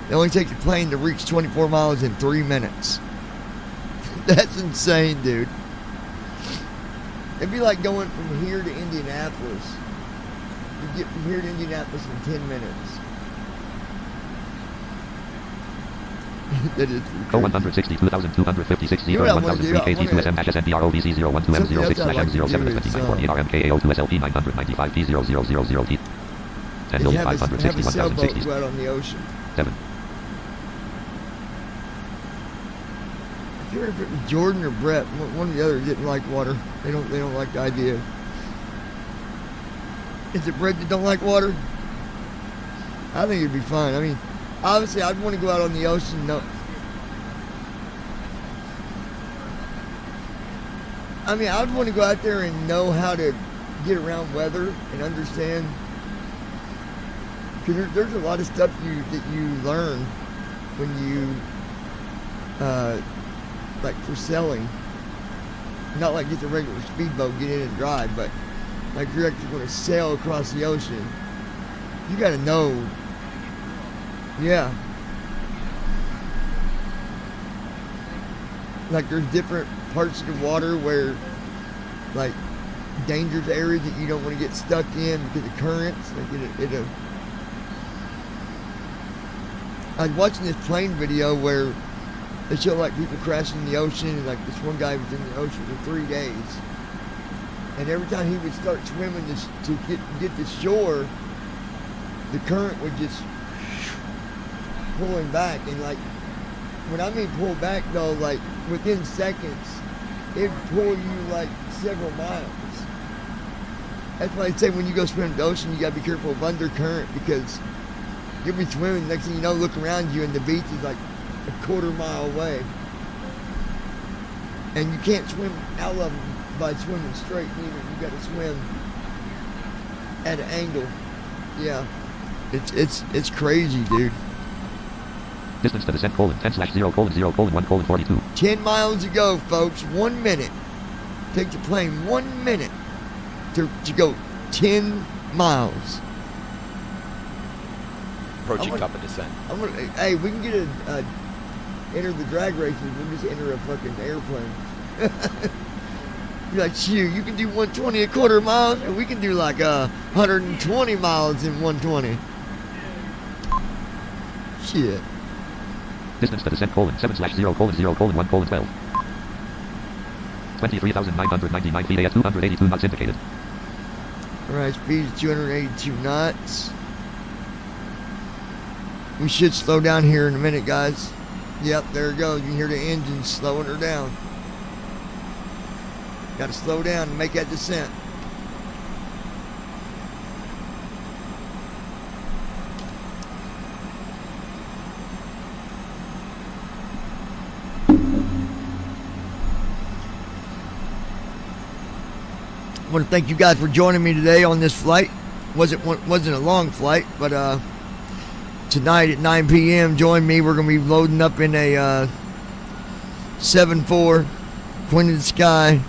It only takes a plane to reach 24 miles in 3 minutes. That's insane, dude. It'd be like going from here to Indianapolis. You get from here to Indianapolis in 10 minutes. That is Go 162,256 01003 KT2SM-SNBROVC 012M06/M07/2948 RMKAO2SLP 995 P0000T 10,561,060 go out on the ocean. 7. If you were to put Jordan or Brett, one of the other didn't like water. They don't like the idea. Is it Brett that don't like water? I think it'd be fun. I mean, obviously, I'd want to go out on the ocean. No, I mean, I'd want to go out there and know how to get around weather and understand. Because there's a lot of stuff that you learn when you, like for sailing. Not like get the regular speedboat, get in and drive, but like you're actually going to sail across the ocean. You got to know. Yeah. Like there's different parts of the water where like dangerous areas that you don't want to get stuck in because of currents. Like I was watching this plane video where they show like people crashing in the ocean, and like this one guy was in the ocean for 3 days, and every time he would start swimming to get to shore, the current would just pull him back. And like when I mean pull back though, like within seconds it'd pull you like several miles. That's why I say when you go swim in the ocean, you gotta be careful of undercurrent, because you'll be swimming, next thing you know, look around you and the beach is like a quarter-mile away. And you can't swim out of them by swimming straight either. You gotta swim at an angle. Yeah. It's crazy, dude. Distance to descent colon 10/0:0:1:42. 10 miles to go, folks. 1 minute. Take the plane 1 minute to go 10 miles. Approaching top of descent. Hey, we can get enter the drag races. We'll just enter a fucking airplane. You're like, shoot, you can do 120 a quarter mile, and we can do like 120 miles in 120. Shit. Distance to descent colon 7/0:0:1:12. 23,999 feet at 282 knots indicated. Alright, speed is 282 knots. We should slow down here in a minute, guys. Yep, there it goes. You can hear the engine slowing her down. Got to slow down and make that descent. I want to thank you guys for joining me today on this flight. Wasn't a long flight, but tonight at 9 p.m. join me. We're gonna be loading up in a 7-4 Queen of the Sky.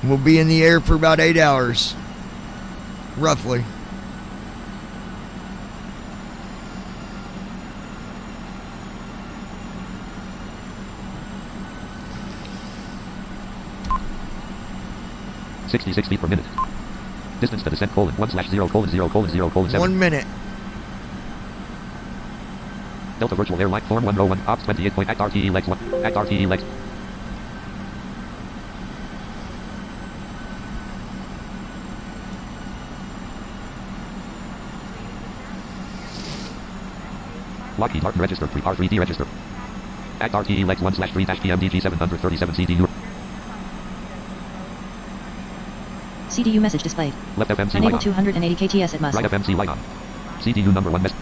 We'll be in the air for about 8 hours, roughly. .66 feet per minute. Distance to descent colon 1/0:0:0:0:7. 1 minute. Delta Virtual Airline Form 101 Ops 28 point act RTE legs 1 act RTE legs. Lockheed Martin registered R3D registered. Act RTE legs 1/3-PMDG 737 CDU. CDU message displayed. Left FMC Unable light on. 280 KTS at must. Right FMC light on. CDU number 1 message.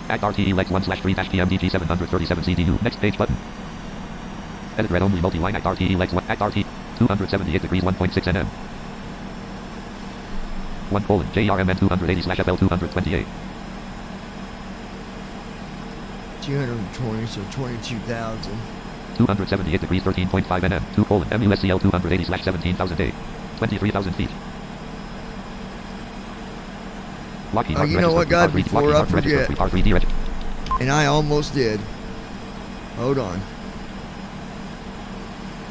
Act RTE legs 1/3-PMDG 737 CDU. Next page button. Edit read only multi-line act RTE legs 1 act RT 278 degrees 1.6 nm. 1 JRMN 280/FL 228. 220, so 22,000. 278 degrees 13.5 nm. 2 colon MUSCL 280/17,000 A. 23,000 feet. Lockheed Oh, Martin you know what, guys? registered. Before I Lockheed Martin forget, registered. R3D registered. and I almost did. Hold on.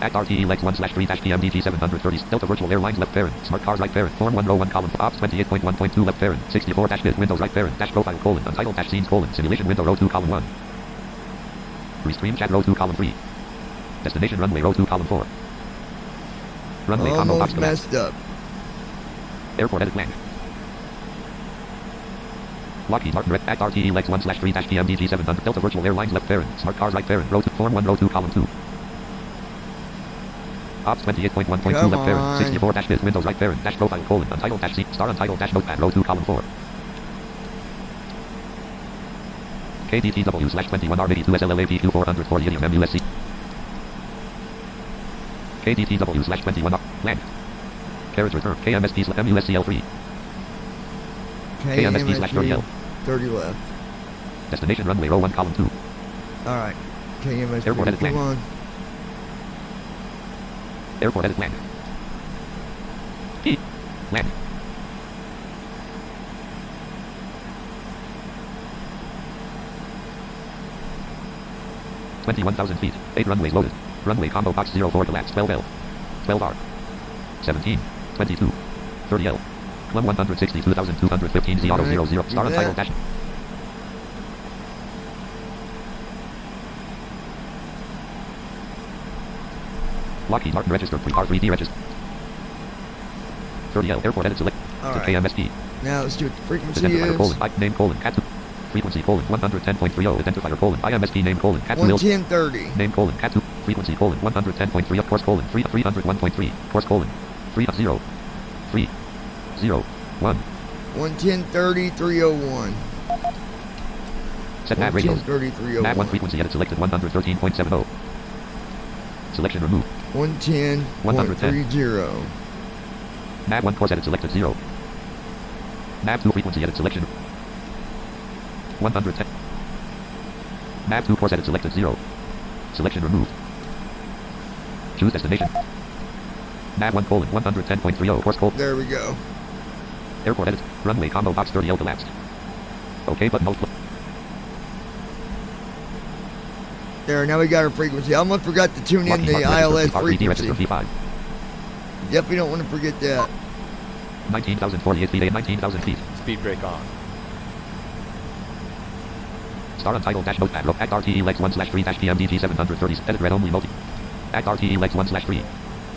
Act RTE legs 1/3-PMDG 730. Delta Virtual Airlines left parent. Smart cars right parent. Form 1 row 1 column. Ops 28.1.2 left parent. 64 dash bit Windows right parent. Dash profile colon. Untitled dash scenes colon. Simulation window row 2 column 1. Restream chat row 2 column 3. Destination runway row 2 column 4. Runway combo box Almost messed up. Airport edit blank. Lockheed Martin Red Act RTE legs 1/3-PMDG 700. Delta Virtual Airlines left parent. Smart cars right parent. Row 2. Form 1 row 2 column 2. Ops 28.1.2 left parent. 64 dash bit Windows right parent. Dash profile colon. Untitled dash C. Star untitled dash notepad row 2 column 4. KDTW/21 R82 SLAPQ 440 idiom MUSC. KDTW/21 R blank. Carriage return. KMSP/MUSCL3. KMSP/30L. 30 left. Destination runway row 1 column 2. Alright. KMSP. Airport edit Come blank. on. Airport edit blank. P. Land. $21,000 feet. 8 runways loaded. Runway combo box 04 collapse 12L. 12R. 17. 22. 30L. Plum 162,215 Z auto 00. Star untitled dash. Lockheed Martin registered. R3D registered. 30L. Airport edit select. Alright. KMSP. Now let's do what the frequency Identifier is. colon. Name colon. Cat 2. Frequency colon 110.30. Identifier colon. IMSP name colon. Cat 2. 11030. Name colon. Cat 2. Frequency colon 110.3. Course colon 301.3. Course colon 30. 3. 0. 1. 11030 301. Set nav radio. 11030 301. Nav 1 frequency edit selected 113.70. Selection removed. 110.30. Nav 1 course edit selected 0. Nav 2 frequency edit selection 110. Nav 2 course edit selected 0. Selection removed. Choose destination. Nav 1 colon 110.30 course colon. There we go. Airport edit. Runway combo box 30L collapsed. OK button multiple. There, now we got our frequency. I almost forgot to tune in the ILS frequency. Yep, we don't want to forget that. 19,048 feet, 19,000 feet. Speed brake on. Star untitled dash notepad row. Act RTE legs 1/3-PMDG 730. Edit red only multi. Act RTE legs 1/3.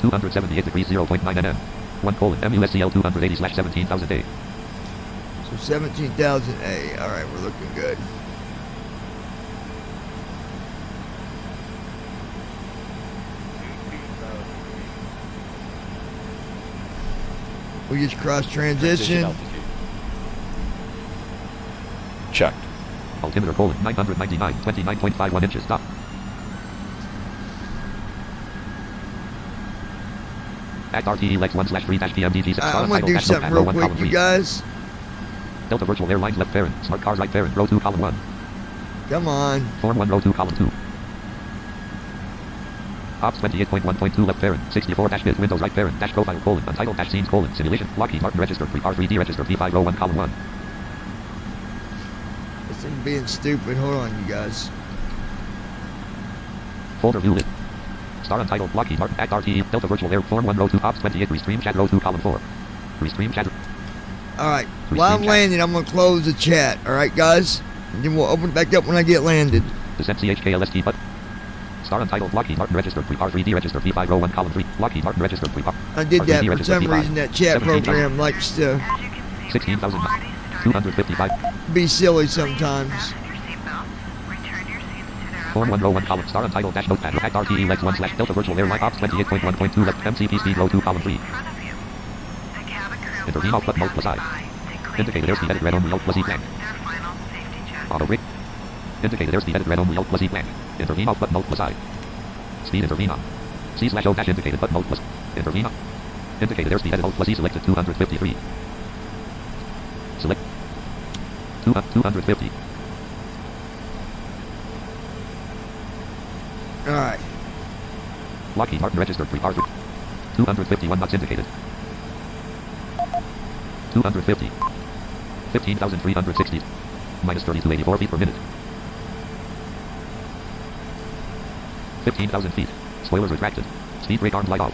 278 degrees 0.9 nm. 1 colon MUSCL 280/17,000 A. So 17,000 A. Alright, we're looking good. We just crossed transition. altitude. Checked. Altimeter colon 999, 29.51 inches. Stop. Act RTE legs 1/3-PMDG 6. I'm going to do something real quick, you guys. Delta Virtual Airlines left parent. Smart cars right parent. Row 2 column 1. Come on. Form 1 row 2 column 2. Ops 28.1.2 left parent. 64 dash bit Windows right parent. Dash profile colon. Untitled dash scenes colon. Simulation. Lockheed Martin registered. R3D registered. P5 row 1 column 1. This thing being stupid. Hold on, you guys. Folder view lit. Star untitled Lockheed Martin Act RTE Delta Virtual Air Form 1 row 2 Ops 28 Restream chat row 2 column 4. Restream chat. Alright, while I'm landing, I'm going to close the chat. Alright, guys? And then we'll open it back up when I get landed. Descent CHKLST button. Star untitled Lockheed Martin registered. R3D registered. P5 row 1 column 3. Lockheed Martin registered. I did that for some P5. reason. That chat 17,000. program likes to 16,255. be silly sometimes. Form 1 row 1 column. Star untitled dash notepad. Act RTE legs 1/Delta Virtual Airline Ops 28.1.2 left. MCP speed row 2 column 3. Intervene alt button alt plus I. Indicated airspeed edit red only alt plus E blank. Auto brake. Indicated airspeed edit red only alt plus E blank. Intervene alt button alt plus I. Speed intervene on. C/O dash indicated button alt plus. Intervene on. Indicated airspeed edit alt plus E selected 253. Select 250. Alright. Lockheed Martin registered pre-R 251 knots indicated. 250. 15,360. Minus 3284 feet per minute. 15,000 feet. Spoilers retracted. Speed brake arm light off.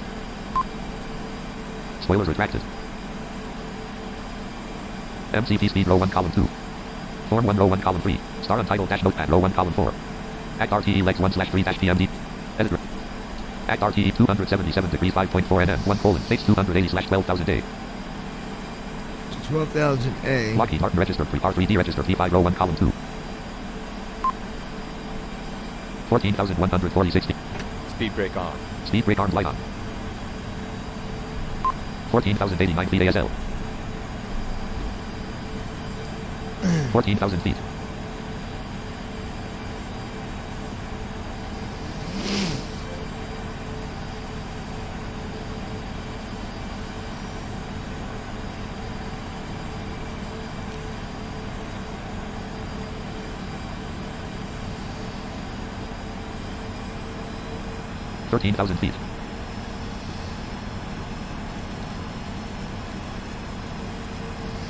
Spoilers retracted. MCP speed row 1 column 2. Form 1 row 1 column 3. Star untitled dash notepad row 1 column 4. Act RTE legs 1/3-PMD. Editor. Act RTE 277 degrees 5.4 nm 1 colon face 280/12,000 A. 12,000 A. Lockheed Martin registered pre-R3D registered P5 row 1 column 2. 14,146 feet. Speed brake on. Speed brake arms light on. 14,089 feet ASL. 14,000 feet. $13,000 feet.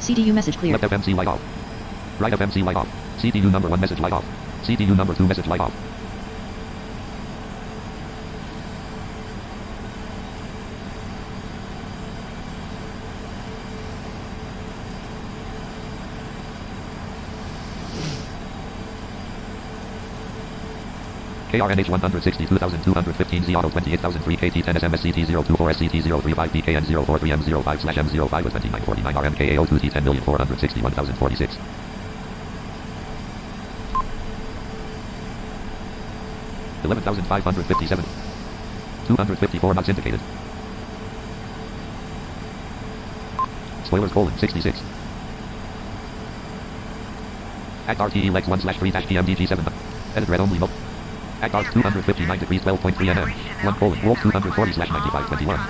CDU message clear. Left FMC light off. Right FMC light off. CDU number 1 message light off. CDU number 2 message light off. KRNH 162,215 Z Auto 28,003 KT10 SMSCT 024 SCT 035 PKN 043 M05/M05 with 2949 RMKA 02 T10,461,046. $11,557. 254 knots indicated. Spoilers colon 66. Act RTE legs 1/3-PMDG7. Edit red only mode. Act arc 259 degrees 12.3 nm. 1 colon wolf 240/9521.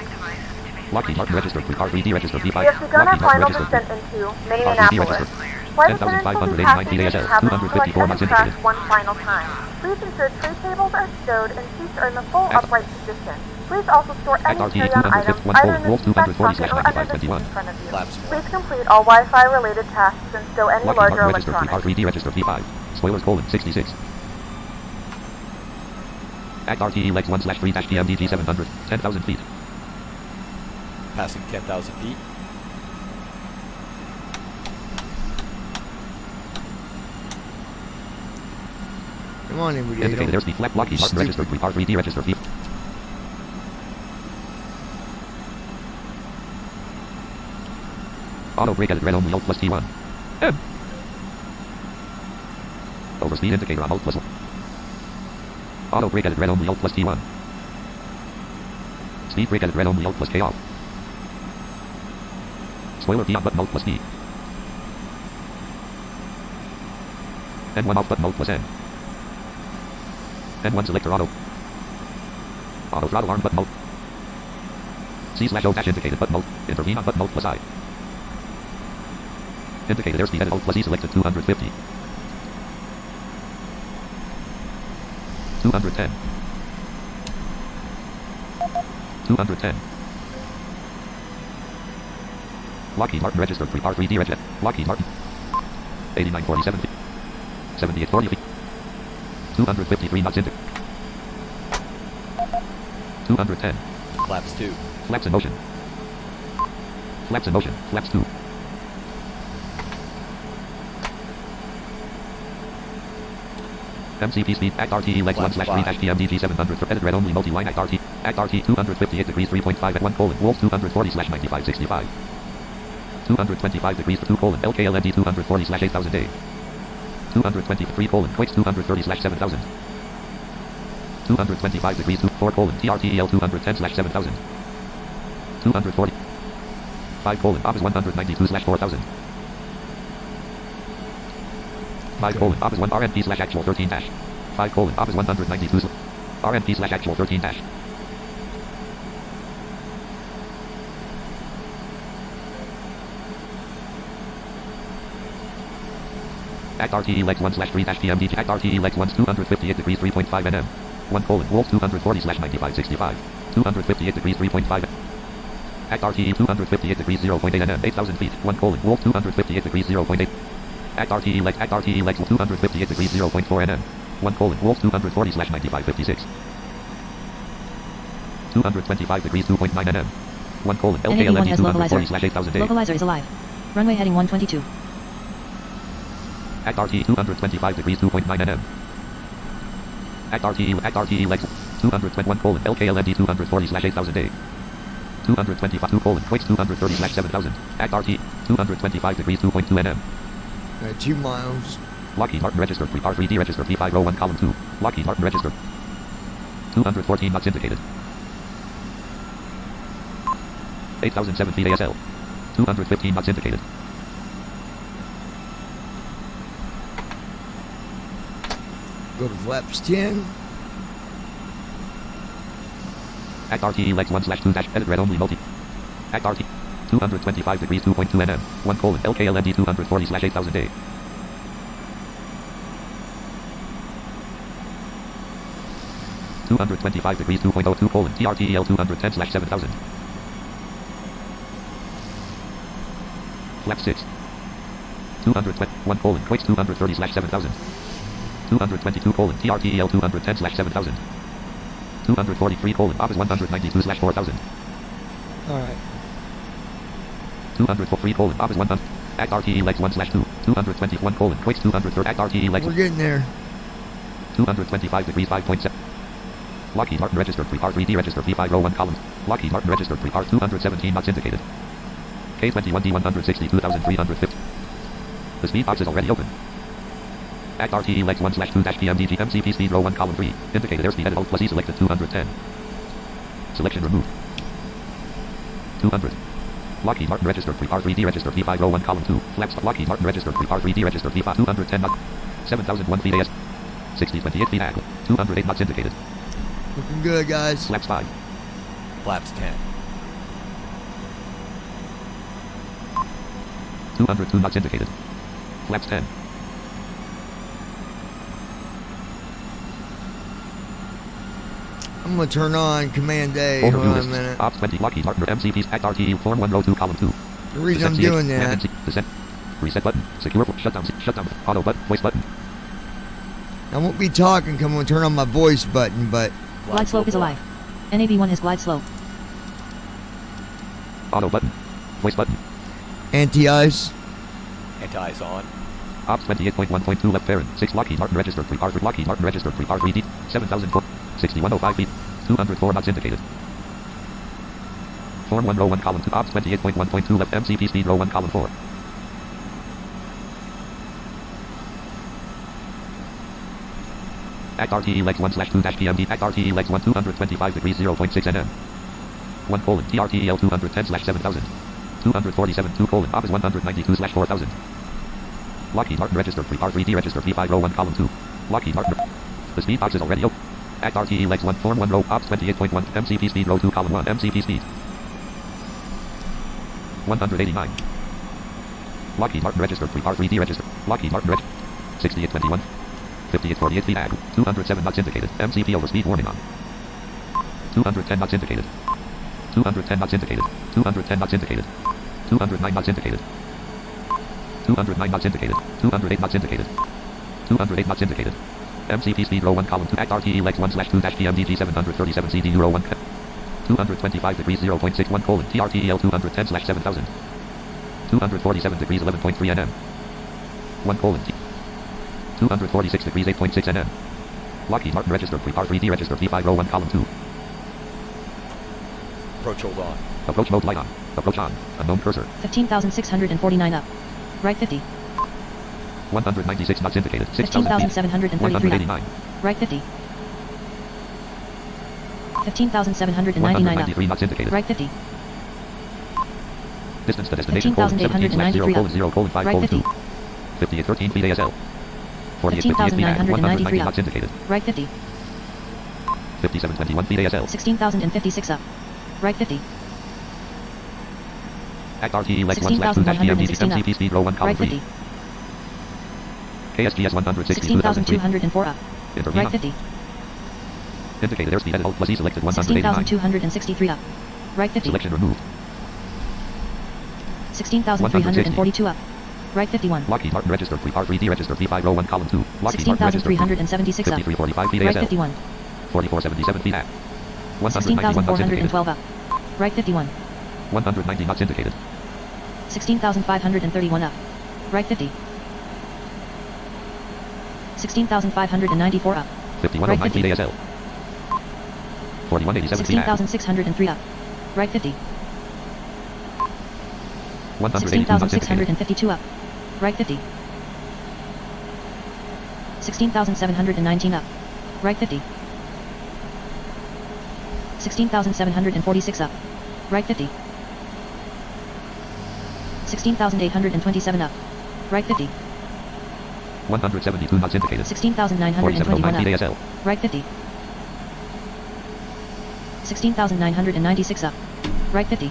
Lockheed Martin registered R3D registered P5. We have begun our Lockheed final Martin registered descent into R3D Minneapolis. registered. Flight attendants will be 10,589 feet passing ASL. cabin to 254 knots exit indicated. crash one final time. Please ensure tray tables are stowed and seats are in the full upright position. Please also store any RTE carry-on items 251 either in the wolf seat back pocket or under the seat 240/9521. in front of you. Flaps more. Please complete all Wi-Fi related tasks and stow any Lockheed larger Martin registered electronics. R3D registered P5. Spoilers colon 66. Act RTE legs 1/3-PMDG 700. 10,000 feet. Passing 10,000 feet. Come on in, we Indicated airspeed flat. Lockheed Martin registered R3D registered P. Auto brake edit red only Alt plus T1. M. Overspeed indicator on Alt plus 1. Auto brake edit red only Alt plus T1. Speed brake edit red only Alt plus K off. Spoiler P on button Alt plus P. N1 off button Alt plus N. N1 selector auto. Auto throttle arm button Alt. C/O dash indicated button Alt. Intervene on button Alt plus I. Indicated airspeed edit Alt plus E selected 250. 210. 210. Lockheed Martin registered R3D registered. Lockheed Martin. 8947 feet. 7840 feet. 253 knots into. 210. Flaps 2. Flaps in motion. Flaps in motion. Flaps 2. MCP speed. Act RTE legs 1/3-PMDG 700 for edit red only multi-line Act RT. Act RT 258 degrees 3.5 at 1 colon wolf 240/9565. 225 degrees 2 colon LKLND 240/8000 A. 223 colon Quakes 230/7000. 225 degrees 4 colon TRTEL 210/7000. 240. 5 colon Office 192/4000. 5 colon Office 1 RNP/actual 13 dash. 5 colon Office 192 RNP/actual 13 dash. Act RTE legs 1/3-PMDG. Act RTE legs 1 258 degrees 3.5 nm. 1 colon, Wolf 240 slash 9565. 258 degrees 3.5. Act RTE 258 degrees 0.8 nm, 8,000 feet. 1 colon, Wolf 258 degrees 0.8. Act RTE legs 258 degrees 0.4 nm. 1 colon, Wolf 240 slash 9556. 225 degrees 2.9 nm. 1 colon, NAV1 LKLMD has 240 slash localizer. 8,000 day. Localizer is alive. Runway heading 122. Act RTE 225 degrees 2.9 nm. Act RTE legs 221 colon, LKLMD 240 slash 8,000 day. 225 2 colon, Quakes 230 slash 7,000. Act RTE 225 degrees 2.2 nm. 2 miles. Lockheed Martin registered, R3D registered, P501 column 2. Lockheed Martin registered. 214 knots indicated. 8,007 feet ASL. 215 knots indicated. Go to flaps 10. Act RTE legs 1 slash 2 dash edit red only multi. Act RT 225 degrees 2.2 nm. 1 colon, LKLMD 240 slash 8,000 day. .225 degrees 2.02 colon, TRTEL 210 slash 7,000. Flap 6. 221 colon, Quakes 230 slash 7,000. 222 colon, TRTEL 210 slash 7,000. 243 colon, Office 192 slash 4,000. Alright. 243 colon, Office 100. Act RTE legs 1 slash 2. 221 colon, Quakes 230. Act RTE legs. We're getting there. 225 degrees 5.7. Lockheed Martin registered, R3D registered, P501 columns. Lockheed Martin registered, R217 knots indicated. K21D 162,350. The speed box is already open. Act RTE legs 1 slash 2 dash PMDG MCP speed row 1 column 3. Indicated airspeed at Alt plus E selected 210. Selection removed. 200. Lockheed Martin registered, R3D registered, P501 column 2. Flaps Lockheed Martin registered, R3D registered, P5 210 knots. 7,001 feet AS. 6028 feet AG. 208 knots indicated. Looking good, guys. Flaps 5. Flaps 10. 202 knots indicated. Flaps 10. I'm going to turn on Command A. Overview Hold on a lists. minute. Ops 20 Lockheed Martin MCPs Act RTE Form 1 row 2 column 2. The reason I'm doing that. Descent. Reset button. Secure. Shutdown. Auto button. Voice button. I won't be talking. I'm going to turn on my voice button, but... Glide slope is alive. NAV1 has glide slope. Auto button. Voice button. Anti-ice. Anti-ice on. Ops 28.1.2 left parent. 6 Lockheed Martin registered. R3 Lockheed Martin registered. R3D. 7,000 foot. 6105 feet. 204 knots indicated. Form 1 row 1 column 2. Ops 28.1.2 left MCP speed row 1 column 4. Act RTE legs 1 slash 2 dash PMD. Act RTE legs 1 225 degrees 0.6 nm. 1 colon, TRTEL 210 slash 7,000. 247 2 colon, Office 192 slash 4,000. Lockheed Martin registered, R3D registered, P501 column 2. Lockheed Martin. The speed box is already open. Act RTE legs 1 form 1 row, Ops 28.1, MCP speed row 2 column 1, MCP speed. 189. Lockheed Martin registered, R3D registered, Lockheed Martin registered. 6821. 5848 feet ag. 207 knots indicated. MCP overspeed warning on. 210 knots indicated. 210 knots indicated. 210 knots indicated. 209 knots indicated. 209 knots indicated. 208 knots indicated. 208 knots indicated. MCP speed row 1 column 2 Act RTE legs 1 slash 2 dash PMDG 737 CD Euro 1 225 degrees 0.61 colon TRTEL 210 slash 7,000. 247 degrees 11.3 nm. 1 colon T. 246 degrees 8.6 nm. Lockheed Martin registered, R3D registered, P5 row 1 column 2. Approach hold on. Approach mode light on. Approach on. Unknown cursor. 15,649 up. Right 50. 196 knots indicated. 6,733 189. Right 50. 15,799 up. 193 knots indicated. Right 50. Distance to destination colon 17 slash 0 colon 0 colon 5 Right colon 2. 50. 5813 feet ASL. 4858 feet ag. 190 knots indicated. Right 50. 5721 feet ASL. 16,056 up. Right 50. Act RTE legs 1 slash 2 dash PMDG MCP speed row 1 column Right 3. 50. KSGS 162,003. 16,204 up. Intervene Right on. 50. Indicated airspeed headed Alt plus E selected 189. 16,263 up. Right 50. Selection removed. 16,342 up. Right 51. Lockheed Martin registered R3D registered V5 row 1 column 2. Lockheed Martin registered 16,376 up. 5345 feet Right ASL. 51. 4477 feet at. 191 knots indicated. 16,412 up. Right 51. 190 knots indicated. 16,531 up. Right 50. 16,594 up. 5109 Right feet 50. ASL. 4187 feet at. 16,603 up. Right 50. 182 knots indicated. 16,652 up. Right 50. 16,719 up. Right 50. 16,746 up. Right 50. 16,827 up. Right 50. 172 knots indicated. 16,921 feet up. ASL. Right 50. 16,996 up. Right 50.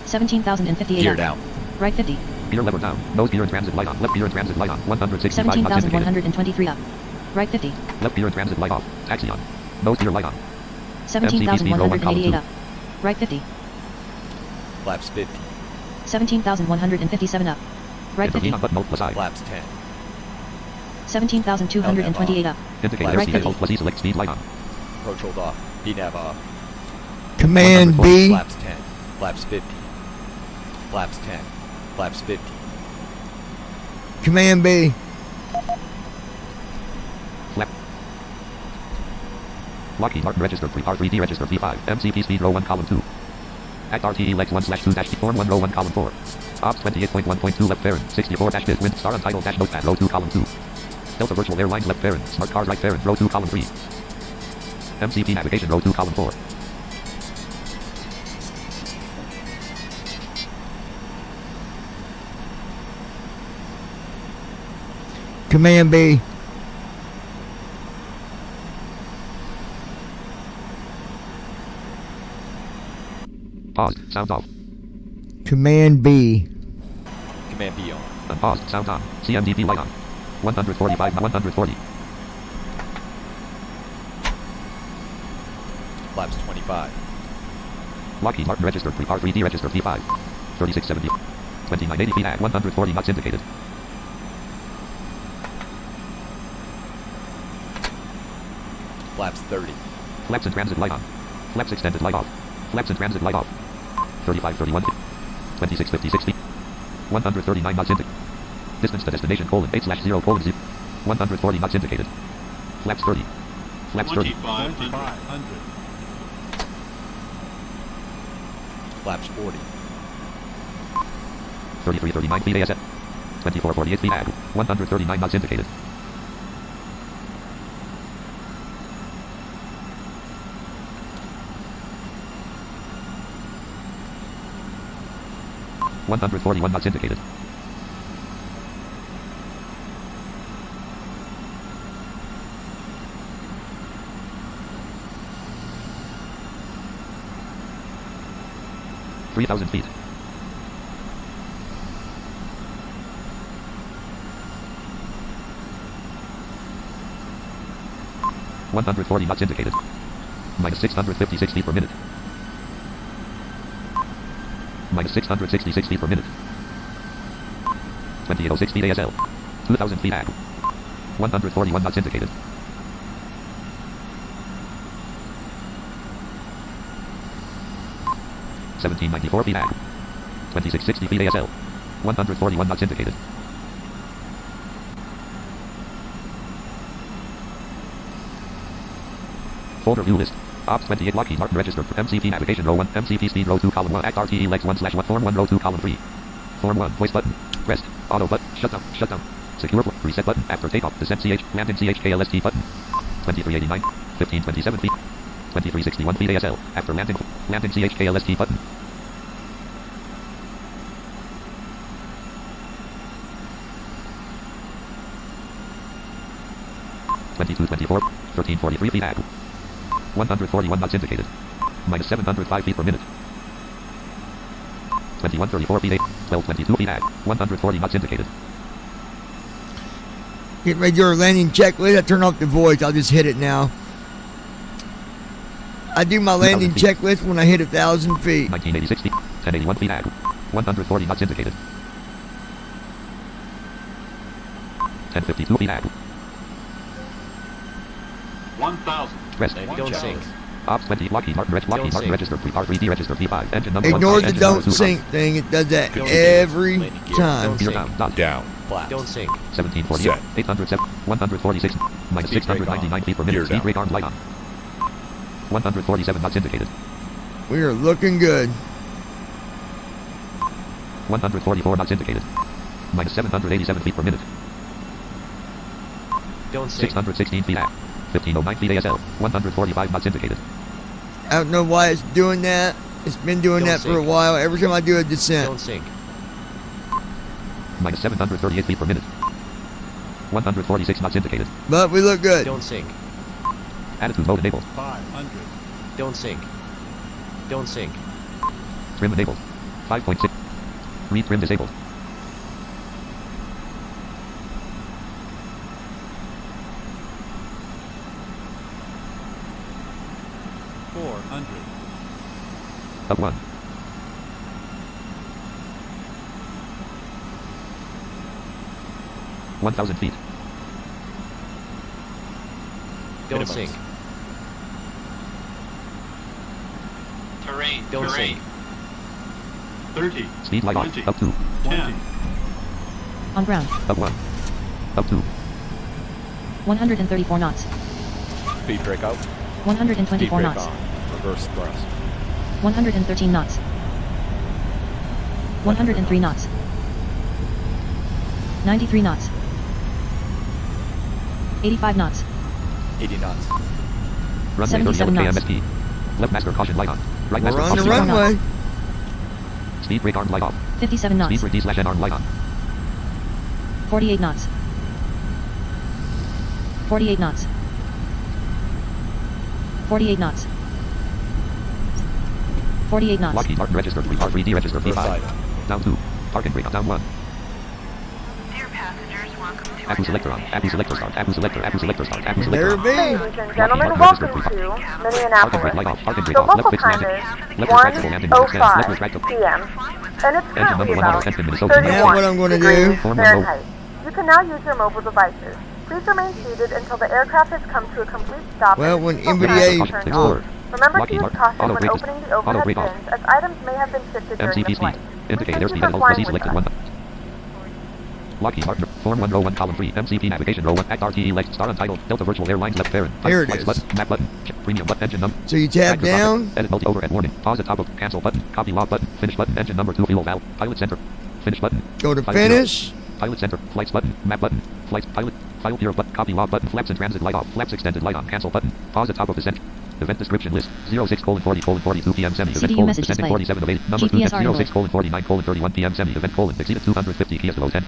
17,058 Gear up. down. Right 50. Gear lever down. Nose gear and transit light on. Left gear and transit light on. 165 knots indicated. 17,123 up. Right 50. Left gear and transit light off. Taxi on. Nose gear light on. 17,188 up. Right 50. Flaps 50. 17,157 up. Right 50. Intervene on button Alt plus I. Flaps 10. 17,228 up. Indicator Right airspeed 50. Alt plus E select speed light on. Approach hold off. VNAV off. Command B. Flaps 10. Flaps 50. Flaps 10. Flaps 50. Command B. Flap. Lockheed Martin registered R3D registered V5. MCP speed row 1 column 2. Act RTE legs 1/2 form 1 row 1 column 4. Ops 28.1.2 left fairing 64-5 wind star untitled dash notepad row 2 column 2. Delta virtual airlines left fairing smart cars right fairing row 2 column 3. MCP navigation row 2 column 4. Command B. Paused. Sound off. Command B. Command B on. Unpaused. Sound on. CMDP light on. 145 140. Flaps 25. Lockheed Martin registered R3D registered V5. 3670. 2980 feet at 140 knots indicated. Flaps 30. Flaps in transit light on. Flaps extended light off. Flaps in transit light off. 3531 feet. 2656 feet. 139 knots indicated. Distance to destination colon 8/0 colon 0. 140 knots indicated. Flaps 30. Flaps 30. 2500. Flaps 40. 3339 feet ASF. 2448 feet at 139 knots indicated. $141 knots indicated. $3,000 feet. $140 knots indicated. Minus 656 feet per minute. Minus 666 feet per minute. 2806 feet ASL. 2,000 feet at 141 knots indicated. $17.94 feet at 2660 feet ASL. 141 knots indicated. Folder view list. Ops 28 Lockheed Martin registered for MCP navigation row 1. MCP speed row 2 column 1. Act RTE legs 1/1 form 1 row 2 column 3. Form 1 voice button. Rest. Auto button. Shutdown. Shutdown. Secure reset button after takeoff. Descent CH. Landing CHKLST button. 2389. 1527 feet. 2361 feet ASL. After landing. Landing CHKLST button. $22.24. 1343 feet at 141 knots indicated. Minus 705 feet per minute. 2134 feet 8. 1222 feet at 140 knots indicated. Get ready to do our landing checklist. I turn off the voice. I'll just hit it now. I do my landing checklist when I hit 1,000 feet. 1986 feet. 1081 feet at 140 knots indicated. 1052 feet at 1,000. Rest. Don't sink. Ops 20. Lockheed Martin registered. R3D registered. P5. Engine number Ignore 1. the don't sink thing. It does that every time. Down. Flaps. Don't sink. 1748. 807. 146. Minus 699 feet per minute. Speed brake arm light on. 147 knots indicated. We are looking good. 144 knots indicated. Minus 787 feet per minute. Don't sink. 616 feet at 1509 feet ASL. 145 knots indicated. I don't know why it's doing that. It's been doing that for a while. Every time I do a descent. Don't sink. Minus 738 feet per minute. 146 knots indicated. But we look good. Don't sink. Attitude mode enabled. 500. Don't sink. Don't sink. Trim enabled. 5.6. Read trim disabled. Up 1. $1,000 feet. Don't sink. Terrain. Don't sink. 30. Speed light on. 20. Up 2. 10. On ground. Up 1. Up 2. 134 knots. Speed brake out. 124 Speed brake knots. on. Reverse thrust. 113 knots. 103 knots. 93 knots. 85 knots. 80 knots. Runway 77 30 knots. KMSP. Left master caution light on. Right We're master on the caution light on. runway. Speed brake arm light off. 57 knots. Speed brake D/N arm light on. 48 knots. 48 knots. 48 knots. 48 knots. Lockheed Martin registered. R3D registered. First P5. side. Down 2. Parking brake down 1. Dear passengers, welcome to Accu selector on. Accu selector start. Accu selector. Accu selector start. Accu There selector. it be. Ladies and gentlemen, welcome to Parking brake light Minneapolis. off. Parking brake The off. Left local fixed time landing. is Left retractable landing. Left 1:05 retractable. p.m. and it's Engine number currently 1 auto about sent in Minnesota. 31 Now what I'm gonna do- degrees Form of Fahrenheit. You can now use your mobile devices. Please remain seated until the aircraft has come to a complete stop. Well, when and MBDA is turned off. Remember to Lockheed use Martin. caution Auto when brake opening the auto overhead brake off. bins, as items may have been shifted during MCP the speed. flight. Indicate Thank airspeed you for level. flying Proceed with selected us. 1. Lockheed Martin. Form 1 row 1 column 3. MCP navigation row 1. Act RTE left. Star untitled. Delta Virtual Airlines left parent. Here it Flights is. Button. Map button. Premium button. Engine number. So you tab Active down. button. Edit multi overhead warning. Pause at top of cancel button. Copy log button. Finish button. Engine number 2 fuel valve. Pilot center. Finish button. Go to Pilot finish. Pilot center. Flights button. Map button. Flights. Pilot. File pure button. Copy log button. Flaps in transit light off. Flaps extended light on. Cancel button. Pause at top of descent. Event description list. 06:40:42 p.m. semi. Event CDU colon message descending display. 47 of 8. Number 2. GPS RNO. 06:49:31 p.m. semi. Event colon exceeded 250 Kias below 10.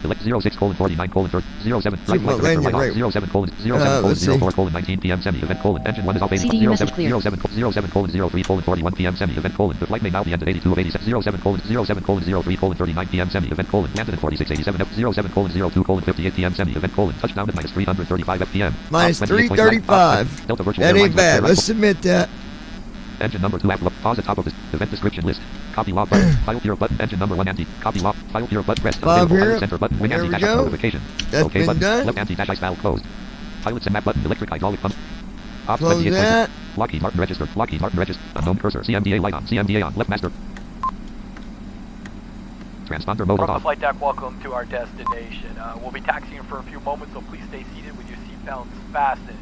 Elect 06:49:30 07 See what landing rate. 07:04:19 p.m. semi. Event colon engine 1 is off 80. CDU message clear. 07:03:41 p.m. semi. Event colon the flight may now be ended 82 of 87. 07:03:39 p.m. semi. Event colon landed at 4687 F 07:02:58 p.m. semi. Event colon touchdown at minus 335 FPM. Minus 28.9. 335. Delta Virtual That ain't Airlines bad. left Let's submit that. Engine number 2 app look. Pause at top of this. Event description list. Copy log button. File pure button. Engine number 1 anti. Copy log. File pure button. Press Five available. here. Pilot center button. Wing There anti we dash go. notification. That's OK been button. done. Left anti dash ice valve closed. Pilot and map button. Electric hydraulic pump. Ops Close 28. that. Lockheed Martin registered. Lockheed Martin registered. Unknown cursor. CMDA light on. CMDA on. Left master. Transponder mode From the off. flight deck, welcome to our destination. We'll be taxiing for a few moments, so please stay seated with your seatbelts fastened.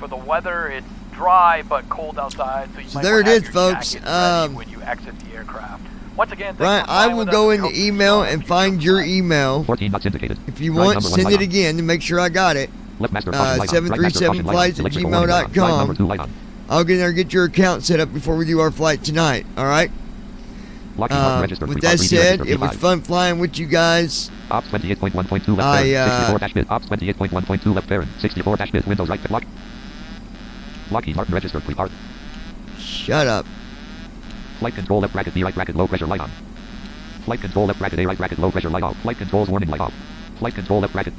For the weather, it's dry but cold outside, so you might there want it to is, have your folks. jackets ready when you exit the aircraft. Once again, thanks Right, for I flying will with go us. in We the hope you email enjoy and the find future your flight. email. 14 knots indicated. If you Ride want, number one send light it on. again to make sure I got it. Left master caution light on. Right master 737 caution light on. flights at Electrical warning light on. Ride number 2 light on. I'll get there and get your account set up before we do our flight tonight. All right. Lockheed Martin registered. With that 3D said, registered. it was P5. fun flying with you guys. Ops 28.1.2 left I, parent. 64 dash bit. Ops 28.1.2 left parent. 64 dash bit. Windows right lock. Lockheed Martin registered. Pre-part. Shut up. Flight control left bracket B right bracket low pressure light on. Flight control left bracket A right bracket low pressure light off. Flight controls warning light off. Flight control left bracket.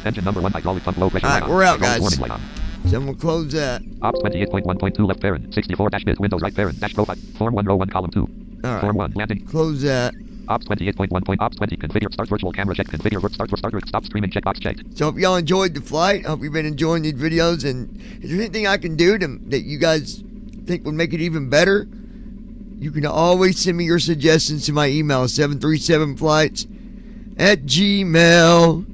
Engine number 1 hydraulic pump low pressure. Alright, we're out, guys. Warning light on. Someone close that. Ops 28.1.2 left parent. 64-bit Windows right parent. Dash profile. Form 1 row 1 column 2. Alright. Form 1 landing. Close that. Ops 28.1. Ops 20 configure start virtual camera check. Configure work start stop streaming checkbox checked. So hope y'all enjoyed the flight. Hope you've been enjoying these videos. And if there's anything I can do that you guys think would make it even better, you can always send me your suggestions to my email, 737flights@gmail.com.